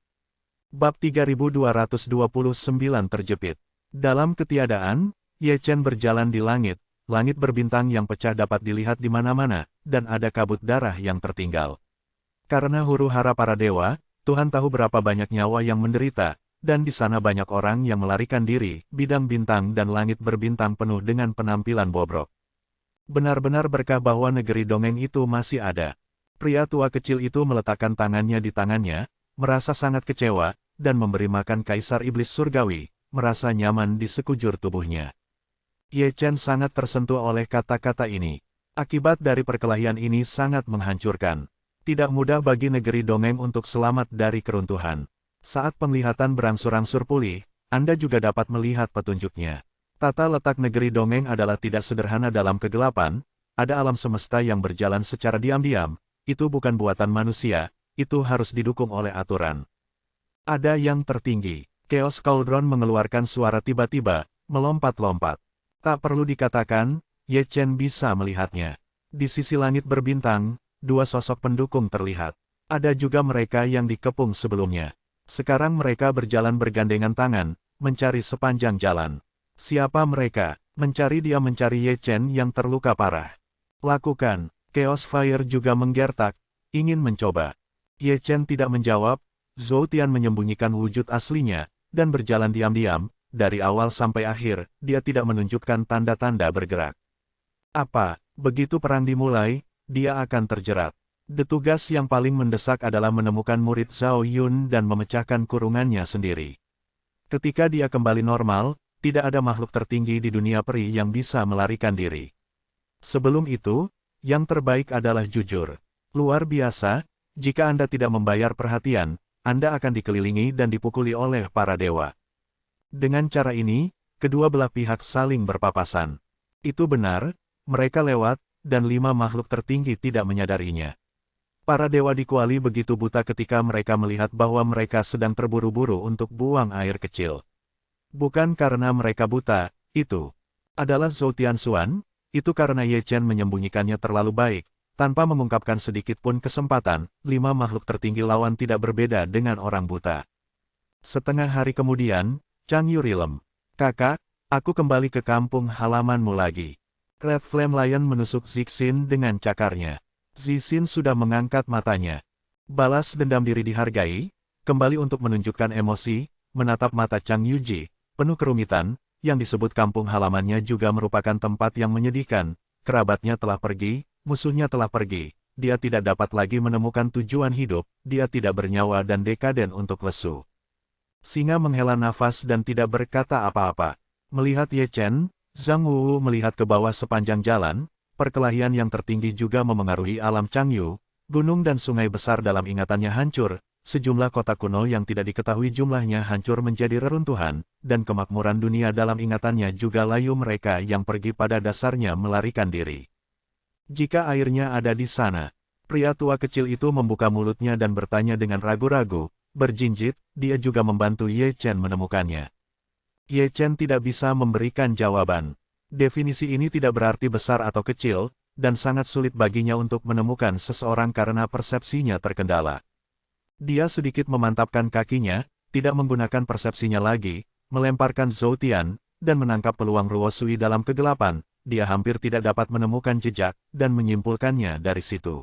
Bab 3229 terjepit. Dalam ketiadaan, Ye Chen berjalan di langit, langit berbintang yang pecah dapat dilihat di mana-mana, dan ada kabut darah yang tertinggal. Karena huru-hara para dewa, Tuhan tahu berapa banyak nyawa yang menderita, dan di sana banyak orang yang melarikan diri, bidang bintang dan langit berbintang penuh dengan penampilan bobrok. Benar-benar berkah bahwa negeri dongeng itu masih ada. Pria tua kecil itu meletakkan tangannya di tangannya, merasa sangat kecewa, dan memberi makan Kaisar Iblis Surgawi, merasa nyaman di sekujur tubuhnya. Ye Chen sangat tersentuh oleh kata-kata ini. Akibat dari perkelahian ini sangat menghancurkan. Tidak mudah bagi negeri dongeng untuk selamat dari keruntuhan. Saat penglihatan berangsur-angsur pulih, Anda juga dapat melihat petunjuknya. Tata letak negeri dongeng adalah tidak sederhana dalam kegelapan, ada alam semesta yang berjalan secara diam-diam, itu bukan buatan manusia, itu harus didukung oleh aturan. Ada yang tertinggi. Chaos Cauldron mengeluarkan suara tiba-tiba, melompat-lompat. Tak perlu dikatakan, Ye Chen bisa melihatnya. Di sisi langit berbintang, dua sosok pendukung terlihat. Ada juga mereka yang dikepung sebelumnya. Sekarang mereka berjalan bergandengan tangan, mencari sepanjang jalan. Siapa mereka? Mencari Ye Chen yang terluka parah. Lakukan. Chaos Fire juga menggertak, ingin mencoba. Ye Chen tidak menjawab, Zhou Tian menyembunyikan wujud aslinya, dan berjalan diam-diam, dari awal sampai akhir, dia tidak menunjukkan tanda-tanda bergerak. Apa, begitu perang dimulai, dia akan terjerat. Tugas yang paling mendesak adalah menemukan murid Zhao Yun dan memecahkan kurungannya sendiri. Ketika dia kembali normal, tidak ada makhluk tertinggi di dunia peri yang bisa melarikan diri. Sebelum itu, yang terbaik adalah jujur. Luar biasa, jika Anda tidak membayar perhatian, Anda akan dikelilingi dan dipukuli oleh para dewa. Dengan cara ini, kedua belah pihak saling berpapasan. Itu benar, mereka lewat, dan 5 makhluk tertinggi tidak menyadarinya. Para dewa di Kuali begitu buta ketika mereka melihat bahwa mereka sedang terburu-buru untuk buang air kecil. Bukan karena mereka buta, itu adalah Zhou Tianxuan, itu karena Ye Chen menyembunyikannya terlalu baik. Tanpa mengungkapkan sedikit pun kesempatan, 5 makhluk tertinggi lawan tidak berbeda dengan orang buta. Setengah hari kemudian, Changyu rilem. Kakak, aku kembali ke kampung halamanmu lagi. Red Flame Lion menusuk Zixin dengan cakarnya. Zixin sudah mengangkat matanya. Balas dendam diri dihargai, kembali untuk menunjukkan emosi, menatap mata Chang Yuji, penuh kerumitan, yang disebut kampung halamannya juga merupakan tempat yang menyedihkan, kerabatnya telah pergi, musuhnya telah pergi, dia tidak dapat lagi menemukan tujuan hidup, dia tidak bernyawa dan dekaden untuk lesu. Singa menghela nafas dan tidak berkata apa-apa. Melihat Ye Chen, Zhang Wu melihat ke bawah sepanjang jalan, perkelahian yang tertinggi juga memengaruhi alam Changyu, gunung dan sungai besar dalam ingatannya hancur, sejumlah kota kuno yang tidak diketahui jumlahnya hancur menjadi reruntuhan, dan kemakmuran dunia dalam ingatannya juga layu mereka yang pergi pada dasarnya melarikan diri. Jika airnya ada di sana, pria tua kecil itu membuka mulutnya dan bertanya dengan ragu-ragu, berjinjit, dia juga membantu Ye Chen menemukannya. Ye Chen tidak bisa memberikan jawaban. Definisi ini tidak berarti besar atau kecil, dan sangat sulit baginya untuk menemukan seseorang karena persepsinya terkendala. Dia sedikit memantapkan kakinya, tidak menggunakan persepsinya lagi, melemparkan Zhou Tian, dan menangkap peluang Ruo Sui dalam kegelapan. Dia hampir tidak dapat menemukan jejak, dan menyimpulkannya dari situ.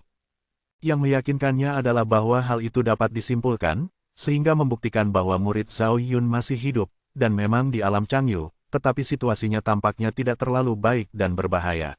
Yang meyakinkannya adalah bahwa hal itu dapat disimpulkan, sehingga membuktikan bahwa murid Zhao Yun masih hidup, dan memang di alam Changyu, tetapi situasinya tampaknya tidak terlalu baik dan berbahaya.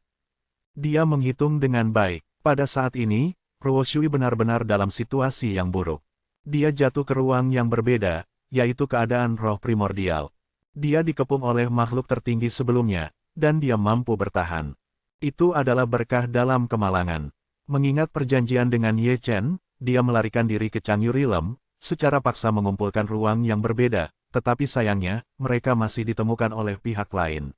Dia menghitung dengan baik. Pada saat ini, Ruo Sui benar-benar dalam situasi yang buruk. Dia jatuh ke ruang yang berbeda, yaitu keadaan roh primordial. Dia dikepung oleh makhluk tertinggi sebelumnya, dan dia mampu bertahan. Itu adalah berkah dalam kemalangan. Mengingat perjanjian dengan Ye Chen, dia melarikan diri ke Changyu Realm, secara paksa mengumpulkan ruang yang berbeda, tetapi sayangnya, mereka masih ditemukan oleh pihak lain.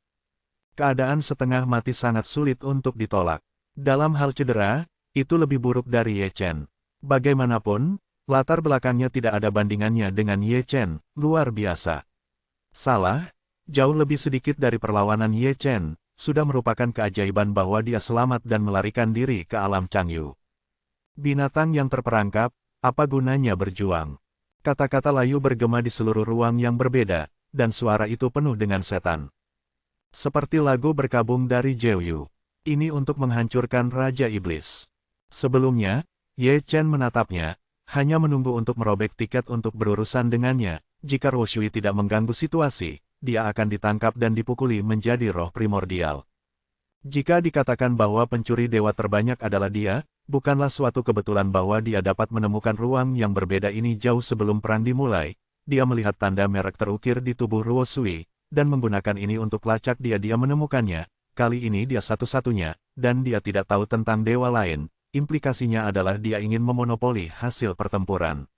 Keadaan setengah mati sangat sulit untuk ditolak. Dalam hal cedera, itu lebih buruk dari Ye Chen. Bagaimanapun, latar belakangnya tidak ada bandingannya dengan Ye Chen, luar biasa. Salah, jauh lebih sedikit dari perlawanan Ye Chen, sudah merupakan keajaiban bahwa dia selamat dan melarikan diri ke alam Changyu. Binatang yang terperangkap, apa gunanya berjuang? Kata-kata layu bergema di seluruh ruang yang berbeda, dan suara itu penuh dengan setan. Seperti lagu berkabung dari Jeoyu. Ini untuk menghancurkan Raja Iblis. Sebelumnya, Ye Chen menatapnya, hanya menunggu untuk merobek tiket untuk berurusan dengannya. Jika Ruo Sui tidak mengganggu situasi, dia akan ditangkap dan dipukuli menjadi roh primordial. Jika dikatakan bahwa pencuri dewa terbanyak adalah dia, bukanlah suatu kebetulan bahwa dia dapat menemukan ruang yang berbeda ini jauh sebelum perang dimulai. Dia melihat tanda merek terukir di tubuh Ruo Sui, dan menggunakan ini untuk lacak dia menemukannya. Kali ini dia satu-satunya, dan dia tidak tahu tentang dewa lain. Implikasinya adalah dia ingin memonopoli hasil pertempuran.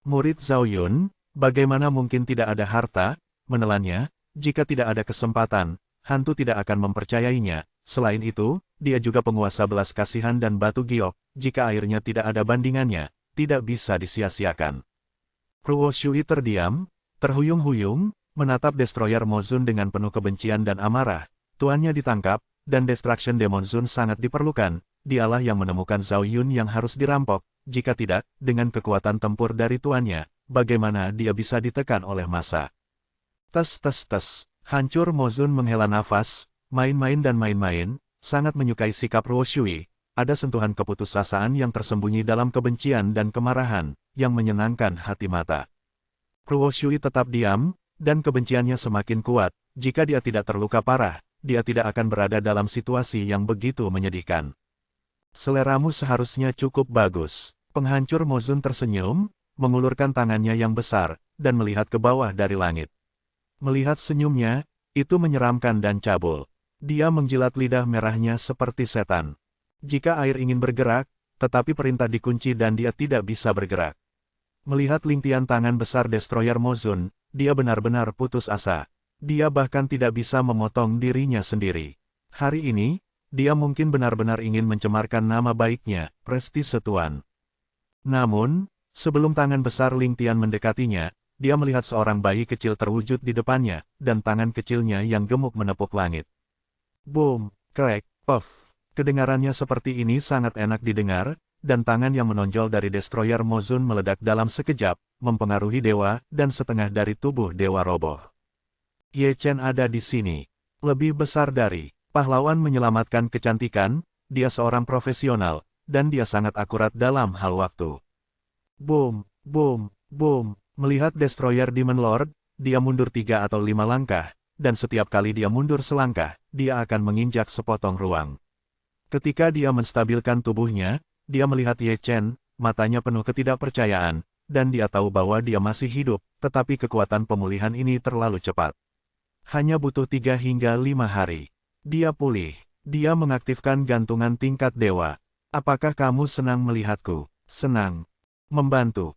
Murid Zhao Yun, bagaimana mungkin tidak ada harta? Menelannya, jika tidak ada kesempatan, hantu tidak akan mempercayainya. Selain itu, dia juga penguasa belas kasihan dan batu giok, jika airnya tidak ada bandingannya, tidak bisa disia-siakan. Ruo Sui terdiam, terhuyung-huyung, menatap Destroyer Mozun dengan penuh kebencian dan amarah. Tuannya ditangkap, dan Destruction Demon Zun sangat diperlukan. Dialah yang menemukan Zhao Yun yang harus dirampok. Jika tidak, dengan kekuatan tempur dari tuannya, bagaimana dia bisa ditekan oleh massa? Tes tes tes, hancur Mozun menghela nafas. Main-main dan main-main, sangat menyukai sikap Ruo Sui. Ada sentuhan keputusasaan yang tersembunyi dalam kebencian dan kemarahan, yang menyenangkan hati mata. Ruo Sui tetap diam, dan kebenciannya semakin kuat. Jika dia tidak terluka parah, dia tidak akan berada dalam situasi yang begitu menyedihkan. Seleramu seharusnya cukup bagus. Penghancur Mozun tersenyum, mengulurkan tangannya yang besar, dan melihat ke bawah dari langit. Melihat senyumnya, itu menyeramkan dan cabul. Dia menjilat lidah merahnya seperti setan. Jika air ingin bergerak, tetapi perintah dikunci dan dia tidak bisa bergerak. Melihat lintian tangan besar Destroyer Mozun, dia benar-benar putus asa. Dia bahkan tidak bisa memotong dirinya sendiri. Hari ini, dia mungkin benar-benar ingin mencemarkan nama baiknya, prestise tuan. Namun, sebelum tangan besar lintian mendekatinya, dia melihat seorang bayi kecil terwujud di depannya, dan tangan kecilnya yang gemuk menepuk langit. Boom, crack, puff. Kedengarannya seperti ini sangat enak didengar, dan tangan yang menonjol dari Destroyer Mozun meledak dalam sekejap, mempengaruhi dewa, dan setengah dari tubuh dewa roboh. Ye Chen ada di sini. Lebih besar dari pahlawan menyelamatkan kecantikan, dia seorang profesional, dan dia sangat akurat dalam hal waktu. Boom, boom, boom. Melihat Destroyer Demon Lord, dia mundur 3 atau 5 langkah, dan setiap kali dia mundur selangkah, dia akan menginjak sepotong ruang. Ketika dia menstabilkan tubuhnya, dia melihat Ye Chen, matanya penuh ketidakpercayaan, dan dia tahu bahwa dia masih hidup, tetapi kekuatan pemulihan ini terlalu cepat. Hanya butuh 3 hingga 5 hari. Dia pulih. Dia mengaktifkan gantungan tingkat dewa. Apakah kamu senang melihatku? Senang. Membantu.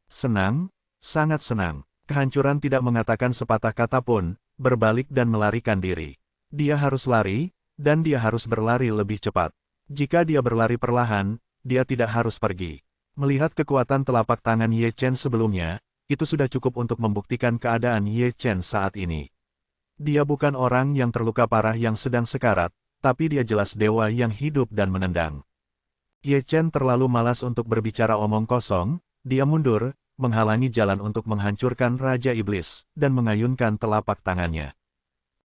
Senang. Sangat senang. Kehancuran tidak mengatakan sepatah kata pun, berbalik dan melarikan diri. Dia harus lari, dan dia harus berlari lebih cepat. Jika dia berlari perlahan, dia tidak harus pergi. Melihat kekuatan telapak tangan Ye Chen sebelumnya, itu sudah cukup untuk membuktikan keadaan Ye Chen saat ini. Dia bukan orang yang terluka parah yang sedang sekarat, tapi dia jelas dewa yang hidup dan menendang. Ye Chen terlalu malas untuk berbicara omong kosong, dia mundur, menghalangi jalan untuk menghancurkan Raja Iblis, dan mengayunkan telapak tangannya.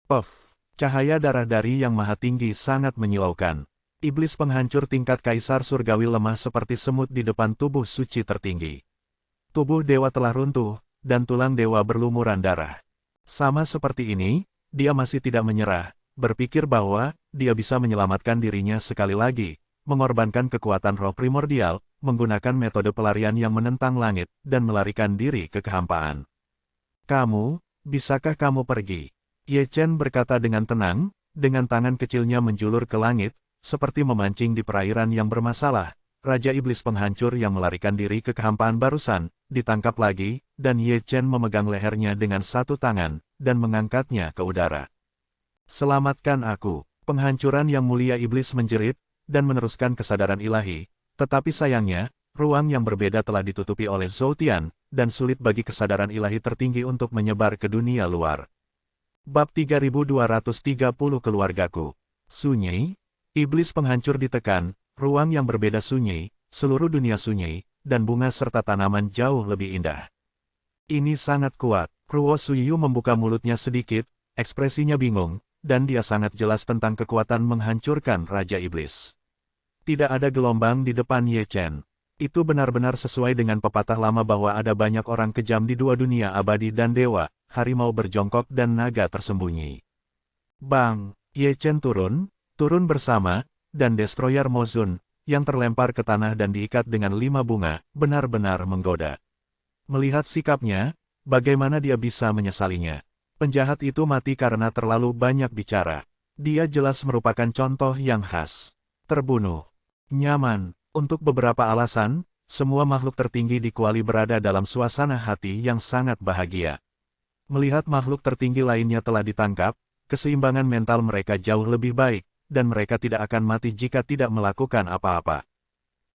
Puff! Cahaya darah dari Yang Maha Tinggi sangat menyilaukan. Iblis penghancur tingkat Kaisar Surgawi lemah seperti semut di depan tubuh suci tertinggi. Tubuh dewa telah runtuh, dan tulang dewa berlumuran darah. Sama seperti ini, dia masih tidak menyerah, berpikir bahwa dia bisa menyelamatkan dirinya sekali lagi, mengorbankan kekuatan roh primordial, menggunakan metode pelarian yang menentang langit, dan melarikan diri ke kehampaan. Bisakah kamu pergi? Ye Chen berkata dengan tenang, dengan tangan kecilnya menjulur ke langit, seperti memancing di perairan yang bermasalah. Raja Iblis penghancur yang melarikan diri ke kehampaan barusan, ditangkap lagi, dan Ye Chen memegang lehernya dengan satu tangan, dan mengangkatnya ke udara. Selamatkan aku! Penghancuran yang mulia Iblis menjerit, dan meneruskan kesadaran ilahi, tetapi sayangnya, ruang yang berbeda telah ditutupi oleh Zhou Tian, dan sulit bagi kesadaran ilahi tertinggi untuk menyebar ke dunia luar. Bab 3230 Keluargaku. Sunyi, Iblis penghancur ditekan, ruang yang berbeda sunyi, seluruh dunia sunyi, dan bunga serta tanaman jauh lebih indah. Ini sangat kuat. Ruo Suyu membuka mulutnya sedikit, ekspresinya bingung, dan dia sangat jelas tentang kekuatan menghancurkan Raja Iblis. Tidak ada gelombang di depan Ye Chen. Itu benar-benar sesuai dengan pepatah lama bahwa ada banyak orang kejam di dua dunia abadi dan dewa, harimau berjongkok dan naga tersembunyi. Bang! Ye Chen turun bersama, dan Destroyer Mozun, yang terlempar ke tanah dan diikat dengan 5 bunga, benar-benar menggoda. Melihat sikapnya, bagaimana dia bisa menyesalinya? Penjahat itu mati karena terlalu banyak bicara. Dia jelas merupakan contoh yang khas. Terbunuh. Nyaman. Untuk beberapa alasan, semua makhluk tertinggi di Kuali berada dalam suasana hati yang sangat bahagia. Melihat makhluk tertinggi lainnya telah ditangkap, keseimbangan mental mereka jauh lebih baik, dan mereka tidak akan mati jika tidak melakukan apa-apa.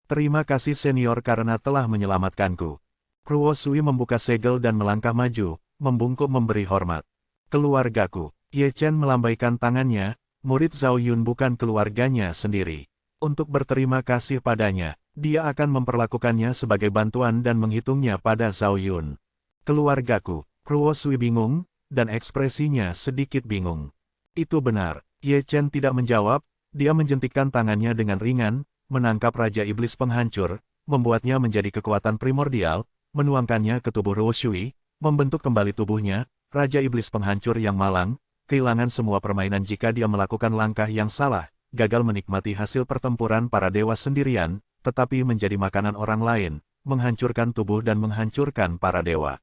Terima kasih senior karena telah menyelamatkanku. Ruo Sui membuka segel dan melangkah maju, membungkuk memberi hormat. Keluargaku. Ye Chen melambaikan tangannya, murid Zhao Yun bukan keluarganya sendiri. Untuk berterima kasih padanya, dia akan memperlakukannya sebagai bantuan dan menghitungnya pada Zhao Yun. Keluargaku. Ruo Sui bingung, dan ekspresinya sedikit bingung. Itu benar. Ye Chen tidak menjawab, dia menjentikkan tangannya dengan ringan, menangkap Raja Iblis penghancur, membuatnya menjadi kekuatan primordial, menuangkannya ke tubuh Ruo Sui, membentuk kembali tubuhnya. Raja Iblis penghancur yang malang, kehilangan semua permainan jika dia melakukan langkah yang salah, gagal menikmati hasil pertempuran para dewa sendirian, tetapi menjadi makanan orang lain, menghancurkan tubuh dan menghancurkan para dewa.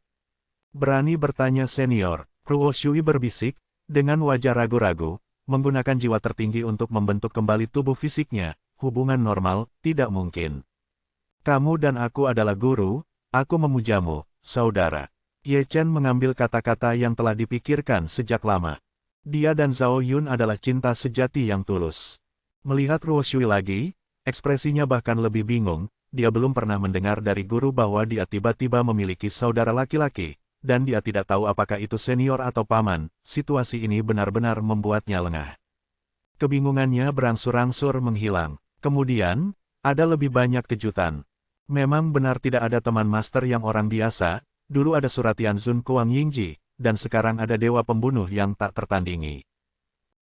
Berani bertanya senior, Ruo Sui berbisik, dengan wajah ragu-ragu, menggunakan jiwa tertinggi untuk membentuk kembali tubuh fisiknya, hubungan normal, tidak mungkin. Kamu dan aku adalah guru, aku memujamu, saudara. Ye Chen mengambil kata-kata yang telah dipikirkan sejak lama. Dia dan Zhao Yun adalah cinta sejati yang tulus. Melihat Ruo Sui lagi, ekspresinya bahkan lebih bingung, dia belum pernah mendengar dari guru bahwa dia tiba-tiba memiliki saudara laki-laki, dan dia tidak tahu apakah itu senior atau paman. Situasi ini benar-benar membuatnya lengah. Kebingungannya berangsur-angsur menghilang. Kemudian, ada lebih banyak kejutan. Memang benar tidak ada teman master yang orang biasa, dulu ada Suratian Zun Kuang Yingji, dan sekarang ada dewa pembunuh yang tak tertandingi.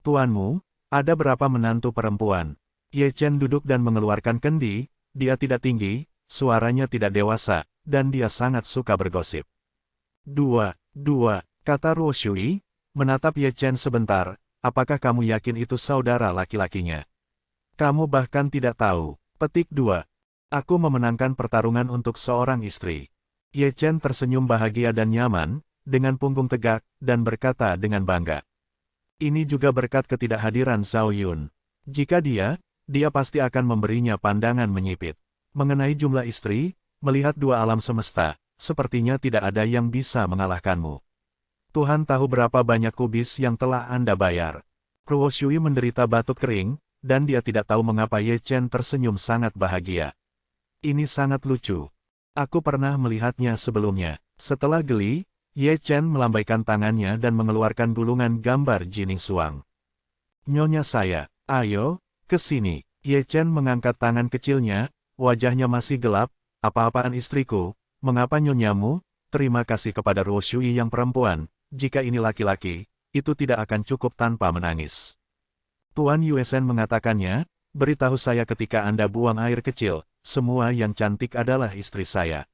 Tuanmu, ada berapa menantu perempuan? Ye Chen duduk dan mengeluarkan kendi, dia tidak tinggi, suaranya tidak dewasa, dan dia sangat suka bergosip. Dua, kata Ruo Sui, menatap Ye Chen sebentar, apakah kamu yakin itu saudara laki-lakinya? Kamu bahkan tidak tahu. Petik 2. Aku memenangkan pertarungan untuk seorang istri. Ye Chen tersenyum bahagia dan nyaman, dengan punggung tegak, dan berkata dengan bangga. Ini juga berkat ketidakhadiran Zhao Yun. Jika dia pasti akan memberinya pandangan menyipit. Mengenai jumlah istri, melihat dua alam semesta, sepertinya tidak ada yang bisa mengalahkanmu. Tuhan tahu berapa banyak kubis yang telah Anda bayar. Ruo Sui menderita batuk kering, dan dia tidak tahu mengapa Ye Chen tersenyum sangat bahagia. Ini sangat lucu. Aku pernah melihatnya sebelumnya. Setelah geli, Ye Chen melambaikan tangannya dan mengeluarkan gulungan gambar Jining Suang. Nyonya saya, ayo, ke sini. Ye Chen mengangkat tangan kecilnya, wajahnya masih gelap. Apa-apaan istriku, mengapa nyonyamu? Terima kasih kepada Ruo Shui yang perempuan, jika ini laki-laki, itu tidak akan cukup tanpa menangis. Tuan Yuesen mengatakannya, beritahu saya ketika Anda buang air kecil, semua yang cantik adalah istri saya.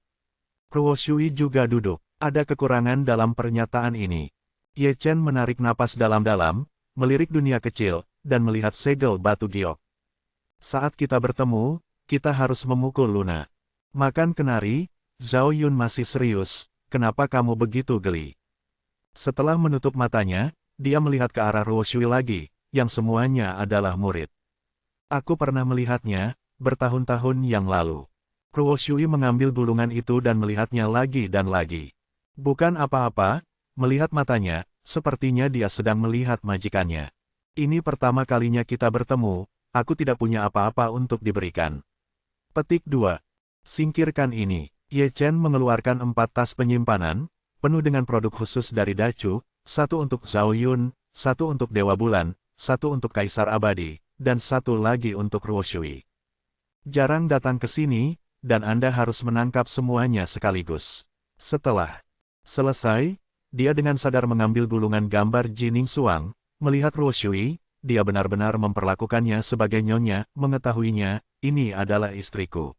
Ruo Shui juga duduk, ada kekurangan dalam pernyataan ini. Ye Chen menarik napas dalam-dalam, melirik dunia kecil, dan melihat segel batu giok. Saat kita bertemu, kita harus memukul Luna. Makan kenari, Zhao Yun masih serius, kenapa kamu begitu geli? Setelah menutup matanya, dia melihat ke arah Ruo Shui lagi, yang semuanya adalah murid. Aku pernah melihatnya, bertahun-tahun yang lalu. Ruo Shui mengambil gulungan itu dan melihatnya lagi dan lagi. Bukan apa-apa, melihat matanya, sepertinya dia sedang melihat majikannya. Ini pertama kalinya kita bertemu, aku tidak punya apa-apa untuk diberikan. Petik 2. Singkirkan ini. Ye Chen mengeluarkan 4 tas penyimpanan, penuh dengan produk khusus dari Dacu, 1 untuk Zhao Yun, 1 untuk Dewa Bulan, 1 untuk Kaisar Abadi, dan 1 lagi untuk Ruo Shui. Jarang datang ke sini, dan Anda harus menangkap semuanya sekaligus. Setelah selesai, dia dengan sadar mengambil gulungan gambar Jining Suang, melihat Ruo Shui, dia benar-benar memperlakukannya sebagai nyonya, mengetahuinya, ini adalah istriku.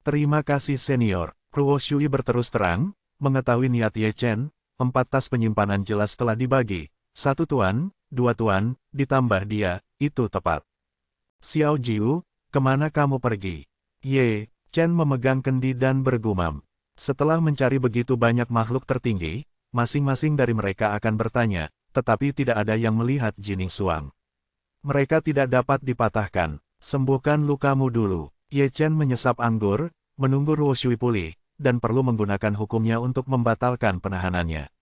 Terima kasih senior, Ruo Shui berterus terang, mengetahui niat Ye Chen, 4 tas penyimpanan jelas telah dibagi, 1 tuan, 2 tuan, ditambah dia, itu tepat. Xiao Jiu, kemana kamu pergi? Ye Chen memegang kendi dan bergumam. Setelah mencari begitu banyak makhluk tertinggi, masing-masing dari mereka akan bertanya, tetapi tidak ada yang melihat Jining Suang. Mereka tidak dapat dipatahkan, sembuhkan lukamu dulu. Ye Chen menyesap anggur, menunggu Ruo Shui pulih, dan perlu menggunakan hukumnya untuk membatalkan penahanannya.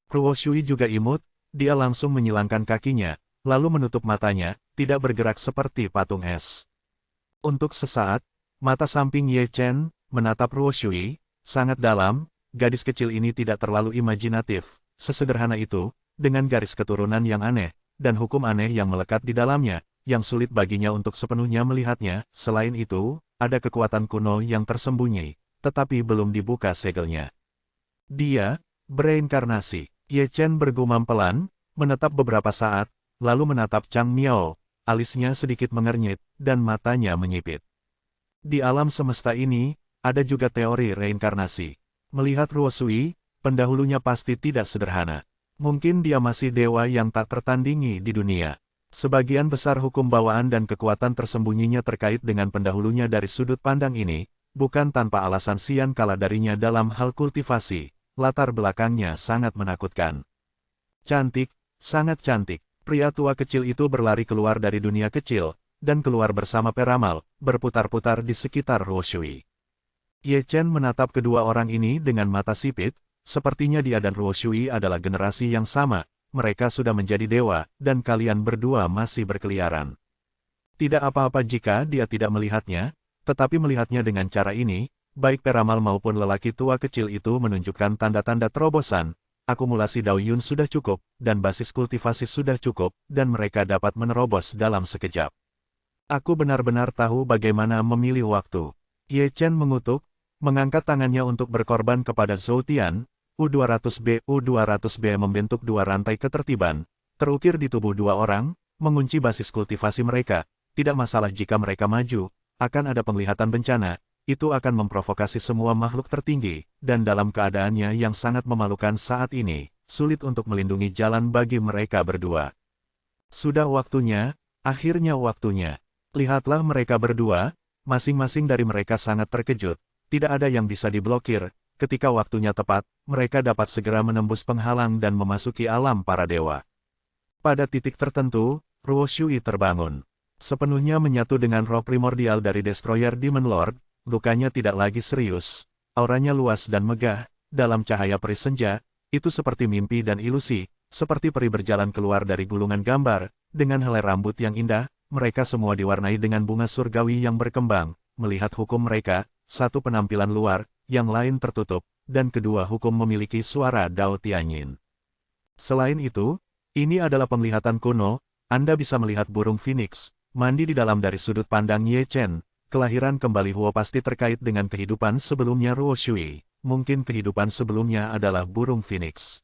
Ruo Shui juga imut, dia langsung menyilangkan kakinya, lalu menutup matanya, tidak bergerak seperti patung es. Untuk sesaat, mata samping Ye Chen menatap Ruo Shui, sangat dalam, gadis kecil ini tidak terlalu imajinatif, sesederhana itu, dengan garis keturunan yang aneh, dan hukum aneh yang melekat di dalamnya, yang sulit baginya untuk sepenuhnya melihatnya. Selain itu, ada kekuatan kuno yang tersembunyi, tetapi belum dibuka segelnya. Dia bereinkarnasi. Ye Chen bergumam pelan, menetap beberapa saat, lalu menatap Chang Miao, alisnya sedikit mengernyit, dan matanya menyipit. Di alam semesta ini, ada juga teori reinkarnasi. Melihat Ruo Shui, pendahulunya pasti tidak sederhana. Mungkin dia masih dewa yang tak tertandingi di dunia. Sebagian besar hukum bawaan dan kekuatan tersembunyinya terkait dengan pendahulunya dari sudut pandang ini, bukan tanpa alasan sian kala darinya dalam hal kultivasi, latar belakangnya sangat menakutkan. Cantik, sangat cantik, pria tua kecil itu berlari keluar dari dunia kecil, dan keluar bersama peramal, berputar-putar di sekitar Ruo Shui. Ye Chen menatap kedua orang ini dengan mata sipit, sepertinya dia dan Ruo Shui adalah generasi yang sama. Mereka sudah menjadi dewa, dan kalian berdua masih berkeliaran. Tidak apa-apa jika dia tidak melihatnya, tetapi melihatnya dengan cara ini, baik peramal maupun lelaki tua kecil itu menunjukkan tanda-tanda terobosan, akumulasi Dao Yun sudah cukup, dan basis kultivasi sudah cukup, dan mereka dapat menerobos dalam sekejap. Aku benar-benar tahu bagaimana memilih waktu. Ye Chen mengutuk, mengangkat tangannya untuk berkorban kepada Zhou Tian. U200B membentuk 2 rantai ketertiban, terukir di tubuh 2 orang, mengunci basis kultivasi mereka. Tidak masalah jika mereka maju, akan ada penglihatan bencana, itu akan memprovokasi semua makhluk tertinggi, dan dalam keadaannya yang sangat memalukan saat ini, sulit untuk melindungi jalan bagi mereka berdua. Sudah waktunya, akhirnya waktunya. Lihatlah mereka berdua, masing-masing dari mereka sangat terkejut, tidak ada yang bisa diblokir. Ketika waktunya tepat, mereka dapat segera menembus penghalang dan memasuki alam para dewa. Pada titik tertentu, Ruo Shui terbangun. Sepenuhnya menyatu dengan roh primordial dari Destroyer Demon Lord, lukanya tidak lagi serius, auranya luas dan megah, dalam cahaya peri senja, itu seperti mimpi dan ilusi, seperti peri berjalan keluar dari gulungan gambar, dengan helai rambut yang indah, mereka semua diwarnai dengan bunga surgawi yang berkembang, melihat hukum mereka, satu penampilan luar, yang lain tertutup, dan kedua hukum memiliki suara Dao Tianyin. Selain itu, ini adalah penglihatan kuno, Anda bisa melihat burung phoenix, mandi di dalam dari sudut pandang Ye Chen. Kelahiran kembali Huo pasti terkait dengan kehidupan sebelumnya Ruo Shui. Mungkin kehidupan sebelumnya adalah burung phoenix.